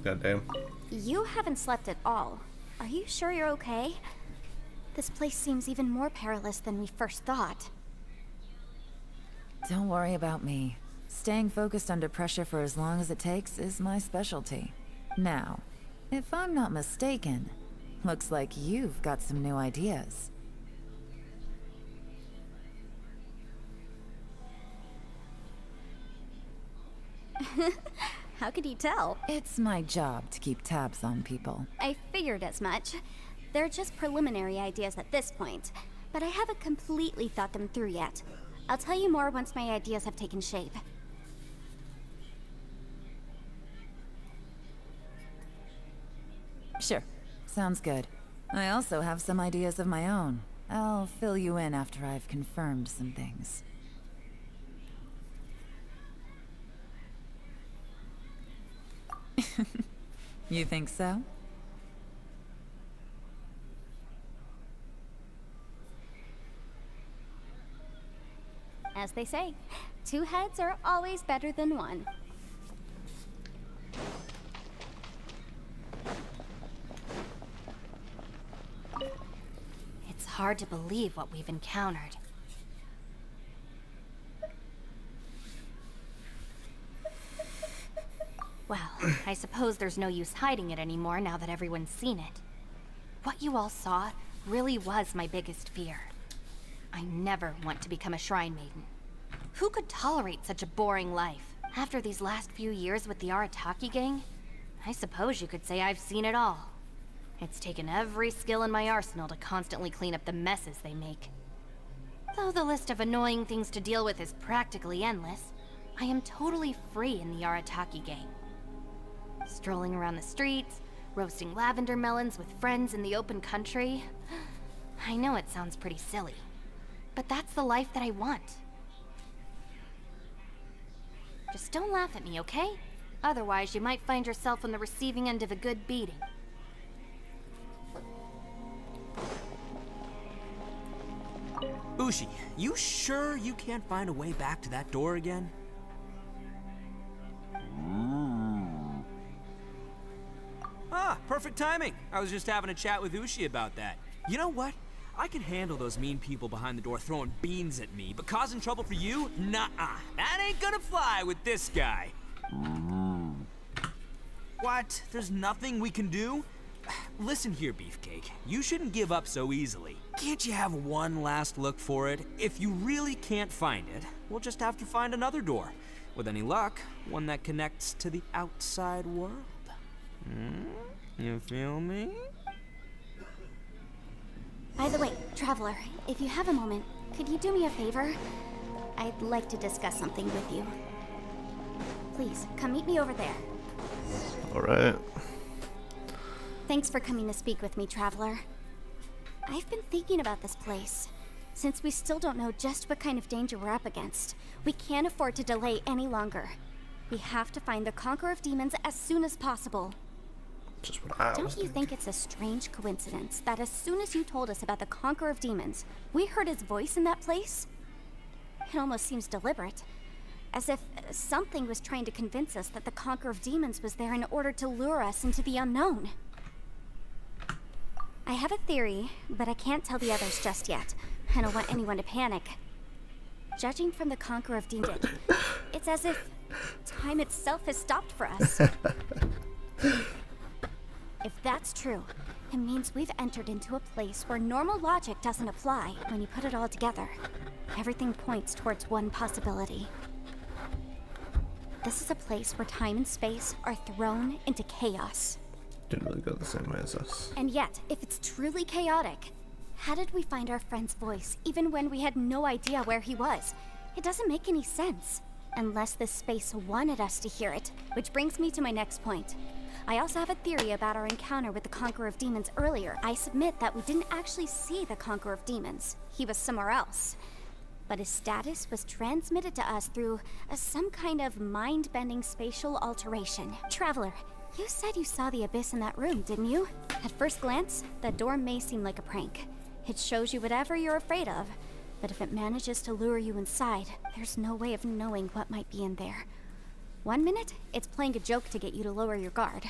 Goddamn. You haven't slept at all. Are you sure you're okay? This place seems even more perilous than we first thought. Don't worry about me. Staying focused under pressure for as long as it takes is my specialty. Now, if I'm not mistaken, looks like you've got some new ideas. How could you tell? It's my job to keep tabs on people. I figured as much. They're just preliminary ideas at this point, but I haven't completely thought them through yet. I'll tell you more once my ideas have taken shape. Sure. Sounds good. I also have some ideas of my own. I'll fill you in after I've confirmed some things. You think so? As they say, two heads are always better than one. It's hard to believe what we've encountered. Well, I suppose there's no use hiding it anymore now that everyone's seen it. What you all saw really was my biggest fear. I never want to become a Shrine Maiden. Who could tolerate such a boring life? After these last few years with the Arataki gang, I suppose you could say I've seen it all. It's taken every skill in my arsenal to constantly clean up the messes they make. Though the list of annoying things to deal with is practically endless, I am totally free in the Arataki gang. Strolling around the streets, roasting lavender melons with friends in the open country. I know it sounds pretty silly, but that's the life that I want. Just don't laugh at me, okay? Otherwise, you might find yourself on the receiving end of a good beating. Ushi, you sure you can't find a way back to that door again? Ah, perfect timing. I was just having a chat with Ushi about that. You know what? I can handle those mean people behind the door throwing beans at me, but causing trouble for you? Nuh-uh. That ain't gonna fly with this guy. What? There's nothing we can do? Listen here, Beefcake. You shouldn't give up so easily. Can't you have one last look for it? If you really can't find it, we'll just have to find another door. With any luck, one that connects to the outside world. You feel me? By the way, Traveler, if you have a moment, could you do me a favor? I'd like to discuss something with you. Please, come meet me over there. Alright. Thanks for coming to speak with me, Traveler. I've been thinking about this place. Since we still don't know just what kind of danger we're up against, we can't afford to delay any longer. We have to find the Conqueror of Demons as soon as possible. Just what I was Don't you think it's a strange coincidence that as soon as you told us about the Conqueror of Demons, we heard his voice in that place? It almost seems deliberate. As if something was trying to convince us that the Conqueror of Demons was there in order to lure us into the unknown. I have a theory, but I can't tell the others just yet. I don't want anyone to panic. Judging from the Conqueror of Demons, it's as if time itself has stopped for us. If that's true, it means we've entered into a place where normal logic doesn't apply. When you put it all together, everything points towards one possibility. This is a place where time and space are thrown into chaos. Didn't really go the same way as us. And yet, if it's truly chaotic, how did we find our friend's voice even when we had no idea where he was? It doesn't make any sense. Unless this space wanted us to hear it. Which brings me to my next point. I also have a theory about our encounter with the Conqueror of Demons earlier. I submit that we didn't actually see the Conqueror of Demons. He was somewhere else. But his status was transmitted to us through some kind of mind-bending spatial alteration. Traveler, you said you saw the abyss in that room, didn't you? At first glance, that door may seem like a prank. It shows you whatever you're afraid of. But if it manages to lure you inside, there's no way of knowing what might be in there. 1 minute, it's playing a joke to get you to lower your guard.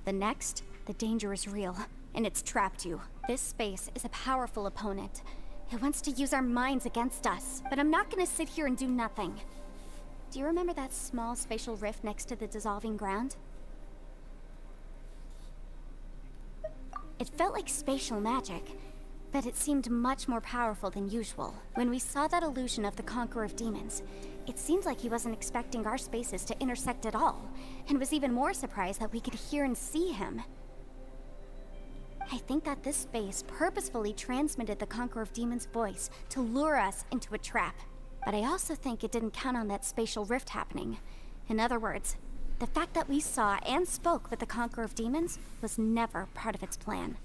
The next, the danger is real, and it's trapped you. This space is a powerful opponent. It wants to use our minds against us, but I'm not gonna sit here and do nothing. Do you remember that small spatial rift next to the dissolving ground? It felt like spatial magic, but it seemed much more powerful than usual. When we saw that illusion of the Conqueror of Demons, it seemed like he wasn't expecting our spaces to intersect at all, and was even more surprised that we could hear and see him. I think that this space purposefully transmitted the Conqueror of Demons' voice to lure us into a trap. But I also think it didn't count on that spatial rift happening. In other words, the fact that we saw and spoke with the Conqueror of Demons was never part of its plan.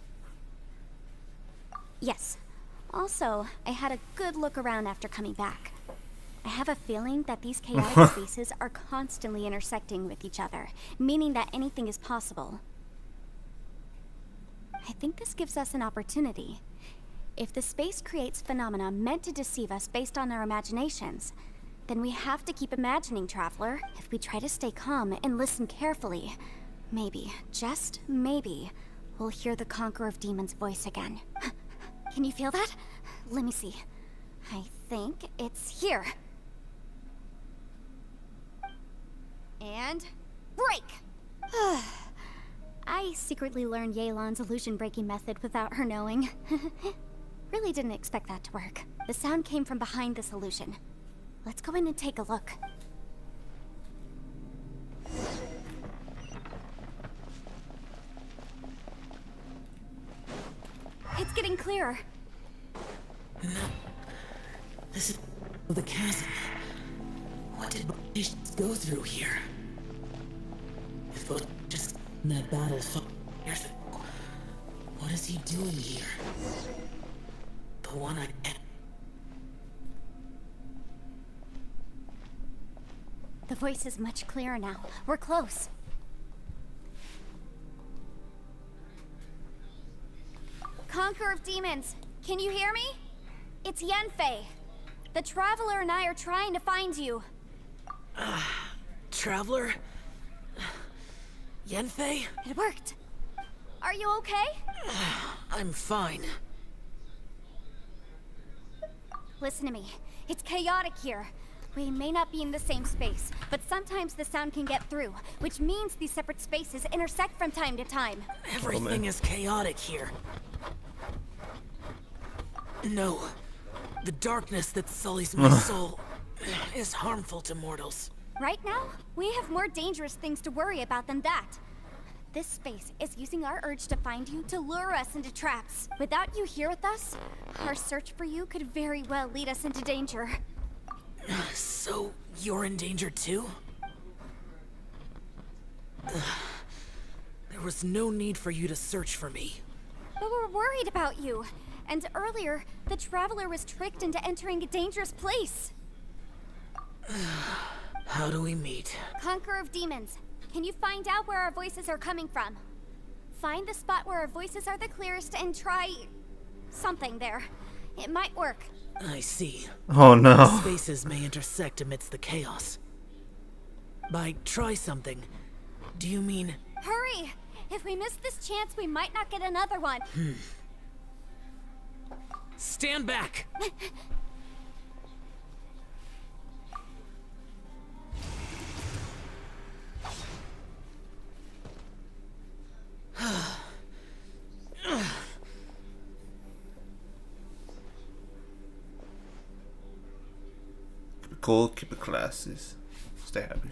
Yes. Also, I had a good look around after coming back. I have a feeling that these chaotic spaces are constantly intersecting with each other, meaning that anything is possible. I think this gives us an opportunity. If the space creates phenomena meant to deceive us based on our imaginations, then we have to keep imagining, Traveler. If we try to stay calm and listen carefully, maybe, just maybe, we'll hear the Conqueror of Demons' voice again. Can you feel that? Let me see. I think it's here. And break! I secretly learned Yelan's illusion-breaking method without her knowing. Really didn't expect that to work. The sound came from behind this illusion. Let's go in and take a look. It's getting clearer. No. This is the chasm. What did British go through here? If it was just that battle years ago, what is he doing here? The one I The voice is much clearer now. We're close. Conqueror of Demons, can you hear me? It's Yenfei. The Traveler and I are trying to find you. Traveler? Yenfei? It worked. Are you okay? I'm fine. Listen to me. It's chaotic here. We may not be in the same space, but sometimes the sound can get through, which means these separate spaces intersect from time to time. Everything is chaotic here. No. The darkness that sullies my soul is harmful to mortals. Right now, we have more dangerous things to worry about than that. This space is using our urge to find you to lure us into traps. Without you here with us, our search for you could very well lead us into danger. So, you're in danger too? There was no need for you to search for me. But we're worried about you. And earlier, the Traveler was tricked into entering a dangerous place. How do we meet? Conqueror of Demons, can you find out where our voices are coming from? Find the spot where our voices are the clearest and try... something there. It might work. I see. Oh no. Spaces may intersect amidst the chaos. By try something, do you mean... Hurry! If we miss this chance, we might not get another one. Stand back! Keep it cool, keep it classy. Stay happy.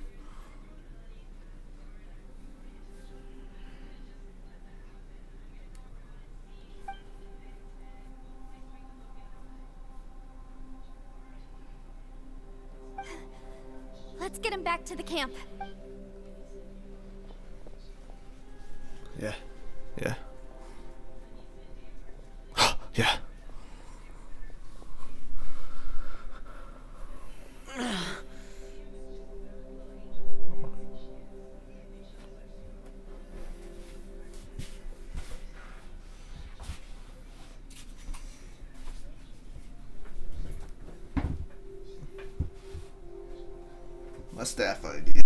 Let's get him back to the camp. Yeah. Yeah. Yeah. My staff idea.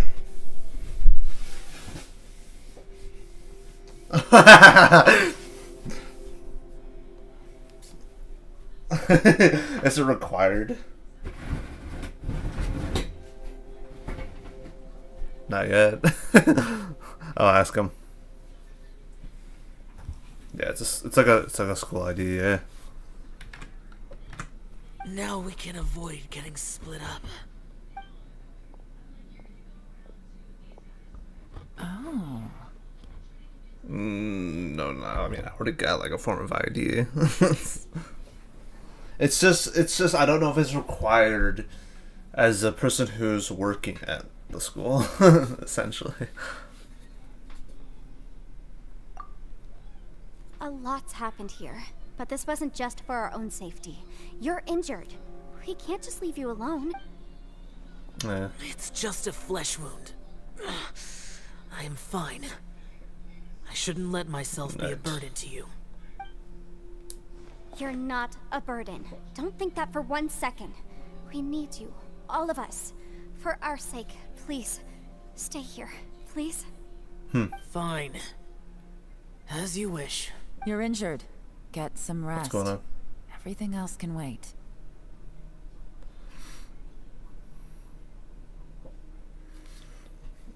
Is it required? Not yet. I'll ask him. Yeah, it's like a school idea. Yeah. Now we can avoid getting split up. Oh. No. I mean, I already got like a form of idea. It's just I don't know if it's required as a person who's working at the school, essentially. A lot's happened here, but this wasn't just for our own safety. You're injured. We can't just leave you alone. Yeah. It's just a flesh wound. I am fine. I shouldn't let myself be a burden to you. You're not a burden. Don't think that for 1 second. We need you, all of us. For our sake, please, stay here, please. Fine. As you wish. You're injured. Get some rest. What's going on? Everything else can wait.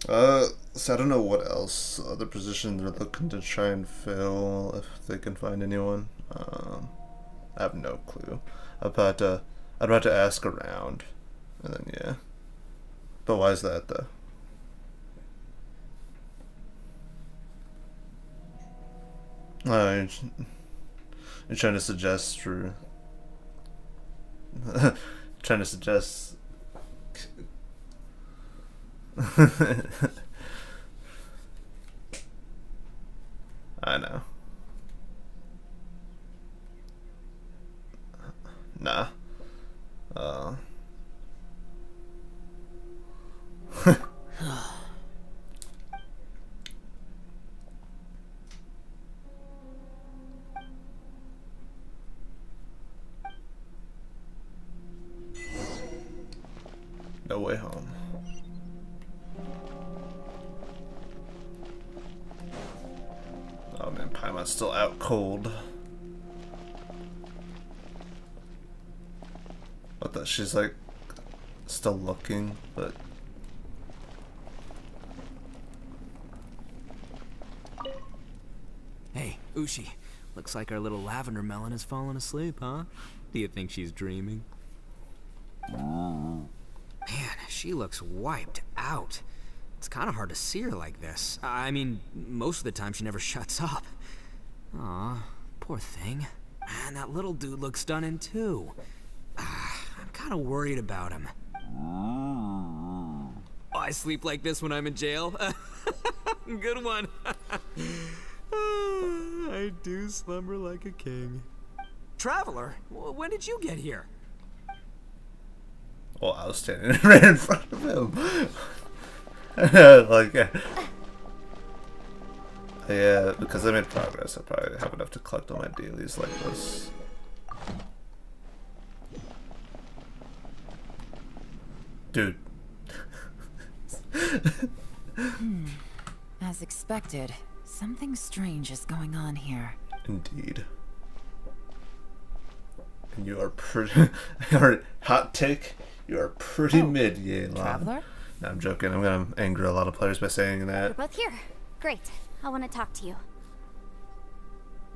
So I don't know what else other position they're looking to try and fill, if they can find anyone. I have no clue. I'd about to ask around, and then yeah. But why is that though? You're trying to suggest through. Trying to suggest. I know. Nah. No Way Home. Oh man, Paimon's still out cold. I thought she's like still looking, but Hey, Ushi. Looks like our little lavender melon has fallen asleep, huh? Do you think she's dreaming? Man, she looks wiped out. It's kind of hard to see her like this. I mean, most of the time she never shuts up. Aw, poor thing. Man, that little dude looks stunning too. I'm kind of worried about him. Oh, I sleep like this when I'm in jail? Good one. I do slumber like a king. Traveler, when did you get here? well, I was standing right in front of him. Like, yeah, because I made progress, I probably have enough to collect all my dailies like this. Dude. As expected, something strange is going on here. Indeed. And you are pretty... Your hot take, you are pretty mid, Yelan. Traveler? No, I'm joking. I'm gonna anger a lot of players by saying You're that. both here. Great. I want to talk to you.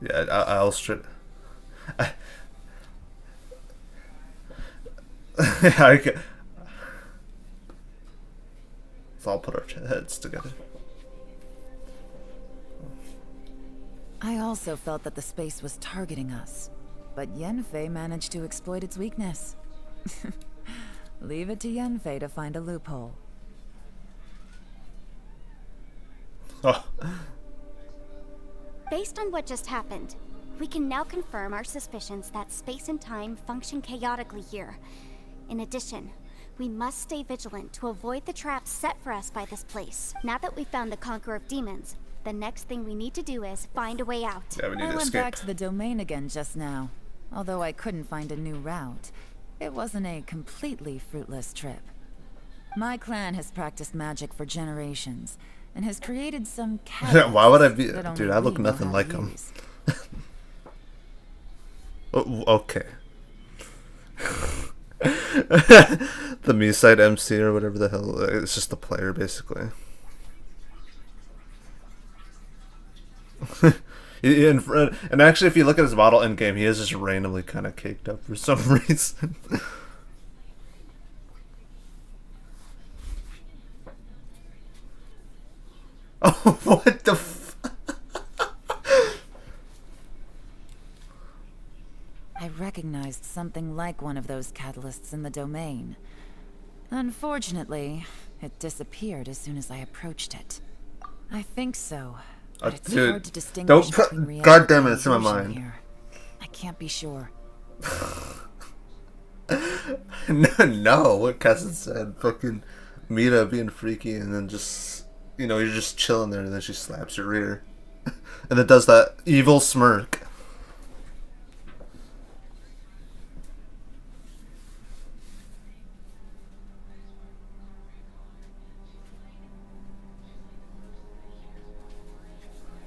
Yeah, I'll straight... So I'll put our heads together. I also felt that the space was targeting us, but Yenfei managed to exploit its weakness. Leave it to Yenfei to find a loophole. Oh. Based on what just happened, we can now confirm our suspicions that space and time function chaotically here. In addition, we must stay vigilant to avoid the traps set for us by this place. Now that we've found the Conqueror of Demons, the next thing we need to do is find a way out. Yeah, we need I to went escape. back to the domain again just now. Although I couldn't find a new route, it wasn't a completely fruitless trip. My clan has practiced magic for generations, and has created some catalysts. Why would I be... that only Dude, I look we know nothing how like to him. use. Oh, okay. The me-side MC or whatever the hell. It's just the player, basically. And actually, if you look at his model in game, he is just randomly kind of caked up for some reason. Oh, what the f... I recognized something like one of those catalysts in the domain. Unfortunately, it disappeared as soon as I approached it. I think so. But it's dude, hard to distinguish between reality God damn it, and it's in my illusion mind. here. I can't be sure. No, what Cousin said. Fucking Mita being freaky and then just, you know, you're just chilling there and then she slaps your rear. And then does that evil smirk.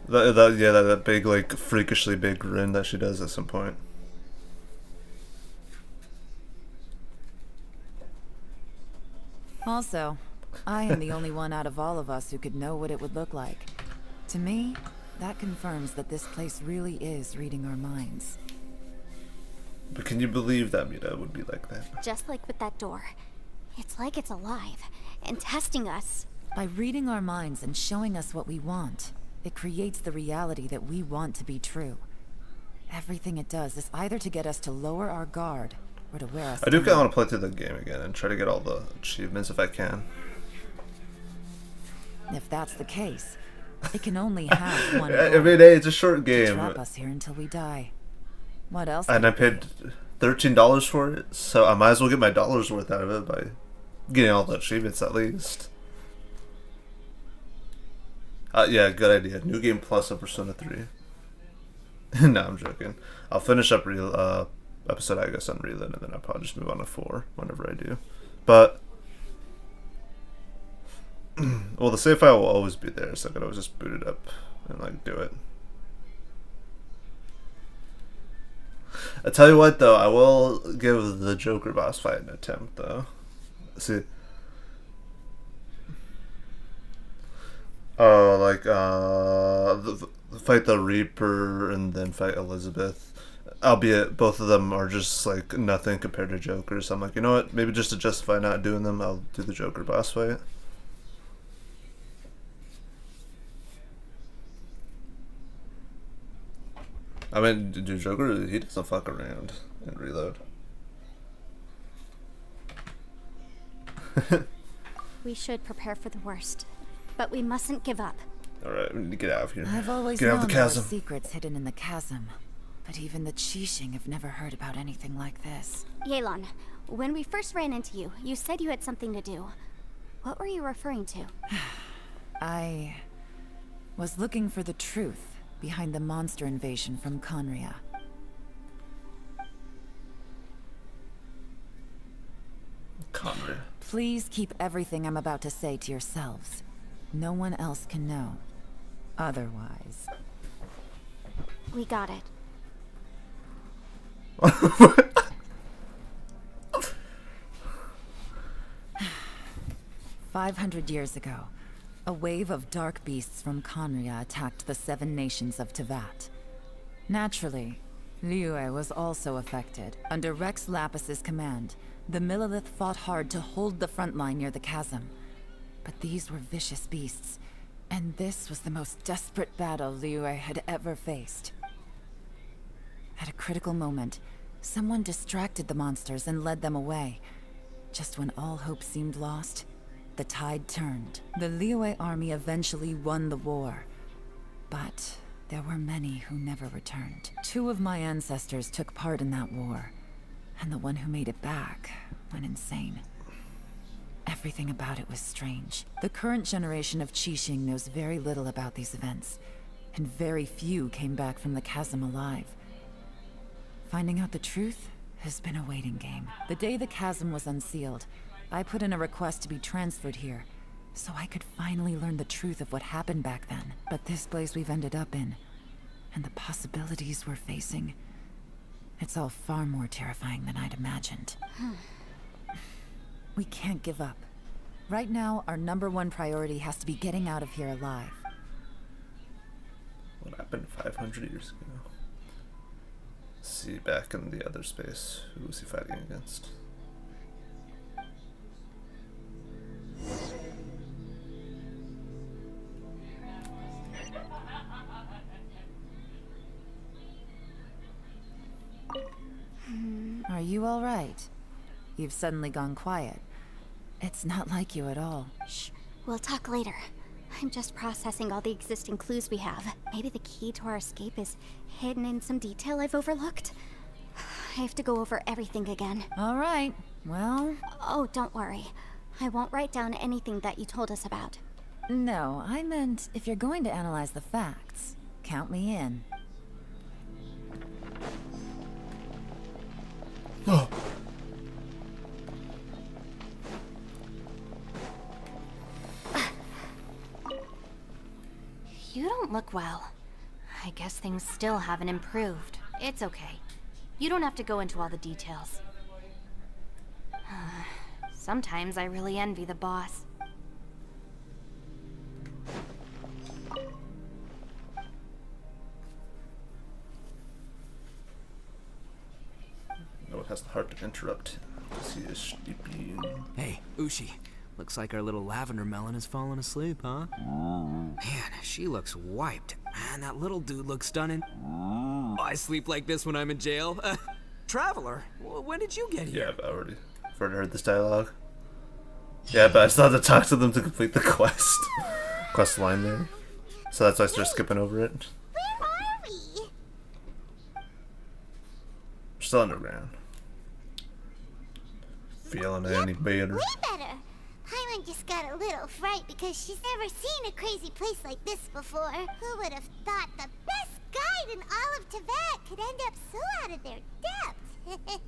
That big, like, freakishly big grin that she does at some point. Also, I am the only one out of all of us who could know what it would look like. To me, that confirms that this place really is reading our minds. But can you believe that Mita would be like that? Just like with that door. It's like it's alive and testing us. By reading our minds and showing us what we want, it creates the reality that we want to be true. Everything it does is either to get us to lower our guard, or to wear us I do down. kind of want to play through the game again and try to get all the achievements if I can. If that's the case, it can only have one I goal. mean, hey, it's a short To game. trap us here until we die. What else? And I paid $13 for it, so I might as well get my dollar's worth out of it by getting all the achievements at least. Yeah, good idea. New game plus of Persona 3. No, I'm joking. I'll finish up episode, I guess, on Reload, and then I'll probably just move on to 4 whenever I do. But Well, the save file will always be there, so I could always just boot it up and like do it. I tell you what, though, I will give the Joker boss fight an attempt, though. See. Oh, like fight the Reaper and then fight Elizabeth. Albeit both of them are just like nothing compared to Joker. So I'm like, you know what? Maybe just to justify not doing them, I'll do the Joker boss fight. I mean, dude, Joker, he doesn't fuck around and reload. We should prepare for the worst, but we mustn't give up. Alright, we need to get out of here. I've always get out known of the there were chasm. secrets hidden in the chasm, but even the Qixing have never heard about anything like this. Yelan, when we first ran into you, you said you had something to do. What were you referring to? I was looking for the truth behind the monster invasion from Conria. Conria. Please keep everything I'm about to say to yourselves. No one else can know. Otherwise. We got it. 500 years ago, a wave of dark beasts from Conria attacked the 7 nations of Tevat. Naturally, Liyue was also affected. Under Rex Lapis's command, the Millelith fought hard to hold the front line near the chasm. But these were vicious beasts, and this was the most desperate battle Liyue had ever faced. At a critical moment, someone distracted the monsters and led them away. Just when all hope seemed lost, the tide turned. The Liyue army eventually won the war, but there were many who never returned. 2 of my ancestors took part in that war, and the one who made it back went insane. Everything about it was strange. The current generation of Qixing knows very little about these events, and very few came back from the chasm alive. Finding out the truth has been a waiting game. The day the chasm was unsealed, I put in a request to be transferred here, so I could finally learn the truth of what happened back then. But this place we've ended up in, and the possibilities we're facing, it's all far more terrifying than I'd imagined. We can't give up. Right now, our #1 priority has to be getting out of here alive. What happened 500 years ago? Let's see, back in the other space, who was he fighting against? Are you all right? You've suddenly gone quiet. It's not like you at all. Shh, we'll talk later. I'm just processing all the existing clues we have. Maybe the key to our escape is hidden in some detail I've overlooked. I have to go over everything again. All right, well... Oh, don't worry. I won't write down anything that you told us about. No, I meant if you're going to analyze the facts, count me in. Oh. You don't look well. I guess things still haven't improved. It's okay. You don't have to go into all the details. Sometimes I really envy the boss. No one has the heart to interrupt. He is sleeping. Hey, Ushi. Looks like our little lavender melon has fallen asleep, huh? Man, she looks wiped. Man, that little dude looks stunning. Oh, I sleep like this when I'm in jail. Traveler, when did you get here? Yeah, I've already heard this dialogue. Yeah, but I still have to talk to them to complete the quest. Quest line there. So that's why I started skipping over it. Where are we? We're still underground. Feeling any better. Way better. Paimon just got a little fright because she's never seen a crazy place like this before. Who would have thought the best guide in all of Tevat could end up so out of their depth?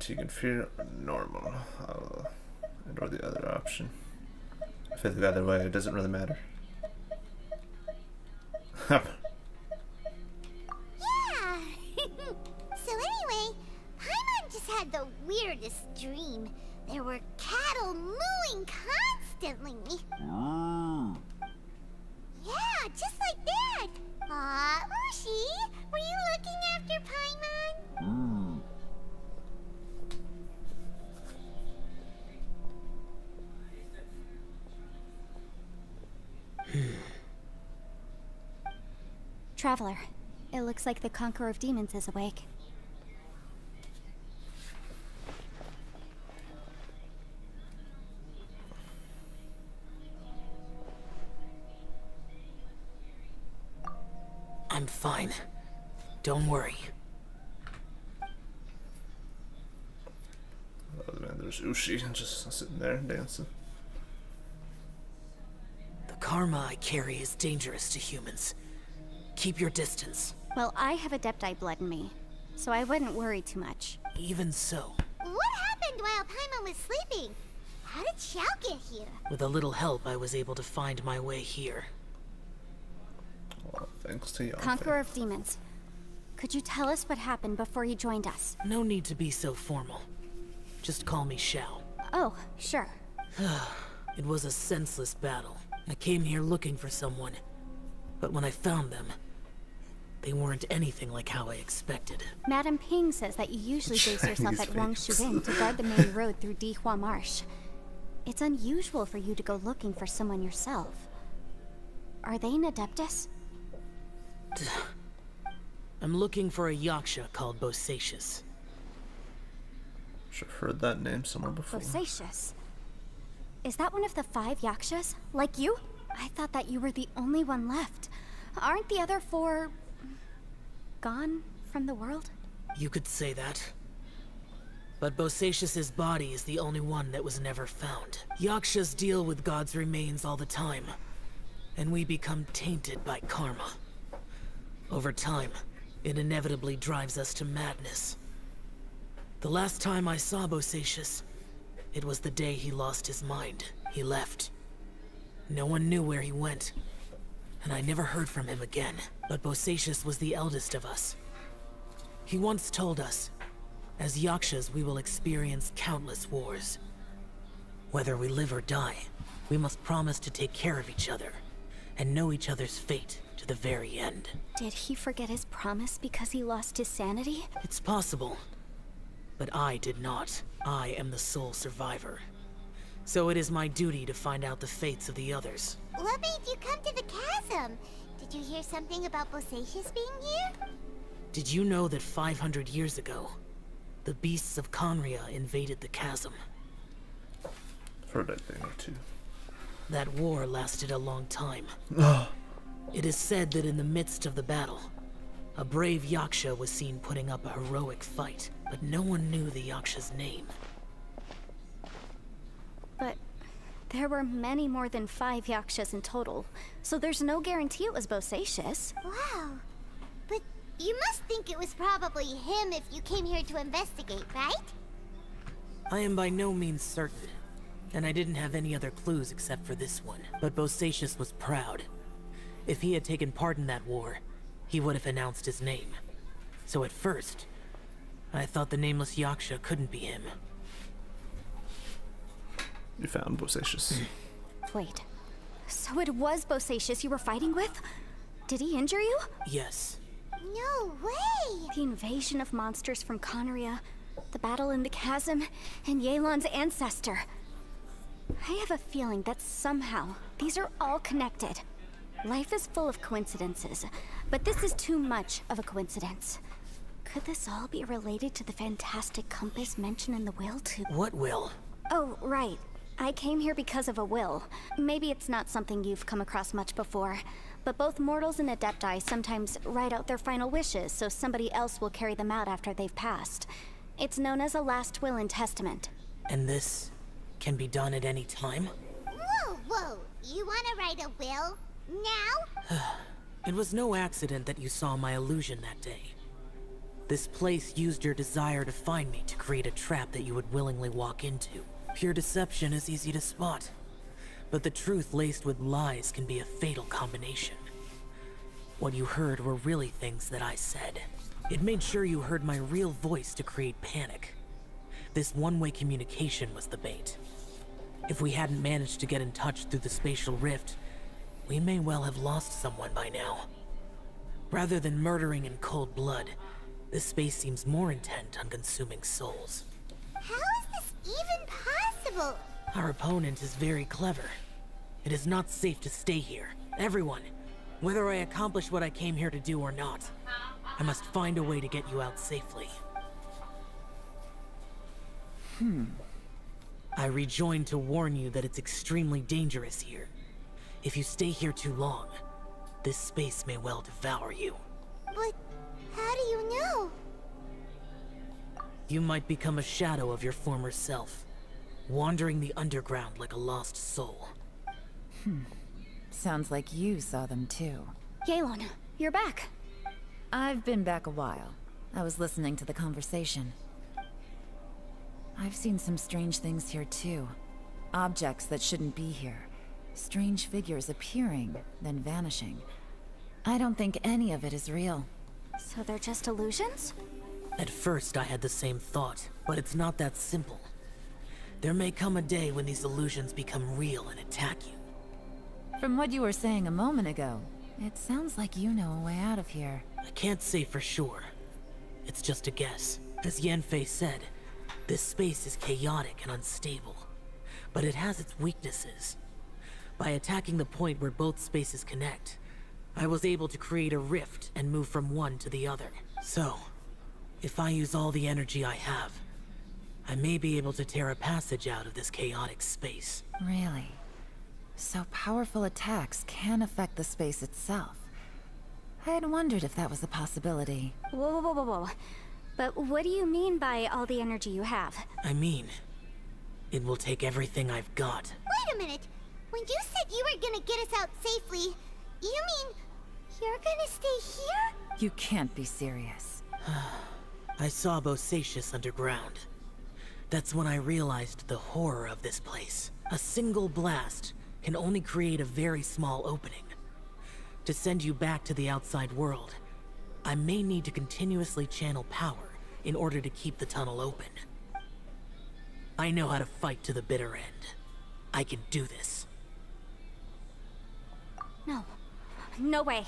fatigue and fear are normal. I'll ignore the other option. If it's the other way, it doesn't really matter. Yeah! So anyway, Paimon just had the weirdest dream. There were cattle mooing constantly. Yeah, just like that. Aw, Ushi, were you looking after Paimon? Traveler, it looks like the Conqueror of Demons is awake. I'm fine. Don't worry. Oh man, there's Ushi just sitting there dancing. The karma I carry is dangerous to humans. Keep your distance. Well, I have Adepti blood in me, so I wouldn't worry too much. Even so, What happened while Paimon was sleeping? How did Xiao get here? with a little help, I was able to find my way here. Well, thanks to you. Conqueror of Demons, could you tell us what happened before he joined us? No need to be so formal. Just call me Xiao. Oh, sure. It was a senseless battle. I came here looking for someone, but when I found them, they weren't anything like how I expected. Madam Ping says that you usually base yourself at Wangshu Inn to guard the main road through Dihua Marsh. It's unusual for you to go looking for someone yourself. Are they an Adeptus? I'm looking for a Yaksha called Bosacius. Should have heard that name somewhere before. Bosacius? Is that one of the 5 Yakshas? Like you? I thought that you were the only one left. Aren't the other 4... gone from the world? You could say that. But Bosacius's body is the only one that was never found. Yakshas deal with God's remains all the time, and we become tainted by karma. Over time, it inevitably drives us to madness. The last time I saw Bosacius, it was the day he lost his mind. He left. No one knew where he went, and I never heard from him again. But Bosacius was the eldest of us. He once told us, as Yakshas we will experience countless wars. Whether we live or die, we must promise to take care of each other, and know each other's fate to the very end. Did he forget his promise because he lost his sanity? It's possible, but I did not. I am the sole survivor. So it is my duty to find out the fates of the others. What made you come to the chasm? Did you hear something about Bosacius being here? Did you know that 500 years ago, the beasts of Conria invaded the chasm? Heard that thing or two. That war lasted a long time. It is said that in the midst of the battle, a brave Yaksha was seen putting up a heroic fight, but no one knew the Yaksha's name. But there were many more than 5 Yakshas in total, so there's no guarantee it was Bosacius. Wow. But you must think it was probably him if you came here to investigate, right? I am by no means certain, and I didn't have any other clues except for this one. But Bosacius was proud. If he had taken part in that war, he would have announced his name. So at first, I thought the nameless Yaksha couldn't be him. You found Bosacius. Wait, so it was Bosacius you were fighting with? Did he injure you? Yes. No way! The invasion of monsters from Conria, the battle in the chasm, and Yelan's ancestor. I have a feeling that somehow these are all connected. Life is full of coincidences, but this is too much of a coincidence. Could this all be related to the fantastic compass mentioned in the will too? What will? Oh, right. I came here because of a will. Maybe it's not something you've come across much before, but both mortals and Adepti sometimes write out their final wishes so somebody else will carry them out after they've passed. It's known as a last will and testament. And this can be done at any time? Whoa, whoa! You wanna write a will? Now? It was no accident that you saw my illusion that day. This place used your desire to find me to create a trap that you would willingly walk into. Pure deception is easy to spot, but the truth laced with lies can be a fatal combination. What you heard were really things that I said. It made sure you heard my real voice to create panic. This one-way communication was the bait. If we hadn't managed to get in touch through the spatial rift, we may well have lost someone by now. Rather than murdering in cold blood, this space seems more intent on consuming souls. How is this even possible? Our opponent is very clever. It is not safe to stay here. Everyone, whether I accomplish what I came here to do or not, I must find a way to get you out safely. I rejoined to warn you that it's extremely dangerous here. If you stay here too long, this space may well devour you. But how do you know? You might become a shadow of your former self, wandering the underground like a lost soul. Sounds like you saw them too. Yelan, you're back. I've been back a while. I was listening to the conversation. I've seen some strange things here too. Objects that shouldn't be here. Strange figures appearing, then vanishing. I don't think any of it is real. So they're just illusions? At first I had the same thought, but it's not that simple. There may come a day when these illusions become real and attack you. From what you were saying a moment ago, it sounds like you know a way out of here. I can't say for sure. It's just a guess. As Yanfei said, this space is chaotic and unstable, but it has its weaknesses. By attacking the point where both spaces connect, I was able to create a rift and move from one to the other. So, if I use all the energy I have, I may be able to tear a passage out of this chaotic space. Really? So powerful attacks can affect the space itself. I had wondered if that was a possibility. Whoa, whoa, whoa, whoa. But what do you mean by all the energy you have? I mean, it will take everything I've got. Wait a minute. When you said you were gonna get us out safely, you mean you're gonna stay here? You can't be serious. I saw Bosacius underground. That's when I realized the horror of this place. A single blast can only create a very small opening. To send you back to the outside world, I may need to continuously channel power in order to keep the tunnel open. I know how to fight to the bitter end. I can do this. No. No way.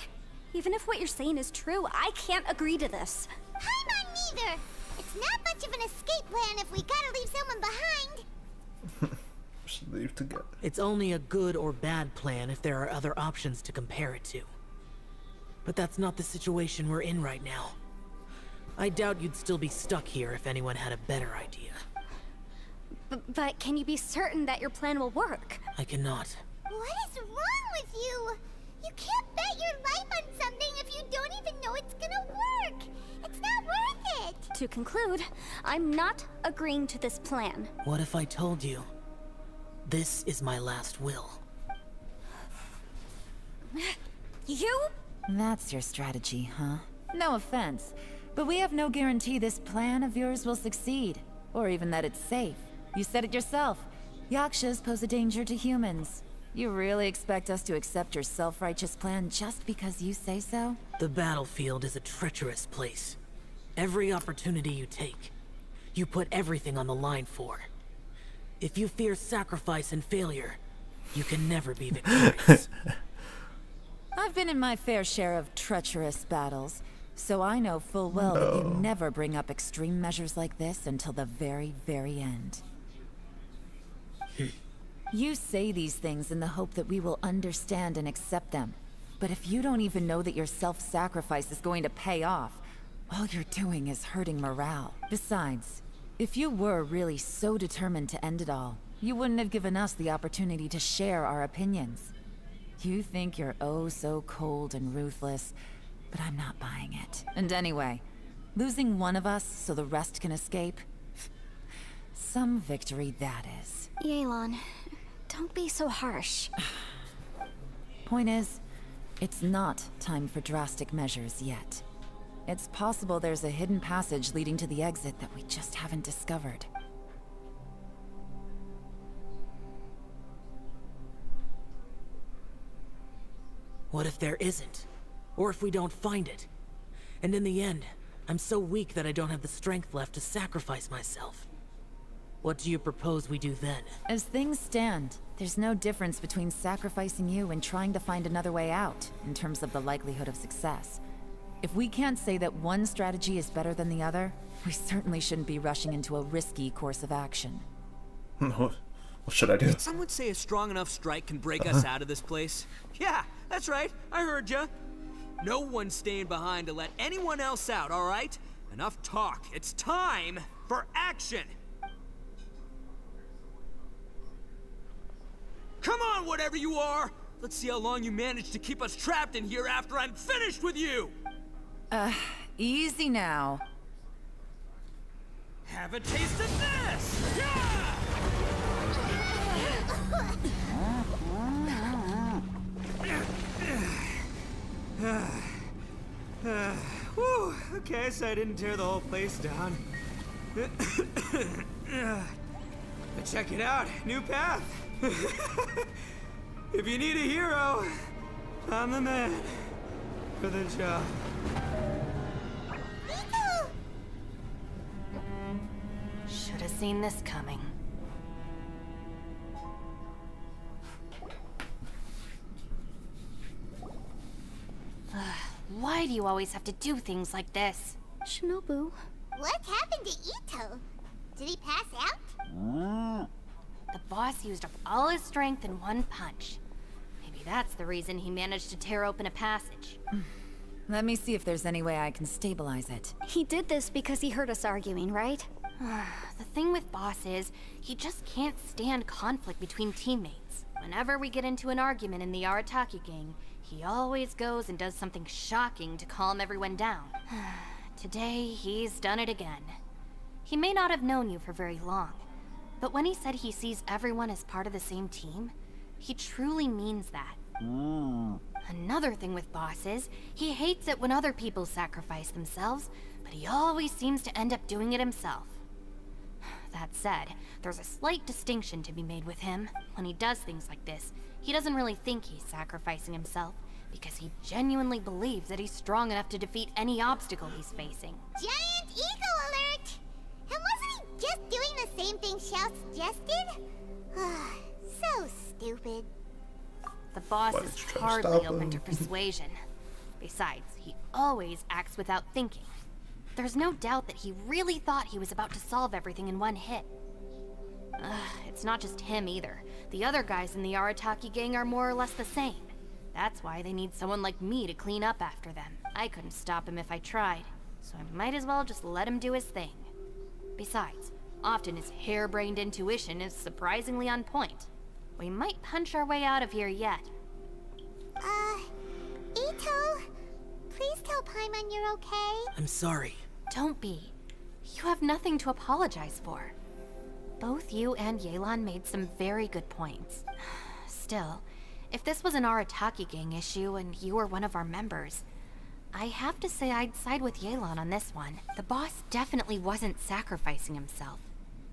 Even if what you're saying is true, I can't agree to this. I'm on neither. It's not much of an escape plan if we gotta leave someone behind. Should leave together. It's only a good or bad plan if there are other options to compare it to. But that's not the situation we're in right now. I doubt you'd still be stuck here if anyone had a better idea. But can you be certain that your plan will work? I cannot. What is wrong with you? You can't bet your life on something if you don't even know it's gonna work. It's not worth it. To conclude, I'm not agreeing to this plan. What if I told you? This is my last will. You? That's your strategy, huh? No offense, but we have no guarantee this plan of yours will succeed, or even that it's safe. You said it yourself. Yakshas pose a danger to humans. You really expect us to accept your self-righteous plan just because you say so? The battlefield is a treacherous place. Every opportunity you take, you put everything on the line for. If you fear sacrifice and failure, you can never be victorious. I've been in my fair share of treacherous battles, so I know full well that you never bring up extreme measures like this until the very, very end. You say these things in the hope that we will understand and accept them. But if you don't even know that your self-sacrifice is going to pay off, all you're doing is hurting morale. Besides, if you were really so determined to end it all, you wouldn't have given us the opportunity to share our opinions. You think you're oh so cold and ruthless, but I'm not buying it. And anyway, losing one of us so the rest can escape? Some victory that is. Yelan, don't be so harsh. Point is, it's not time for drastic measures yet. It's possible there's a hidden passage leading to the exit that we just haven't discovered. What if there isn't? Or if we don't find it? And in the end, I'm so weak that I don't have the strength left to sacrifice myself. What do you propose we do then? As things stand, there's no difference between sacrificing you and trying to find another way out, in terms of the likelihood of success. If we can't say that one strategy is better than the other, we certainly shouldn't be rushing into a risky course of action. What should I do? Did someone say a strong enough strike can break us out of this place? Yeah, that's right. I heard ya. No one's staying behind to let anyone else out, all right? Enough talk. It's time for action. Come on, whatever you are. Let's see how long you manage to keep us trapped in here after I'm finished with you. Easy now. Have a taste of this. Yeah! Whew, okay, so I didn't tear the whole place down. But check it out, new path. If you need a hero, I'm the man for the job. Should have seen this coming. Why do you always have to do things like this? Shinobu. What happened to Ito? Did he pass out? The boss used up all his strength in one punch. Maybe that's the reason he managed to tear open a passage. Let me see if there's any way I can stabilize it. He did this because he heard us arguing, right? The thing with Boss is, he just can't stand conflict between teammates. Whenever we get into an argument in the Arataki gang, he always goes and does something shocking to calm everyone down. Today, he's done it again. He may not have known you for very long, but when he said he sees everyone as part of the same team, he truly means that. Another thing with Boss is, he hates it when other people sacrifice themselves, but he always seems to end up doing it himself. That said, there's a slight distinction to be made with him. When he does things like this, he doesn't really think he's sacrificing himself, because he genuinely believes that he's strong enough to defeat any obstacle he's facing. Giant ego alert! And wasn't he just doing the same thing Xiao suggested? So stupid. The boss Why is did you try to hardly stop open him? to persuasion. Besides, he always acts without thinking. There's no doubt that he really thought he was about to solve everything in one hit. It's not just him either. The other guys in the Arataki gang are more or less the same. That's why they need someone like me to clean up after them. I couldn't stop him if I tried, so I might as well just let him do his thing. Besides, often his harebrained intuition is surprisingly on point. We might punch our way out of here yet. Ito, please tell Paimon you're okay. I'm sorry. Don't be. You have nothing to apologize for. Both you and Yelan made some very good points. Still, if this was an Arataki gang issue and you were one of our members, I have to say I'd side with Yelan on this one. The boss definitely wasn't sacrificing himself.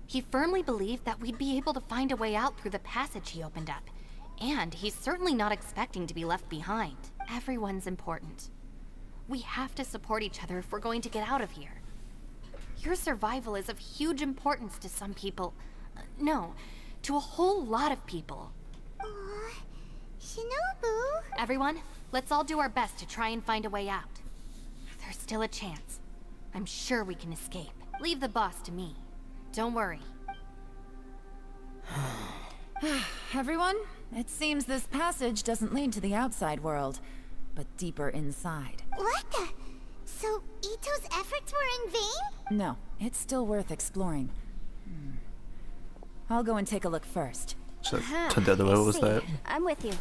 He firmly believed that we'd be able to find a way out through the passage he opened up. And he's certainly not expecting to be left behind. Everyone's important. We have to support each other if we're going to get out of here. Your survival is of huge importance to some people. No, to a whole lot of people. Aw, Shinobu. Everyone, let's all do our best to try and find a way out. There's still a chance. I'm sure we can escape. Leave the boss to me. Don't worry. Everyone, it seems this passage doesn't lead to the outside world, but deeper inside. What the? So Ito's efforts were in vain? No, it's still worth exploring. I'll go and take a look first. So, turned the other way, what was that? I'm with you.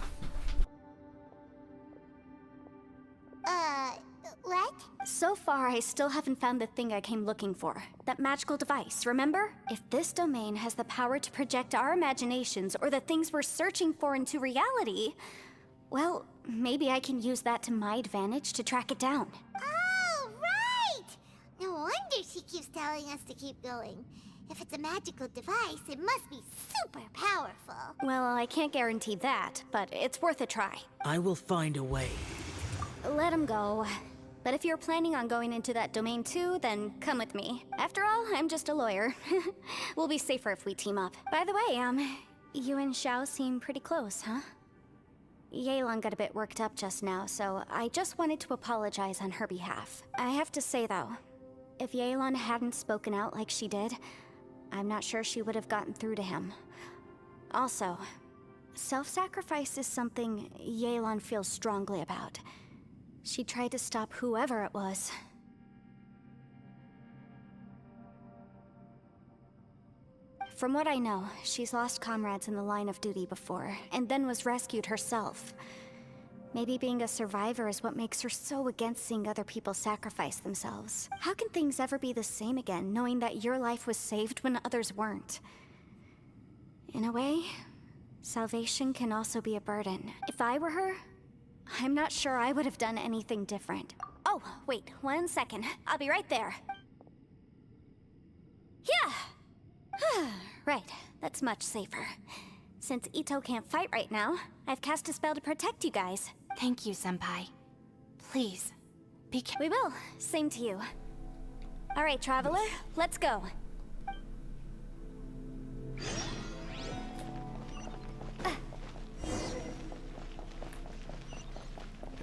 What? So far, I still haven't found the thing I came looking for. That magical device, remember? If this domain has the power to project our imaginations or the things we're searching for into reality, well, maybe I can use that to my advantage to track it down. Oh, it keeps telling us to keep going. If it's a magical device, it must be super powerful. Well, I can't guarantee that, but it's worth a try. I will find a way. Let him go. But if you're planning on going into that domain too, then come with me. After all, I'm just a lawyer. We'll be safer if we team up. By the way, you and Xiao seem pretty close, huh? Yelan got a bit worked up just now, so I just wanted to apologize on her behalf. I have to say though, if Yelan hadn't spoken out like she did, I'm not sure she would have gotten through to him. Also, self-sacrifice is something Yelan feels strongly about. She tried to stop whoever it was. From what I know, she's lost comrades in the line of duty before, and then was rescued herself. Maybe being a survivor is what makes her so against seeing other people sacrifice themselves. How can things ever be the same again, knowing that your life was saved when others weren't? In a way, salvation can also be a burden. If I were her, I'm not sure I would have done anything different. Oh, wait, 1 second. I'll be right there. Yeah! Right, that's much safer. Since Ito can't fight right now, I've cast a spell to protect you guys. Thank you, Senpai. Please, be careful. We will. Same to you. All right, Traveler, let's go.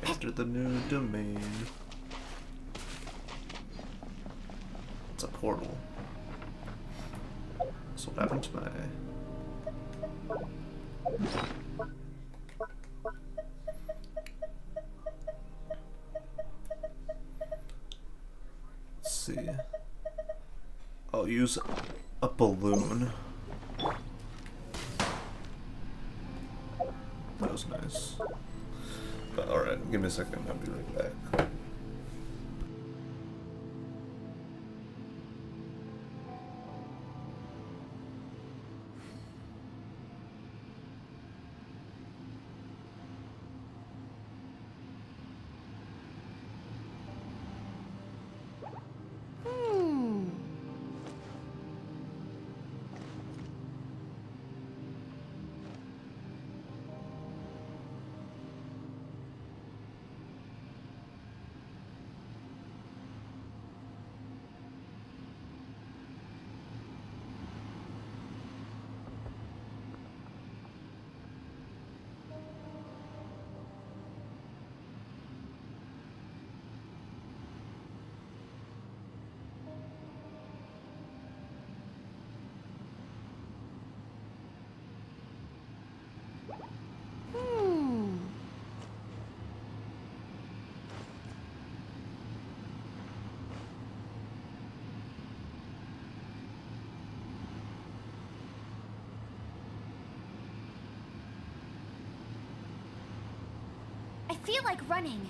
Enter the new domain. It's a portal. So what happened to my... Let's see. I'll use a balloon. That was nice. But alright, give me a second, I'll be right back. I feel like running.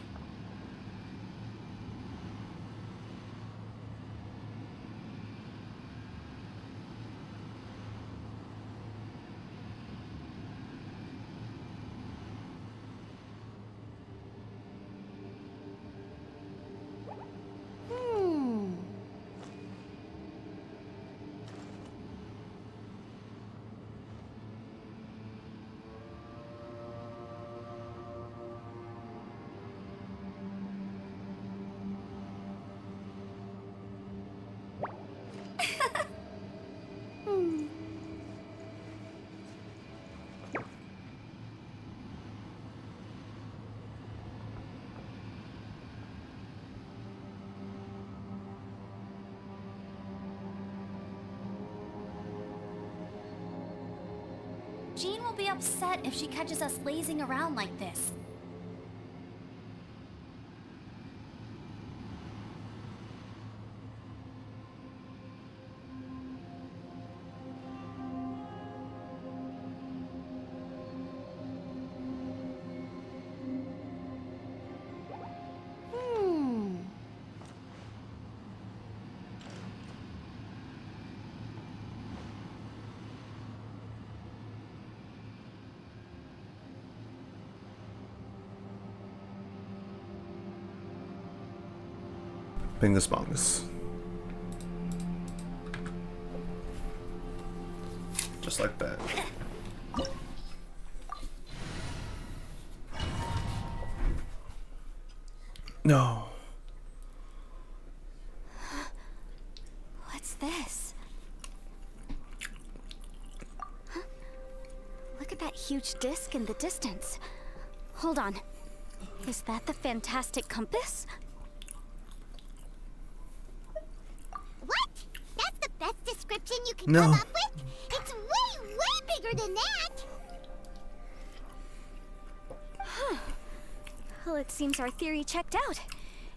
Jean will be upset if she catches us lazing around like this. Bingus bongus. just like that. No. What's this? Huh? Look at that huge disc in the distance. Hold on. Is that the fantastic compass? What? That's the best description you can No. come up with? It's way, way bigger than that! Huh. Well, it seems our theory checked out.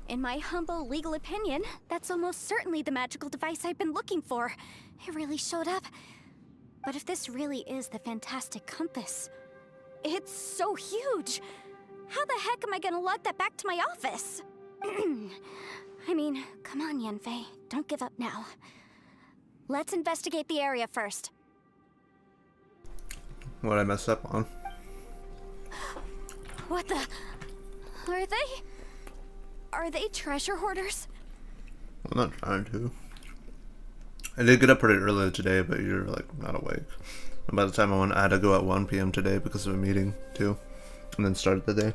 In my humble legal opinion, that's almost certainly the magical device I've been looking for. It really showed up. But if this really is the fantastic compass, it's so huge. How the heck am I gonna lug that back to my office? I mean, come on, Yanfei. Don't give up now. Let's investigate the area first. What I messed up on? What the? Are they? Are they treasure hoarders? I'm not trying to. I did get up pretty early today, but you're like not awake. And by the time I had to go at 1 p.m. today because of a meeting too, and then started the day.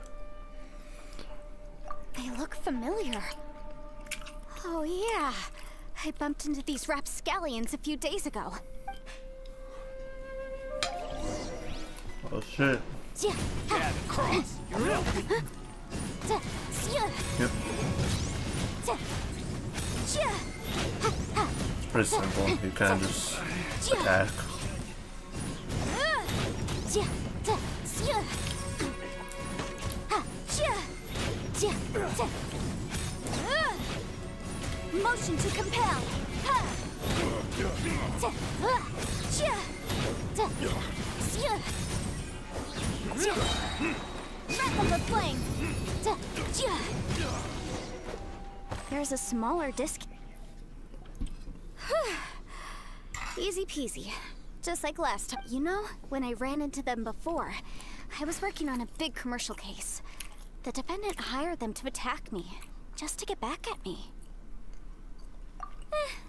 They look familiar. Oh yeah, I bumped into these rapscallions a few days ago. Oh shit. Yeah, the cross. You're up. Yep. It's pretty simple. You kind of just attack. Motion to compel. Wrap of the flame. There's a smaller disc. Easy peasy. Just like last time. You know, when I ran into them before, I was working on a big commercial case. The defendant hired them to attack me, just to get back at me.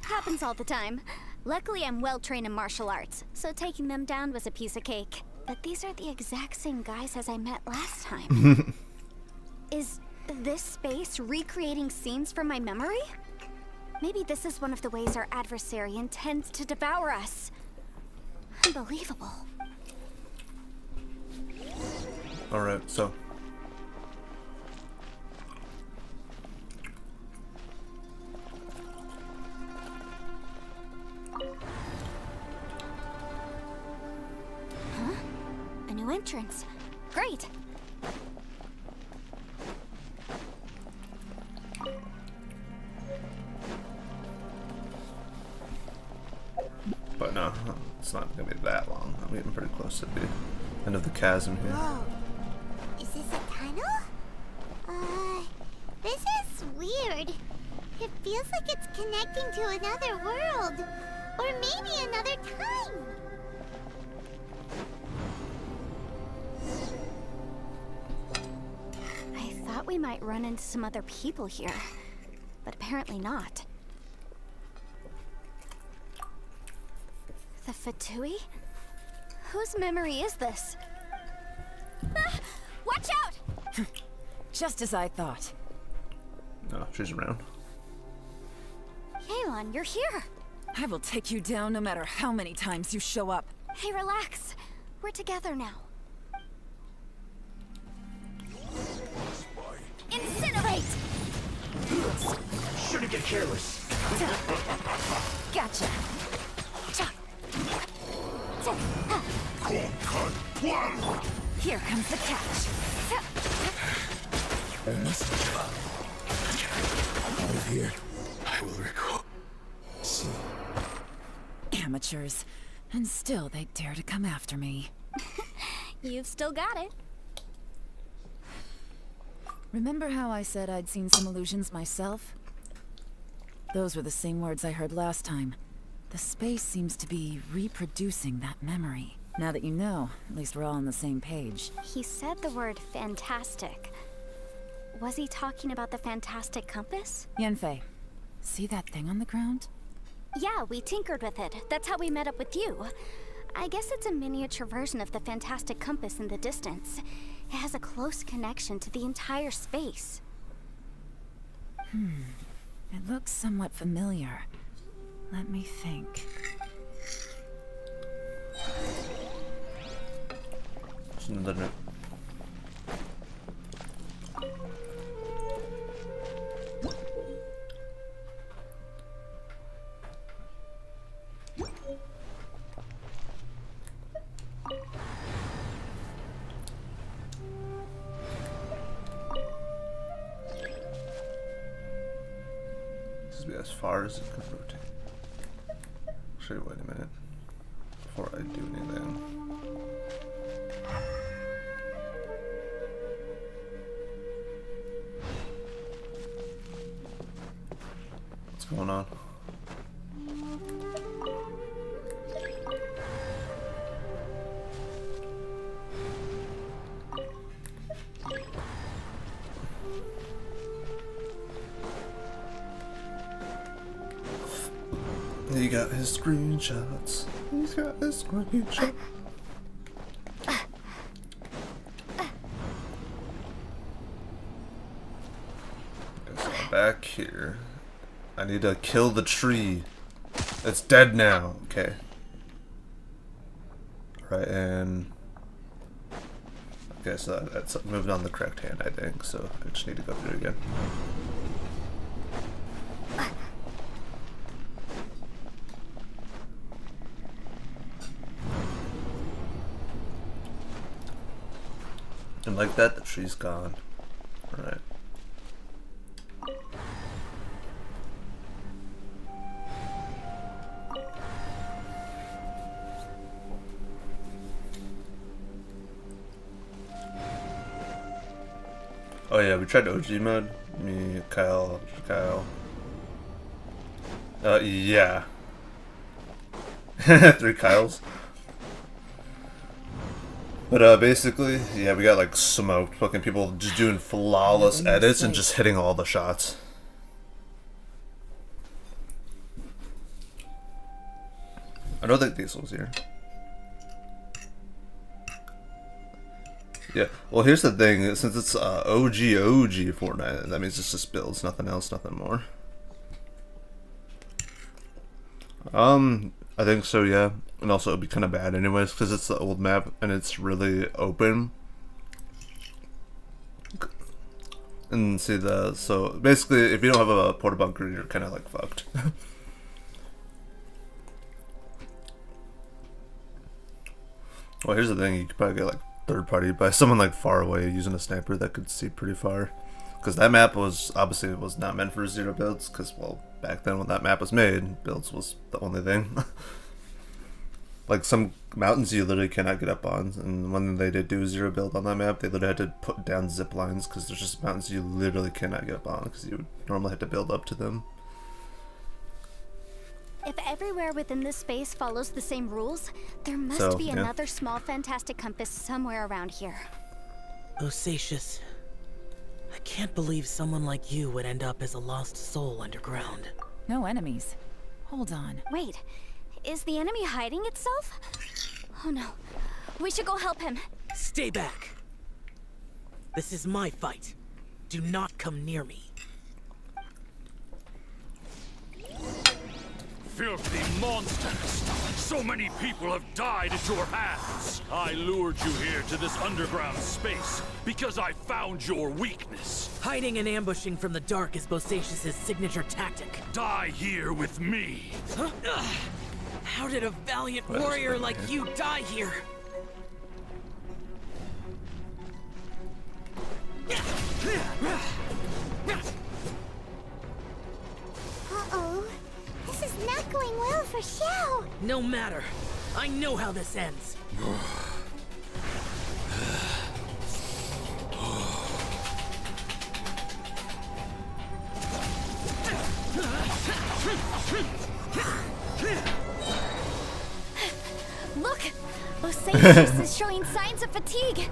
Happens all the time. Luckily, I'm well trained in martial arts, so taking them down was a piece of cake. But these are the exact same guys as I met last time. Is this space recreating scenes from my memory? Maybe this is one of the ways our adversary intends to devour us. Unbelievable. Alright, so. Huh? A new entrance. Great. But no, it's not gonna be that long. I'm getting pretty close to the end of the chasm here. Whoa. Is this a tunnel? This is weird. It feels like it's connecting to another world. Or maybe another time. I thought we might run into some other people here, but apparently not. The Fatui? Whose memory is this? Ah, watch out! Just as I thought. No, she's around. Yeon, you're here! I will take you down no matter how many times you show up. Hey, relax. We're together now. Incinerate! Shouldn't get careless. Gotcha. Here comes the catch. Out of here. I will recall. See. Amateurs. And still they dare to come after me. You've still got it. Remember how I said I'd seen some illusions myself? Those were the same words I heard last time. The space seems to be reproducing that memory. Now that you know, at least we're all on the same page. He said the word fantastic. Was he talking about the fantastic compass? Yanfei, see that thing on the ground? Yeah, we tinkered with it. That's how we met up with you. I guess it's a miniature version of the fantastic compass in the distance. It has a close connection to the entire space. It looks somewhat familiar. Let me think. There's another note. This will be as far as it can rotate. Actually, wait a minute. Before I do anything. What's going on? He got his screenshots. He's got his screenshot. Okay, so I'm back here. I need to kill the tree. It's dead now. Okay. Right, and okay, so that's moved on the correct hand, I think. So I just need to go through it again. And like that, the tree's gone. Alright. Oh yeah, we tried OG mode. Me, Kyle. Yeah. 3 Kyles. But basically, yeah, we got like smoked. Fucking people just doing flawless edits and just hitting all the shots. I don't think Diesel's here. Yeah, well here's the thing, since it's OG Fortnite, that means it's just builds, nothing else, nothing more. I think so, yeah. And also it'd be kind of bad anyways, because it's the old map and it's really open. And see so basically if you don't have a porta bunker, you're kind of like fucked. Well, here's the thing, you could probably get like third party by someone like far away using a sniper that could see pretty far. Because that map was obviously was not meant for 0 builds, because well, back then when that map was made, builds was the only thing. Like some mountains you literally cannot get up on, and when they did do 0 build on that map, they literally had to put down zip lines because there's just mountains you literally cannot get up on because you would normally have to build up to them. If everywhere within this space follows the same rules, there must be another small fantastic compass somewhere around here. Osacious. I can't believe someone like you would end up as a lost soul underground. No enemies. Hold on. Wait, is the enemy hiding itself? Oh no, we should go help him. Stay back. This is my fight. Do not come near me. Filthy monsters! So many people have died at your hands! I lured you here to this underground space because I found your weakness. Hiding and ambushing from the dark is Bosacious' signature tactic. Die here with me! Huh? How did a valiant warrior like you die here? Uh-oh. This is not going well for Xiao. No matter. I know how this ends. Look! Bosacious is showing signs of fatigue.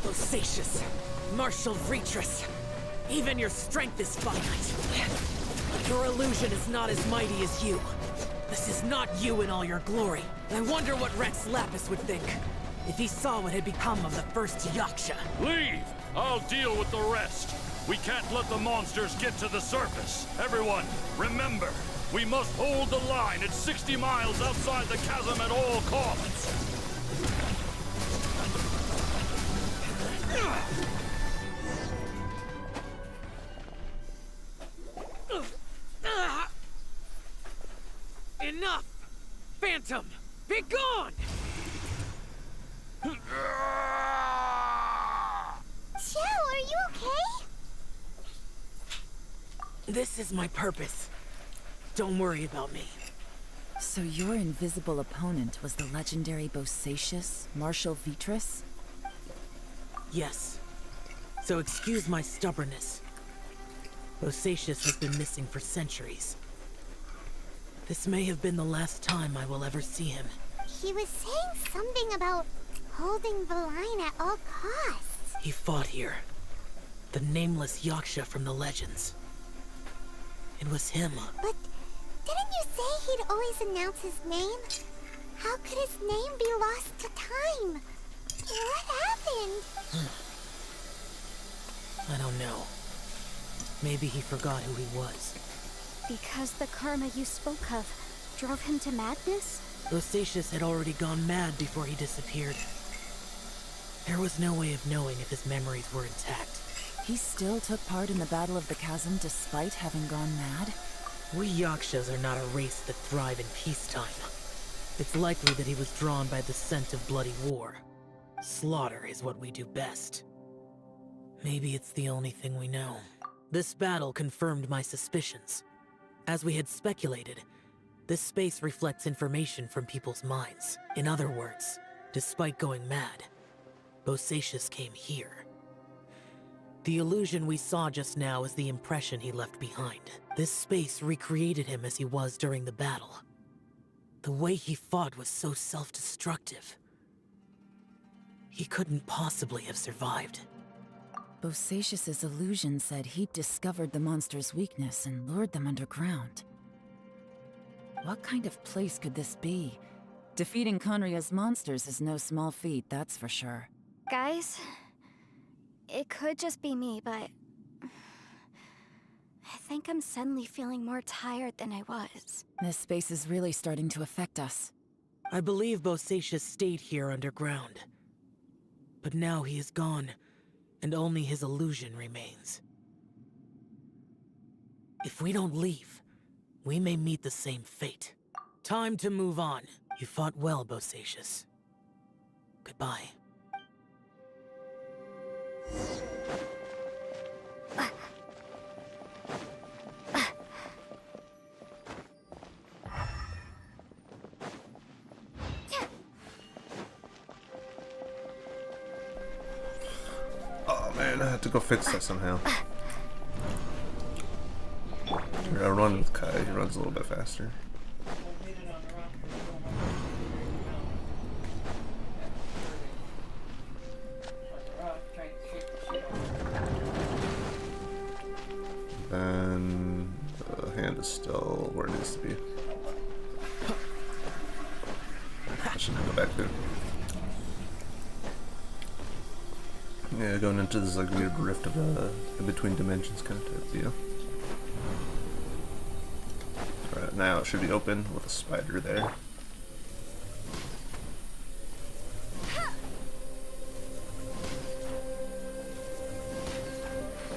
Bosacious, martial Retris. Even your strength is finite. Your illusion is not as mighty as you. This is not you in all your glory. I wonder what Rex Lapis would think if he saw what had become of the first Yaksha. Leave! I'll deal with the rest. We can't let the monsters get to the surface. Everyone, remember, we must hold the line at 60 miles outside the chasm at all costs. Enough! Phantom, be gone! Joe, are you okay? This is my purpose. Don't worry about me. So your invisible opponent was the legendary Bosacius, Marshal Vitris? Yes. So excuse my stubbornness. Bosacius has been missing for centuries. This may have been the last time I will ever see him. He was saying something about holding the line at all costs. He fought here. The nameless Yaksha from the legends. It was him. But didn't you say he'd always announce his name? How could his name be lost to time? What happened? I don't know. Maybe he forgot who he was. Because the karma you spoke of drove him to madness? Bosacius had already gone mad before he disappeared. There was no way of knowing if his memories were intact. He still took part in the Battle of the Chasm despite having gone mad? We Yakshas are not a race that thrive in peacetime. It's likely that he was drawn by the scent of bloody war. Slaughter is what we do best. Maybe it's the only thing we know. This battle confirmed my suspicions. As we had speculated, this space reflects information from people's minds. In other words, despite going mad, Bosacius came here. The illusion we saw just now is the impression he left behind. This space recreated him as he was during the battle. The way he fought was so self-destructive. He couldn't possibly have survived. Bosacius's illusion said he'd discovered the monster's weakness and lured them underground. What kind of place could this be? Defeating Conria's monsters is no small feat, that's for sure. Guys, it could just be me, but I think I'm suddenly feeling more tired than I was. This space is really starting to affect us. I believe Bosacius stayed here underground. But now he is gone, and only his illusion remains. If we don't leave, we may meet the same fate. Time to move on. You fought well, Bosacius. Goodbye. Oh man, I had to go fix that somehow. Here, I run with Kai, he runs a little bit faster. Then the hand is still where it needs to be. I shouldn't go back there. Yeah, going into this like weird rift of in between dimensions kind of type deal. Right now it should be open with a spider there.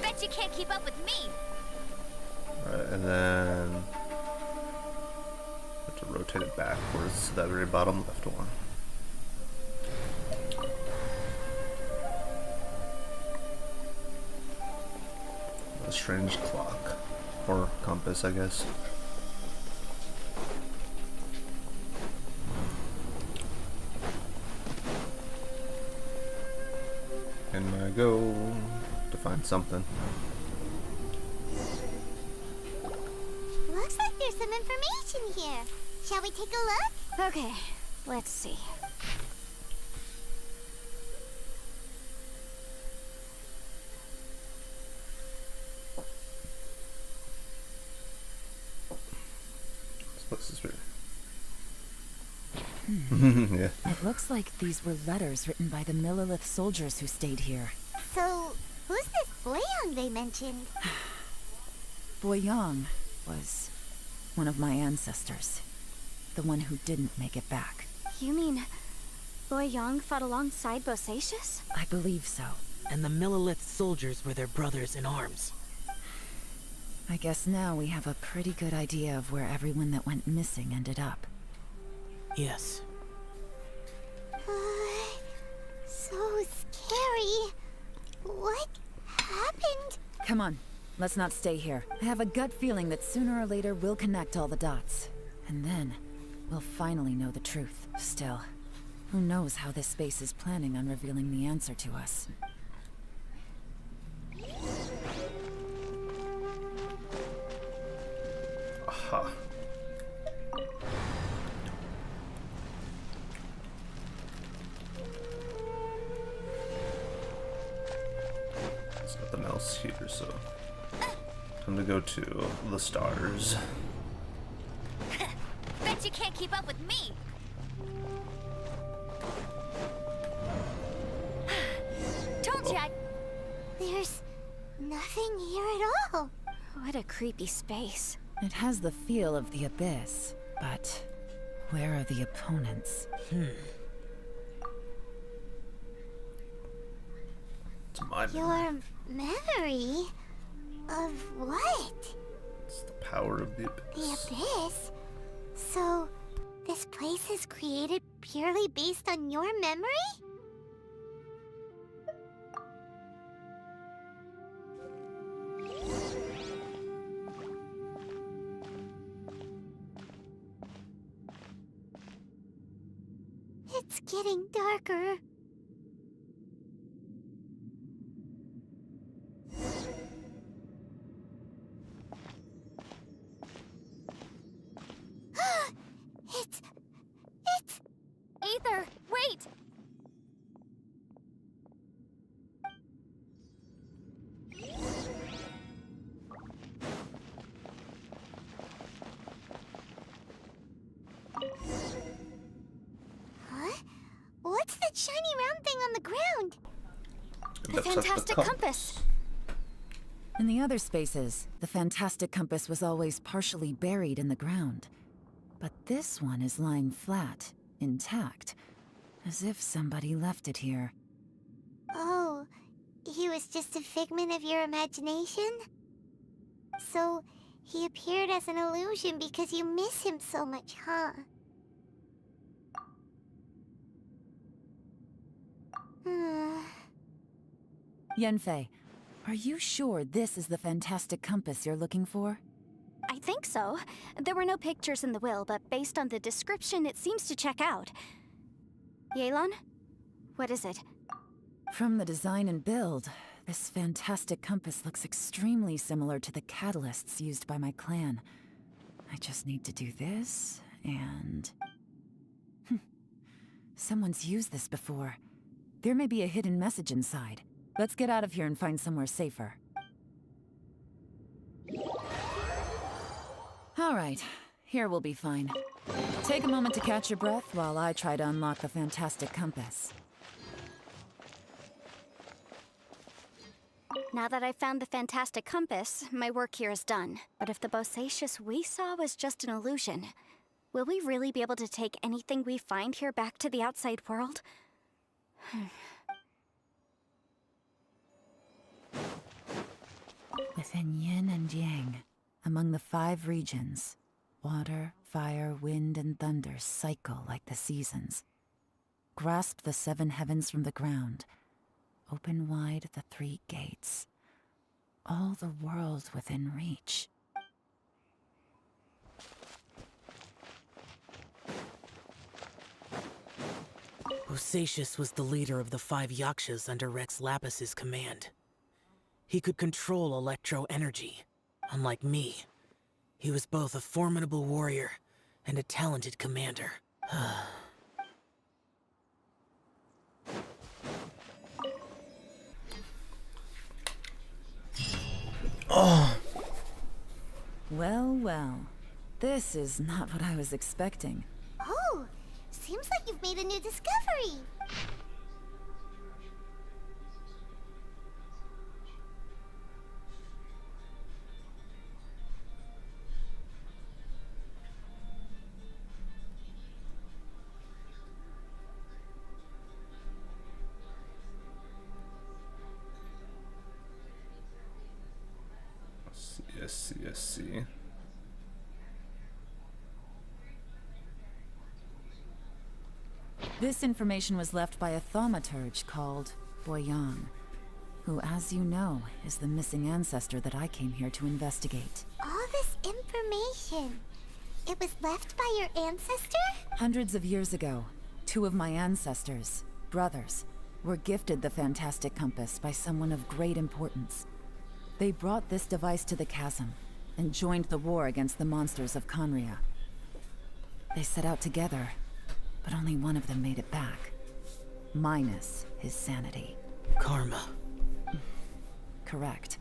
Bet you can't keep up with me. Right, and then have to rotate it backwards to that very bottom left one. A strange clock or compass, I guess. And I go to find something. Looks like there's some information here. Shall we take a look? Okay, let's see. This place is weird. Yeah. It looks like these were letters written by the Millilith soldiers who stayed here. So, who's this Boyang they mentioned? Boyang was one of my ancestors. The one who didn't make it back. You mean Boyang fought alongside Bosacius? I believe so. And the Millilith soldiers were their brothers in arms. I guess now we have a pretty good idea of where everyone that went missing ended up. Yes. So scary. What happened? Come on, let's not stay here. I have a gut feeling that sooner or later we'll connect all the dots. And then, we'll finally know the truth. Still, who knows how this space is planning on revealing the answer to us. Aha. There's nothing else here, so time to go to the stars. Bet you can't keep up with me. Told ya. There's nothing here at all. What a creepy space. It has the feel of the abyss, but where are the opponents? It's my Your memory of what? It's the power of the abyss. The abyss? So, this place is created purely based on your memory? It's getting darker. It's... Aether, wait! Huh? What's that shiny round thing on the ground? The fantastic compass! In the other spaces, the fantastic compass was always partially buried in the ground. But this one is lying flat, intact, as if somebody left it here. Oh, he was just a figment of your imagination? So, he appeared as an illusion because you miss him so much, huh? Yanfei, are you sure this is the fantastic compass you're looking for? I think so. There were no pictures in the will, but based on the description, it seems to check out. Yelan? What is it? From the design and build, this fantastic compass looks extremely similar to the catalysts used by my clan. I just need to do this, and... Someone's used this before. There may be a hidden message inside. Let's get out of here and find somewhere safer. Alright, here we'll be fine. Take a moment to catch your breath while I try to unlock the fantastic compass. Now that I've found the fantastic compass, my work here is done. But if the Bosacius we saw was just an illusion, will we really be able to take anything we find here back to the outside world? Within yin and yang, among the 5 regions, water, fire, wind, and thunder cycle like the seasons. Grasp the 7 heavens from the ground. Open wide the 3 gates. All the world within reach. Bosacius was the leader of the 5 Yakshas under Rex Lapis's command. He could control electro energy. Unlike me, he was both a formidable warrior and a talented commander. Oh. Well, well. This is not what I was expecting. Oh, Seems like you've made a new discovery. I see. This information was left by a thaumaturge called Boyang, who, as you know, is the missing ancestor that I came here to investigate. All this information, it was left by your ancestor? Hundreds of years ago, 2 of my ancestors, brothers, were gifted the fantastic compass by someone of great importance. They brought this device to the Chasm and joined the war against the monsters of Conria. They set out together, but only one of them made it back, minus his sanity. Karma. Correct.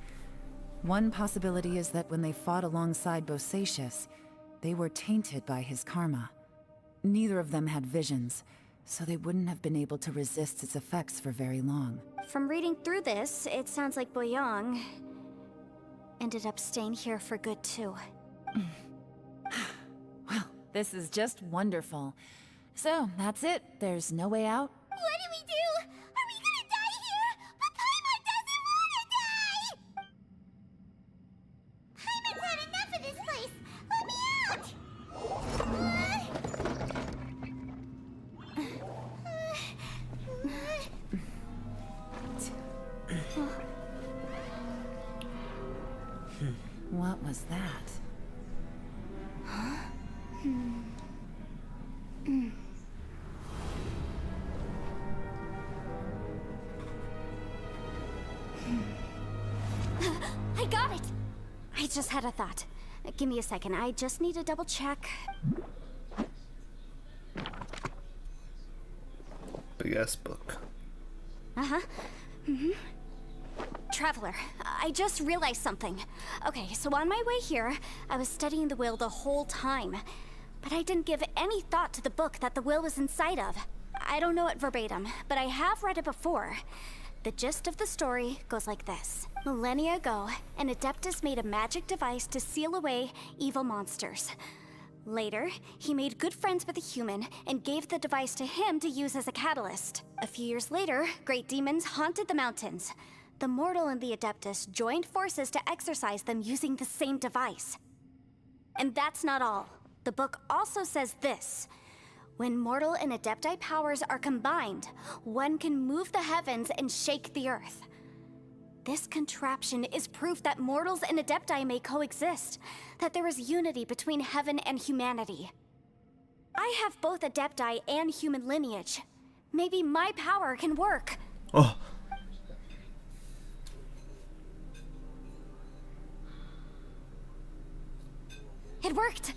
One possibility is that when they fought alongside Bosacius, they were tainted by his karma. Neither of them had visions, so they wouldn't have been able to resist its effects for very long. From reading through this, it sounds like Boyang ended up staying here for good too. Well, this is just wonderful. So, that's it. There's no way out? What do we do? Are we gonna die here? But Paimon doesn't wanna die! Paimon's had enough of this place! Let me out! What was that? I got it! I just had a thought. Give me a second, I just need to double check. Big ass book. Uh-huh. Traveler, I just realized something. Okay, so on my way here, I was studying the will the whole time. But I didn't give any thought to the book that the will was inside of. I don't know it verbatim, but I have read it before. The gist of the story goes like this. Millennia ago, an Adeptus made a magic device to seal away evil monsters. Later, he made good friends with a human and gave the device to him to use as a catalyst. A few years later, great demons haunted the mountains. The mortal and the Adeptus joined forces to exorcise them using the same device. And that's not all. The book also says this. When mortal and Adepti powers are combined, one can move the heavens and shake the earth. This contraption is proof that mortals and Adepti may coexist, that there is unity between heaven and humanity. I have both Adepti and human lineage. Maybe my power can work. Oh. It worked!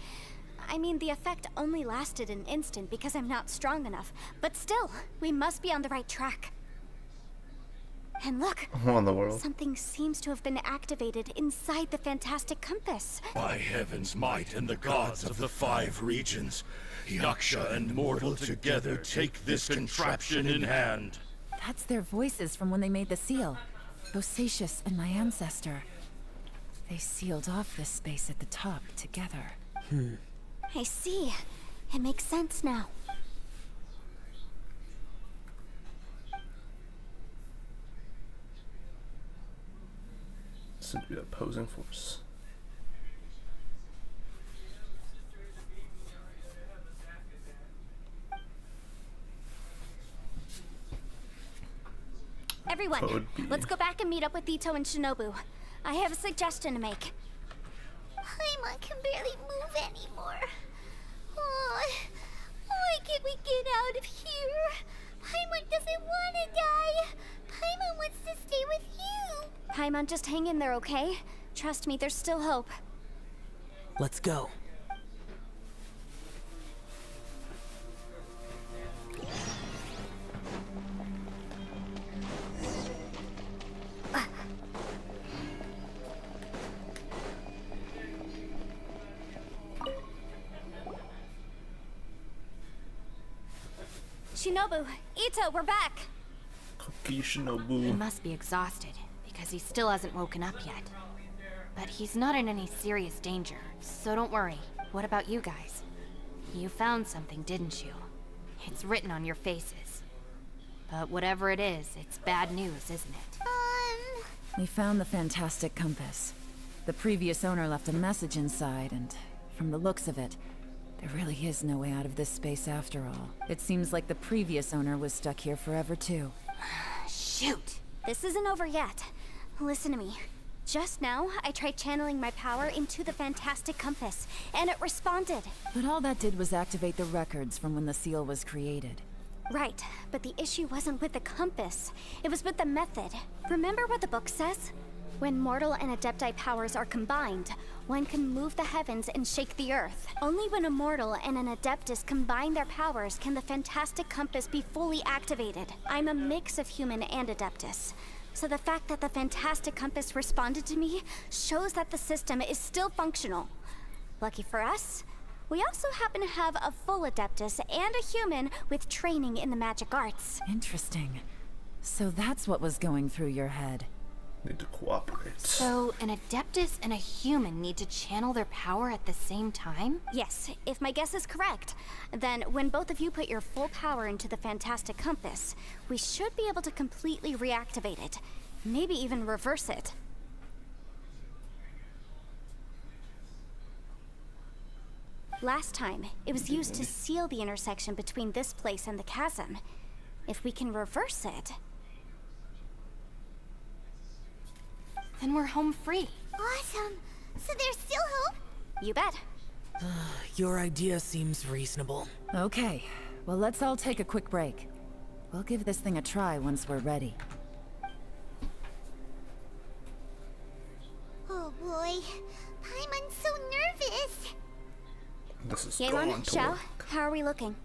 I mean, the effect only lasted an instant because I'm not strong enough. But still, we must be on the right track. And look! What in the world? Something seems to have been activated inside the fantastic compass. By heaven's might and the gods of the 5 regions, Yaksha and mortal together take this contraption in hand. That's their voices from when they made the seal. Bosacius and my ancestor. They sealed off this space at the top together. I see. It makes sense now. This would be an opposing force. Everyone, let's go back and meet up with Ito and Shinobu. I have a suggestion to make. Paimon can barely move anymore. Oh, why can't we get out of here? Paimon doesn't want to die. Paimon wants to stay with you. Paimon, just hang in there, okay? Trust me, there's still hope. Let's go. Shinobu, Ito, we're back. Cookie He Shinobu. must be exhausted, because he still hasn't woken up yet. But he's not in any serious danger, so don't worry. What about you guys? You found something, didn't you? It's written on your faces. But whatever it is, it's bad news, isn't it? We found the fantastic compass. The previous owner left a message inside, and from the looks of it, there really is no way out of this space after all. It seems like the previous owner was stuck here forever too. Shoot! This isn't over yet. Listen to me. Just now, I tried channeling my power into the fantastic compass, and it responded. But all that did was activate the records from when the seal was created. Right, but the issue wasn't with the compass. It was with the method. Remember what the book says? When mortal and adepti powers are combined, one can move the heavens and shake the earth. Only when a mortal and an adeptus combine their powers can the fantastic compass be fully activated. I'm a mix of human and adeptus. So the fact that the fantastic compass responded to me shows that the system is still functional. Lucky for us, we also happen to have a full adeptus and a human with training in the magic arts. Interesting. So that's what was going through your head. Need to cooperate. So, an adeptus and a human need to channel their power at the same time? Yes, if my guess is correct, then when both of you put your full power into the fantastic compass, we should be able to completely reactivate it. Maybe even reverse it. Last time, it was used to seal the intersection between this place and the chasm. If we can reverse it... then we're home free. Awesome! So there's still hope? You bet. Your idea seems reasonable. Okay, well let's all take a quick break. We'll give this thing a try once we're ready. Oh boy, Paimon's so nervous. This is Yeon, going to Xiao, work. how are we looking?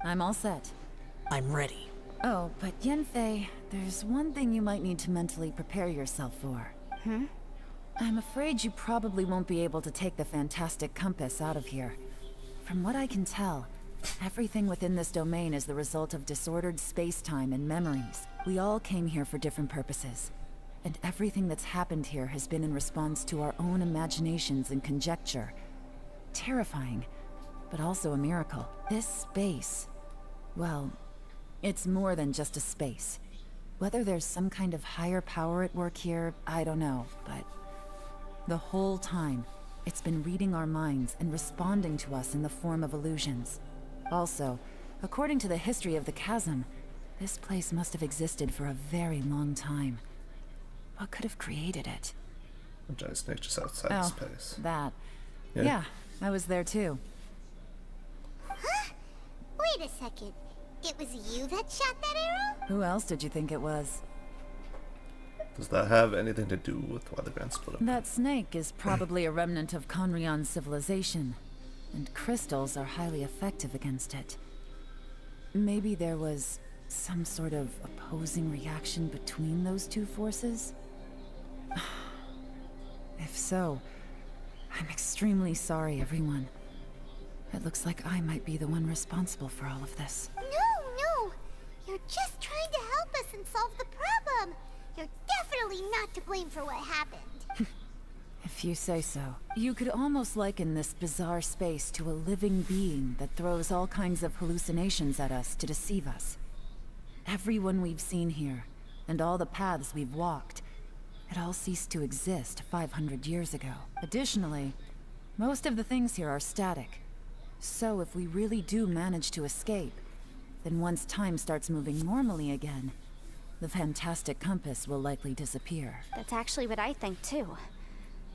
I'm all set. I'm ready. Oh, but Yanfei, there's one thing you might need to mentally prepare yourself for. I'm afraid you probably won't be able to take the fantastic compass out of here. From what I can tell, everything within this domain is the result of disordered space-time and memories. We all came here for different purposes, and everything that's happened here has been in response to our own imaginations and conjecture. Terrifying, but also a miracle. This space, well, it's more than just a space. Whether there's some kind of higher power at work here, I don't know, but the whole time, it's been reading our minds and responding to us in the form of illusions. Also, according to the history of the chasm, this place must have existed for a very long time. What could have created it? A giant snake just outside space. That. Yeah. Yeah, I was there too. Huh? Wait a second. It was you that shot that arrow? Who else did you think it was? Does that have anything to do with why the Grand split up? That snake is probably a remnant of Conrion's civilization, and crystals are highly effective against it. Maybe there was some sort of opposing reaction between those two forces? If so, I'm extremely sorry, everyone. It looks like I might be the one responsible for all of this. No! You're just trying to help us and solve the problem! You're definitely not to blame for what happened. If you say so. You could almost liken this bizarre space to a living being that throws all kinds of hallucinations at us to deceive us. Everyone we've seen here, and all the paths we've walked, it all ceased to exist 500 years ago. Additionally, most of the things here are static. So if we really do manage to escape, then once time starts moving normally again, the fantastic compass will likely disappear. That's actually what I think too.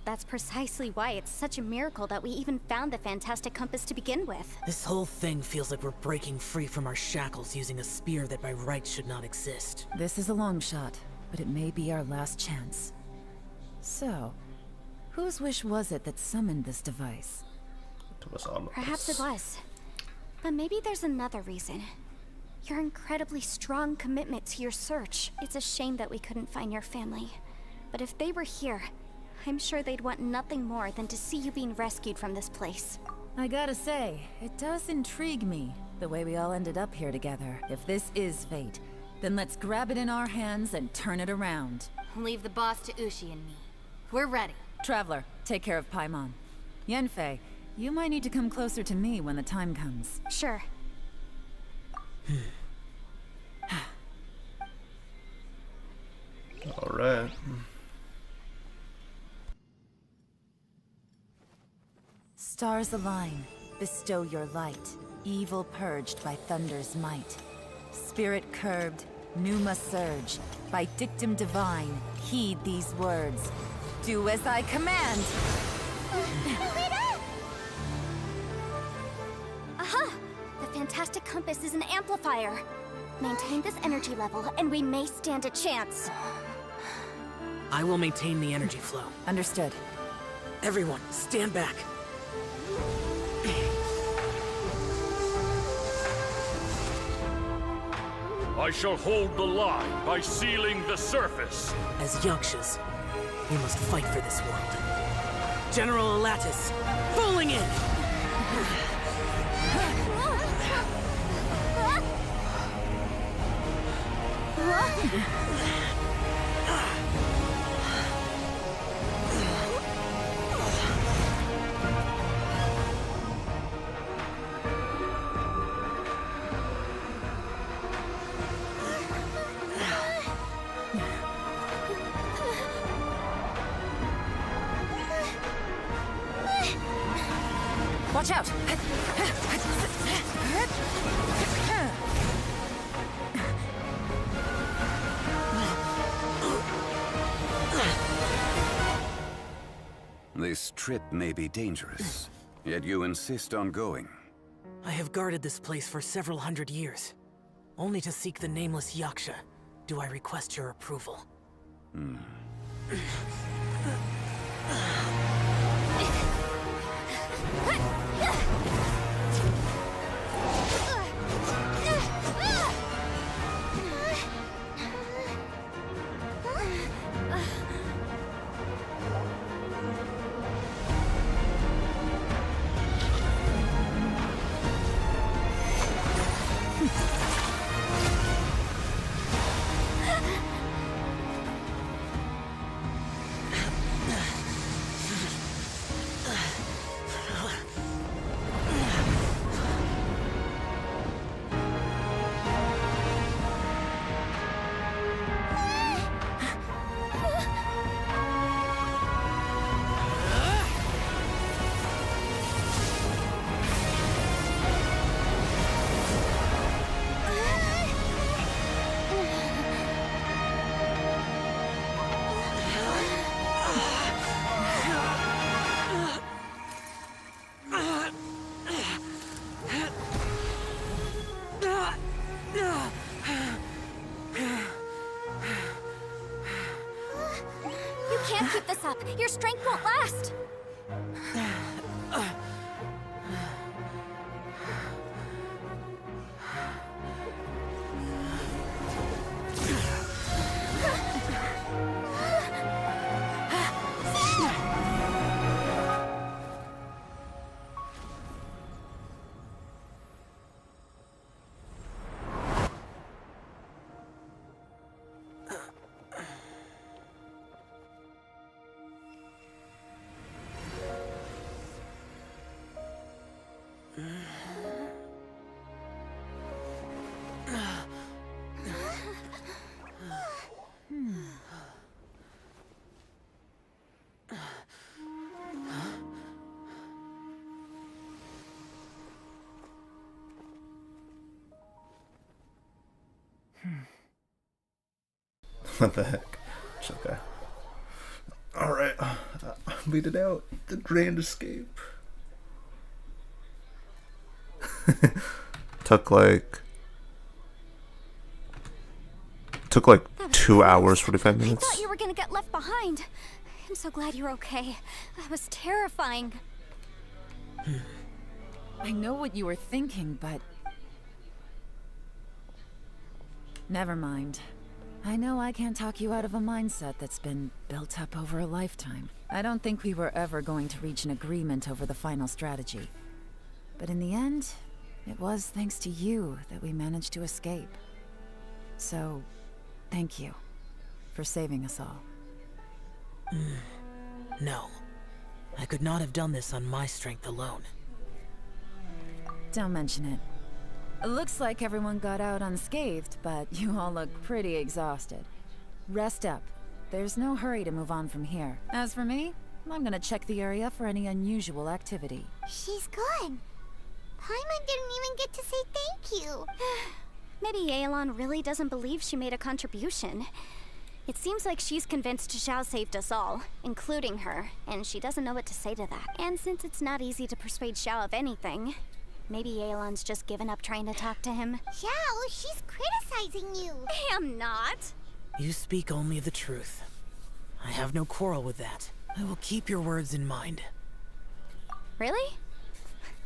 That's precisely why it's such a miracle that we even found the fantastic compass to begin with. This whole thing feels like we're breaking free from our shackles using a spear that by rights should not exist. This is a long shot, but it may be our last chance. So, whose wish was it that summoned this device? It was all of Perhaps us. it was. But maybe there's another reason. Your incredibly strong commitment to your search. It's a shame that we couldn't find your family. But if they were here, I'm sure they'd want nothing more than to see you being rescued from this place. I gotta say, it does intrigue me. The way we all ended up here together. If this is fate, then let's grab it in our hands and turn it around. Leave the boss to Ushi and me. We're ready. Traveler, take care of Paimon. Yanfei, you might need to come closer to me when the time comes. Sure. Alright. Stars align, bestow your light. Evil purged by thunder's might. Spirit curbed, pneuma surge. By dictum divine, heed these words. Do as I command! Aha! The fantastic compass is an amplifier. Maintain this energy level, and we may stand a chance. I will maintain the energy flow. Understood. Everyone, stand back. I shall hold the line by sealing the surface. As Yakshas, we must fight for this world. General Elatus, falling in! Watch out! This trip may be dangerous, yet you insist on going. I have guarded this place for several hundred years. Only to seek the nameless Yaksha do I request your approval. You can't keep this up. Your strength won't last. What the heck? It's okay. Alright. Beat it out. The grand escape. Took like 2 hours, 45 I minutes. thought you were gonna get left behind. I'm so glad you're okay. That was terrifying. I know what you were thinking, but... Never mind. I know I can't talk you out of a mindset that's been built up over a lifetime. I don't think we were ever going to reach an agreement over the final strategy. But in the end, It was thanks to you that we managed to escape. So, thank you for saving us all. No. I could not have done this on my strength alone. Don't mention it. It looks like everyone got out unscathed, but you all look pretty exhausted. Rest up. There's no hurry to move on from here. As for me, I'm gonna check the area for any unusual activity. She's gone. Paimon didn't even get to say thank you. Maybe Yelan really doesn't believe she made a contribution. It seems like she's convinced Xiao saved us all, including her, and she doesn't know what to say to that. And since it's not easy to persuade Xiao of anything, maybe Yelan's just given up trying to talk to him. Xiao, she's criticizing you. I am not. You speak only the truth. I have no quarrel with that. I will keep your words in mind. Really?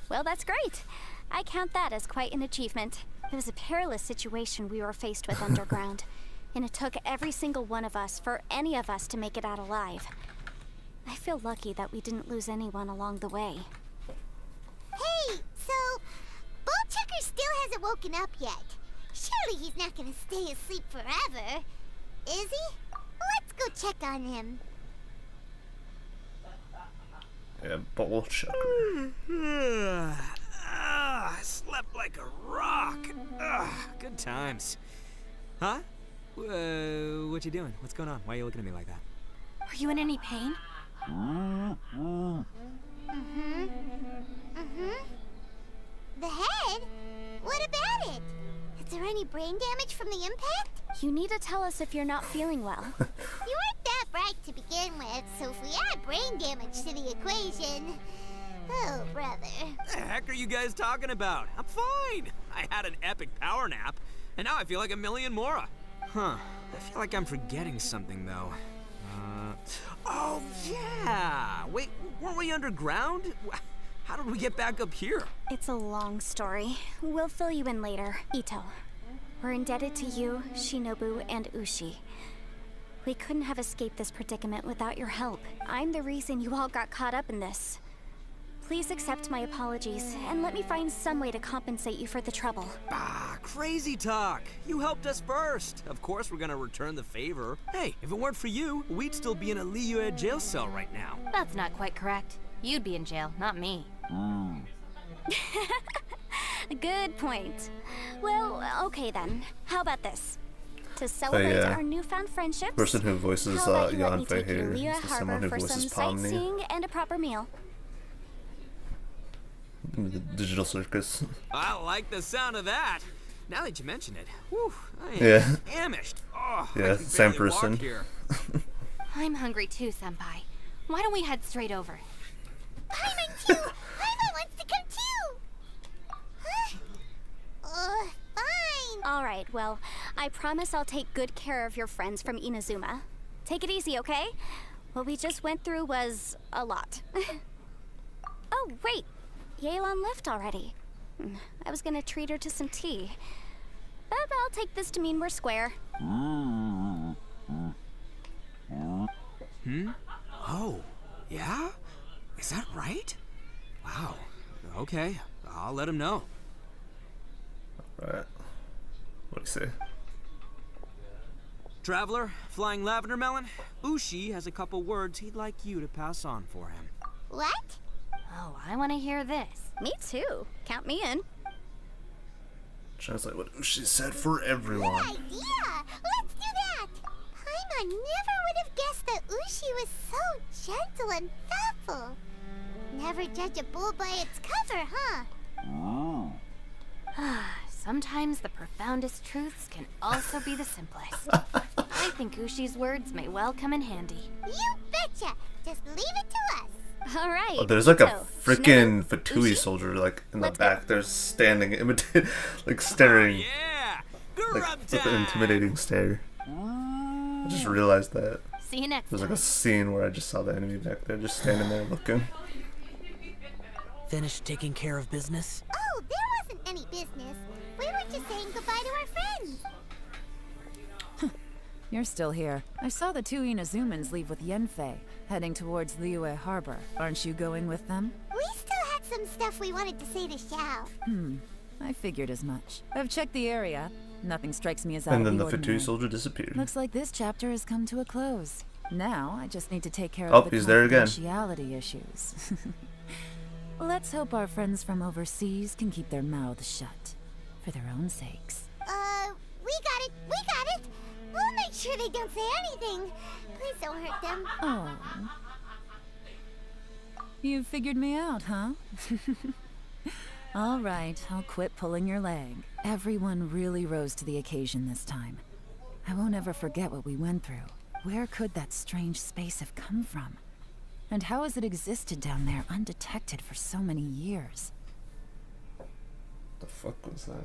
Well, that's great. I count that as quite an achievement. It was a perilous situation we were faced with underground, and it took every single one of us for any of us to make it out alive. I feel lucky that we didn't lose anyone along the way. Hey, so Bullchucker still hasn't woken up yet. Surely he's not gonna stay asleep forever, is he? Let's go check on him. Yeah, Bullchucker. I slept like a rock. Good times. Huh? What you doing? What's going on? Why are you looking at me like that? Are you in any pain? The head? What about it? Is there any brain damage from the impact? You need to tell us if you're not feeling well. You weren't that bright to begin with, so if we add brain damage to the equation... Oh, brother. The heck are you guys talking about? I'm fine. I had an epic power nap, and now I feel like a million more. Huh. I feel like I'm forgetting something, though. Oh, yeah! Wait, weren't we underground? How did we get back up here? It's a long story. We'll fill you in later. Ito, we're indebted to you, Shinobu, and Ushi. We couldn't have escaped this predicament without your help. I'm the reason you all got caught up in this. Please accept my apologies, and let me find some way to compensate you for the trouble. Crazy talk. You helped us first. Of course we're gonna return the favor. Hey, if it weren't for you, we'd still be in a Liyue jail cell right now. That's not quite correct. You'd be in jail, not me. Good point. Well, okay then. How about this? To celebrate our newfound friendships, person who voices how about you let me Yanfei take you to here Liyue is someone Harbor who for some voices Pomni sightseeing and a proper meal. in the digital circus. I like the sound of that. Now that you mention it, whew, I am famished. Oh, yeah, I can same barely walk person. here. I'm hungry too, Senpai. Why don't we head straight over? Paimon too! Paimon wants to come too! Huh? Fine! Alright, well, I promise I'll take good care of your friends from Inazuma. Take it easy, okay? What we just went through was a lot. Oh, wait! Yelan left already. I was gonna treat her to some tea. But I'll take this to mean we're square. Oh, yeah? Is that right? Wow. Okay, I'll let him know. Right. What'd he say? Traveler, Flying Lavender Melon, Ushi has a couple words he'd like you to pass on for him. What? Oh, I want to hear this. Me too. Count me in. Translate what Ushi said for everyone. Good idea! Let's do that! Paimon never would have guessed that Ushi was so gentle and thoughtful. Never judge a bull by its cover, huh? Sometimes the profoundest truths can also be the simplest. I think Ushi's words may well come in handy. You betcha! Just leave it to us. Alright. Oh, there's like a so, freaking Shinobu, Fatui Ushi? soldier like in the Let's back. go. They're standing, like staring, Yeah! like with an intimidating stare. I just realized that. See you next There's like a time. scene where I just saw the enemy back there, just standing there looking. Finished taking care of business? Oh, there wasn't any business. We were just saying goodbye to our friends. You're still here. I saw the two Inazumans leave with Yanfei, heading towards Liyue Harbor. Aren't you going with them? We still had some stuff we wanted to say to Xiao. I figured as much. I've checked the area. Nothing strikes me as And out then of the the Fatui ordinary. soldier disappeared. Looks like this chapter has come to a close. Now, I just need to take care Oh, of the he's there again. confidentiality issues. Let's hope our friends from overseas can keep their mouths shut. For their own sakes. We got it! We got it! We'll make sure they don't say anything. Please don't hurt them. Oh. You figured me out, huh? All right, I'll quit pulling your leg. Everyone really rose to the occasion this time. I won't ever forget what we went through. Where could that strange space have come from? And how has it existed down there undetected for so many years? The fuck was that?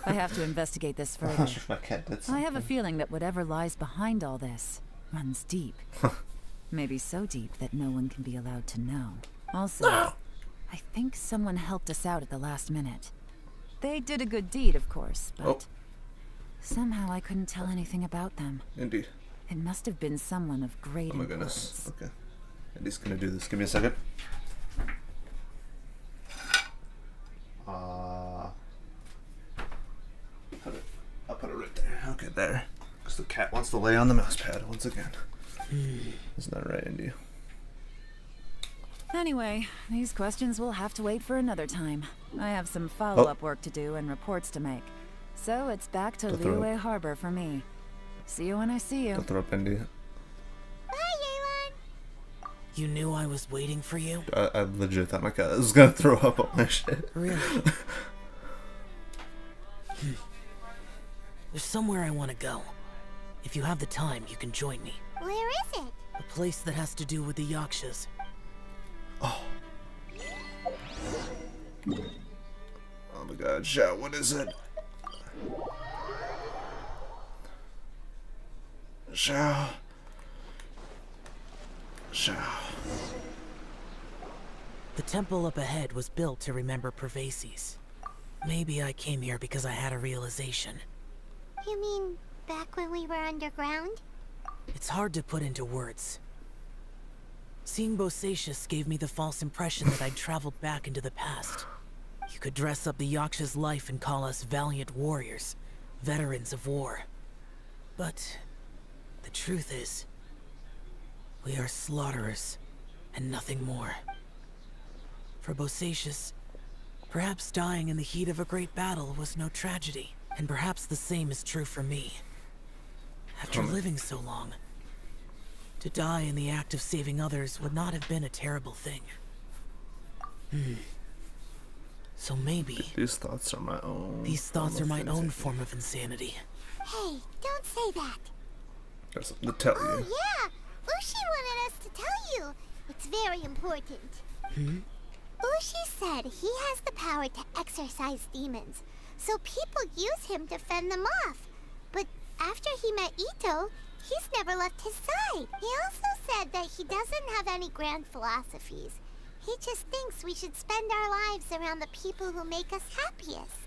I have to investigate this further. My cat did I have a something. feeling that whatever lies behind all this runs deep. Maybe so deep that no one can be allowed to know. Also, I think someone helped us out at the last minute. They did a good deed, of course, but somehow I couldn't tell anything about them. Indeed. It must have been someone of great Oh my importance. goodness. Okay. Andy's gonna do this. Give me a second. I'll put it right there. Okay, there. Because the cat wants to lay on the mouse pad once again. Isn't that right, Indy? Anyway, these questions will have to wait for another time. I have some follow-up work to do and reports to make. So it's back to Don't throw Liyue Harbor for me. See you when I see you. Don't throw up, Indy. You knew I was waiting for you? I legit thought my cat was gonna throw up on my shit. Really? There's somewhere I want to go. If you have the time, you can join me. Where is it? A place that has to do with the Yakshas. Oh my god, Zhao, what is it? Zhao. The temple up ahead was built to remember Pervases. Maybe I came here because I had a realization. You mean back when we were underground? It's hard to put into words. Seeing Bosacius gave me the false impression that I'd traveled back into the past. You could dress up the Yaksha's life and call us valiant warriors, veterans of war. But the truth is, we are slaughterers, and nothing more. For Bosacius, perhaps dying in the heat of a great battle was no tragedy, and perhaps the same is true for me. After living so long, to die in the act of saving others would not have been a terrible thing. So maybe These thoughts are my own. these thoughts are my own form of insanity. Hey, don't say that. Got something to tell Oh you. yeah, Ushi wanted us to tell you. It's very important. Ushi said he has the power to exorcise demons, so people use him to fend them off. But after he met Ito, he's never left his side. He also said that he doesn't have any grand philosophies. He just thinks we should spend our lives around the people who make us happiest.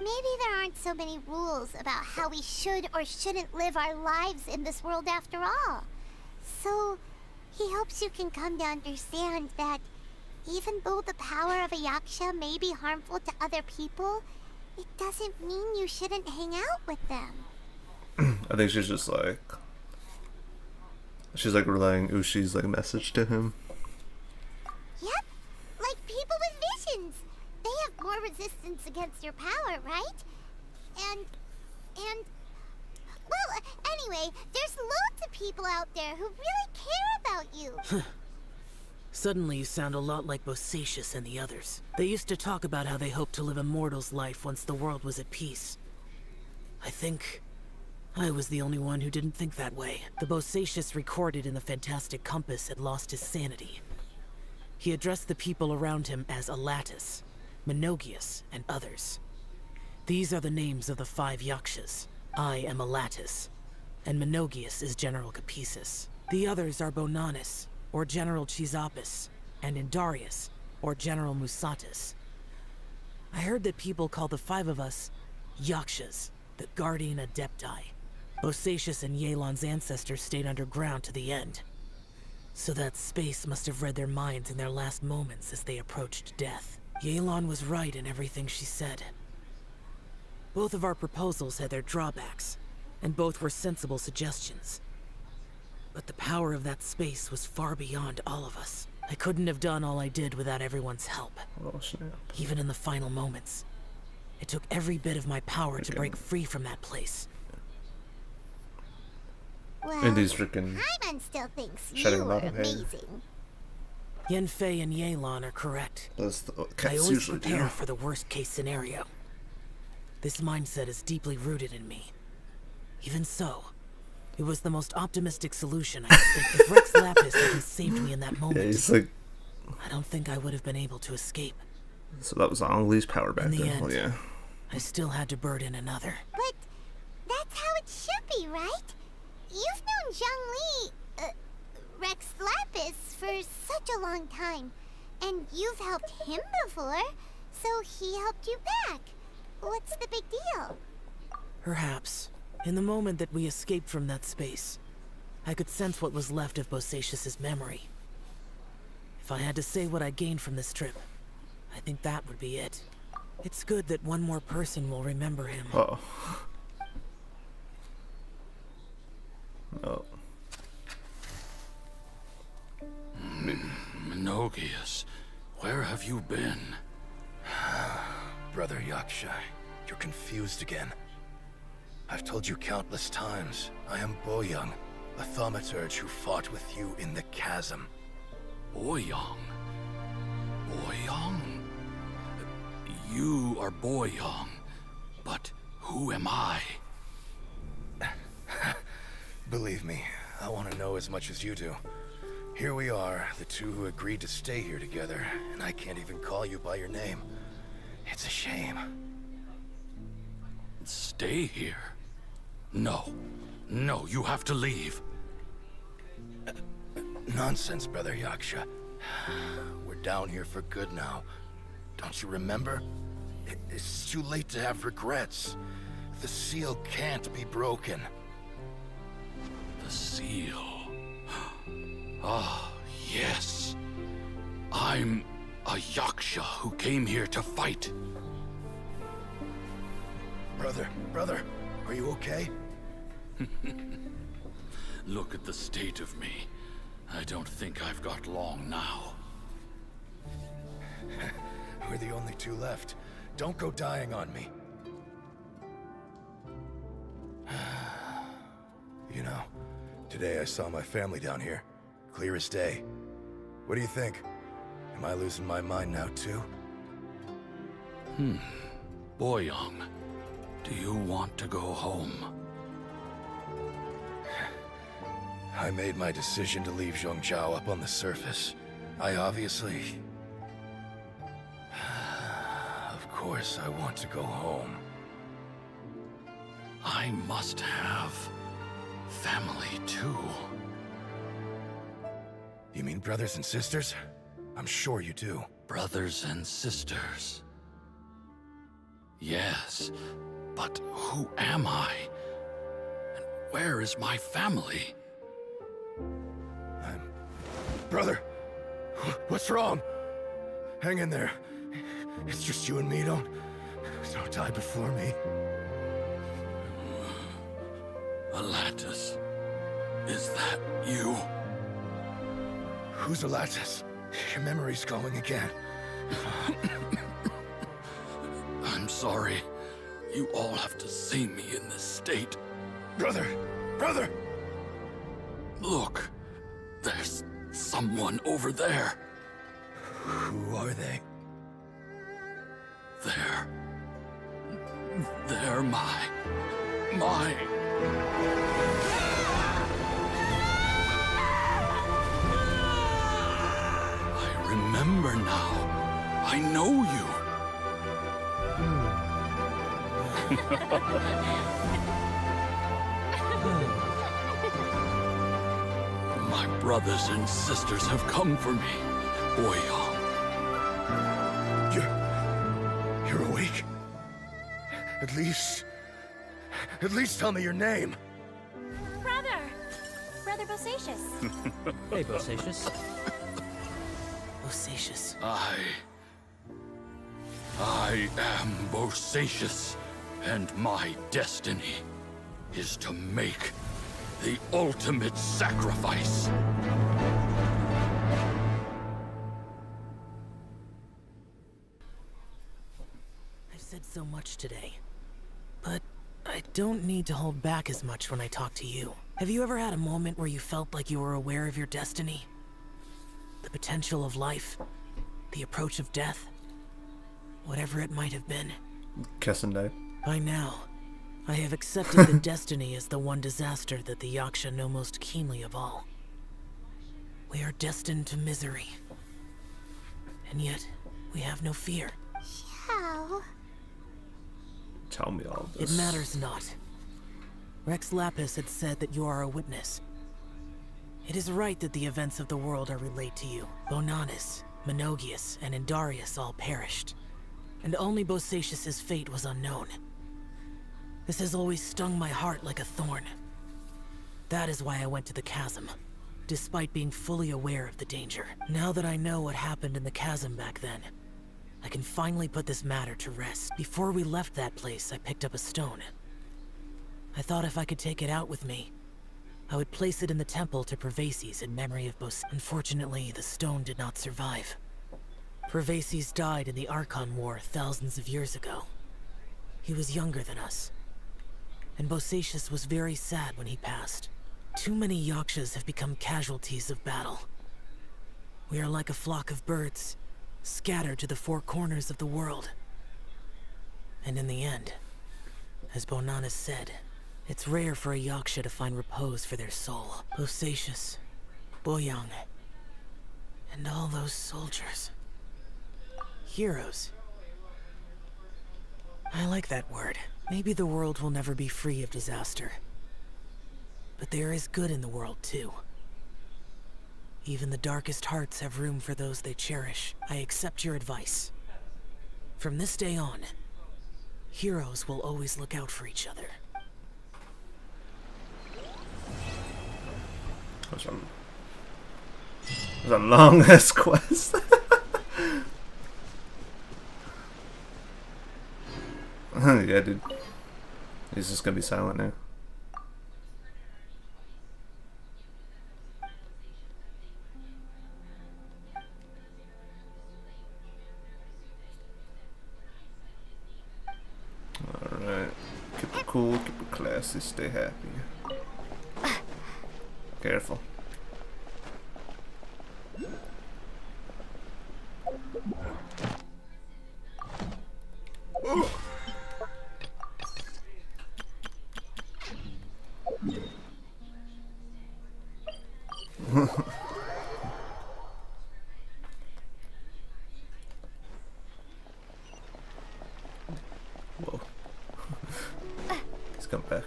Maybe there aren't so many rules about how we should or shouldn't live our lives in this world after all. So, he hopes you can come to understand that even though the power of a yaksha may be harmful to other people, it doesn't mean you shouldn't hang out with them. I think she's just like... She's like relaying Ushi's like message to him. Yep, like people with visions. They have more resistance against your power, right? And... Well, anyway, there's loads of people out there who really care about you. Suddenly you sound a lot like Bosacius and the others. They used to talk about how they hoped to live a mortal's life once the world was at peace. I think I was the only one who didn't think that way. The Bosacius recorded in the Fantastic Compass had lost his sanity. He addressed the people around him as Alatus, Menogius, and others. These are the names of the 5 Yakshas. I am Alatus, and Menogius is General Capisis. The others are Bonanis, or General Chisapis, and Indarius, or General Musatus. I heard that people call the 5 of us Yakshas, the Guardian Adepti. Bosacius and Yelan's ancestors stayed underground to the end. So that space must have read their minds in their last moments as they approached death. Yelan was right in everything she said. Both of our proposals had their drawbacks, and both were sensible suggestions. But the power of that space was far beyond all of us. I couldn't have done all I did without everyone's help. Oh, snap. Even in the final moments. It took every bit of my power to break free from that place. Well, And he's freaking Paimon still thinks shedding you a were lot of hair. amazing. Yenfei and Yelan are correct. That's the I cats always usually prepare do. for the worst case scenario. This mindset is deeply rooted in me. Even so, it was the most optimistic solution I could think. If Rex Lapis hadn't saved me in that moment, Yeah, he's like, I don't think I would have been able to escape. so that was Ang Lee's power back In the then. end, Well, yeah. I still had to burden another. But that's how it should be, right? You've known Zhang Li, Rex Lapis, for such a long time. And you've helped him before, so he helped you back. What's the big deal? Perhaps. In the moment that we escaped from that space, I could sense what was left of Bosacius's memory. If I had to say what I gained from this trip, I think that would be it. It's good that one more person will remember him. Oh. Oh. Minogius, where have you been? Brother Yaksha, you're confused again. I've told you countless times, I am Boyoung, a thaumaturge who fought with you in the chasm. Boyoung? Boyoung? You are Boyoung, but who am I? Believe me, I want to know as much as you do. Here we are, the two who agreed to stay here together, and I can't even call you by your name. It's a shame. Stay here? No. No, you have to leave. Nonsense, Brother Yaksha. We're down here for good now. Don't you remember? It's too late to have regrets. The seal can't be broken. The seal. Ah, yes. I'm a Yaksha who came here to fight. Brother, are you okay? Look at the state of me. I don't think I've got long now. We're the only two left. Don't go dying on me. You know, today I saw my family down here. Clear as day. What do you think? Am I losing my mind now too? Boyoung, do you want to go home? I made my decision to leave Zhongzhou up on the surface. I obviously... Of course I want to go home. I must have family too. You mean brothers and sisters? I'm sure you do. Brothers and sisters. Yes, but who am I? And where is my family? Brother! What's wrong? Hang in there. It's just you and me, don't die before me. Alatus, is that you? Who's Alatus? Your memory's going again. I'm sorry. You all have to see me in this state. Brother! Look, there's someone over there. Who are they? They're my... I remember now. I know you. My brothers and sisters have come for me, Boyoung. You're awake? At least tell me your name. Brother Bosacius. Hey, Bosacius. Bosacius. I am Bosacius, and my destiny is to make the ultimate sacrifice. I've said so much today, but I don't need to hold back as much when I talk to you. Have you ever had a moment where you felt like you were aware of your destiny? The potential of life? The approach of death? Whatever it might have been. Kessendai. By now, I have accepted that destiny is the one disaster that the Yaksha know most keenly of all. We are destined to misery. And yet, we have no fear. How? Tell me all this. It matters not. Rex Lapis had said that you are a witness. It is right that the events of the world are relayed to you. Bonanis, Menogius, and Indarius all perished, and only Bosacius' fate was unknown. This has always stung my heart like a thorn. That is why I went to the Chasm, despite being fully aware of the danger. Now that I know what happened in the Chasm back then, I can finally put this matter to rest. Before we left that place, I picked up a stone. I thought if I could take it out with me, I would place it in the temple to Pervases in memory of Unfortunately, the stone did not survive. Pervases died in the Archon War thousands of years ago. He was younger than us, and Bosacius was very sad when he passed. Too many Yakshas have become casualties of battle. We are like a flock of birds, scattered to the four corners of the world. And in the end, as Bonanis said, it's rare for a Yaksha to find repose for their soul. Bosacius, Boyang, and all those soldiers. Heroes. I like that word. Maybe the world will never be free of disaster. But there is good in the world, too. Even the darkest hearts have room for those they cherish. I accept your advice. From this day on, heroes will always look out for each other. That was a long ass quest. Yeah, dude. He's just gonna be silent now. Alright. Keep it cool, keep it classy, stay happy. Careful. Whoa. He's come back.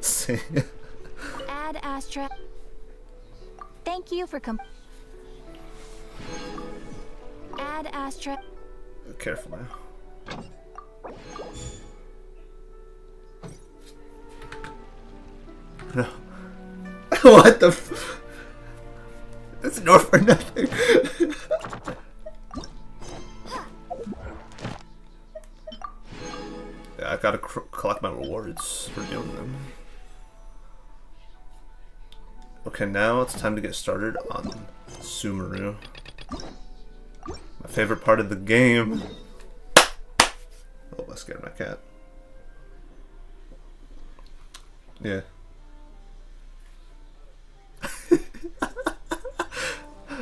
See. Ad Astra. Thank you for Ad Astra. Careful now. No. What the f— It's no for nothing. Yeah, I gotta collect my rewards for doing them. Okay, now it's time to get started on Sumeru. My favorite part of the game. Oh, I scared my cat. Yeah.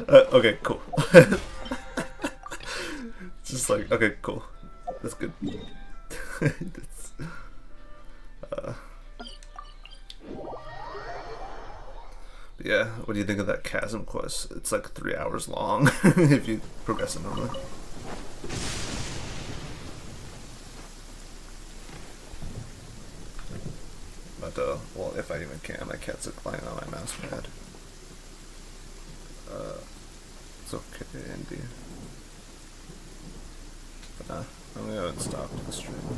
Okay, cool. Just like, okay, cool. That's good. That's, yeah, what do you think of that Chasm quest? It's like 3 hours long if you progress it normally. But, well, if I even can, my cat's lying on my mouse pad. It's okay, Andy. But nah, I'm gonna go and stop the stream.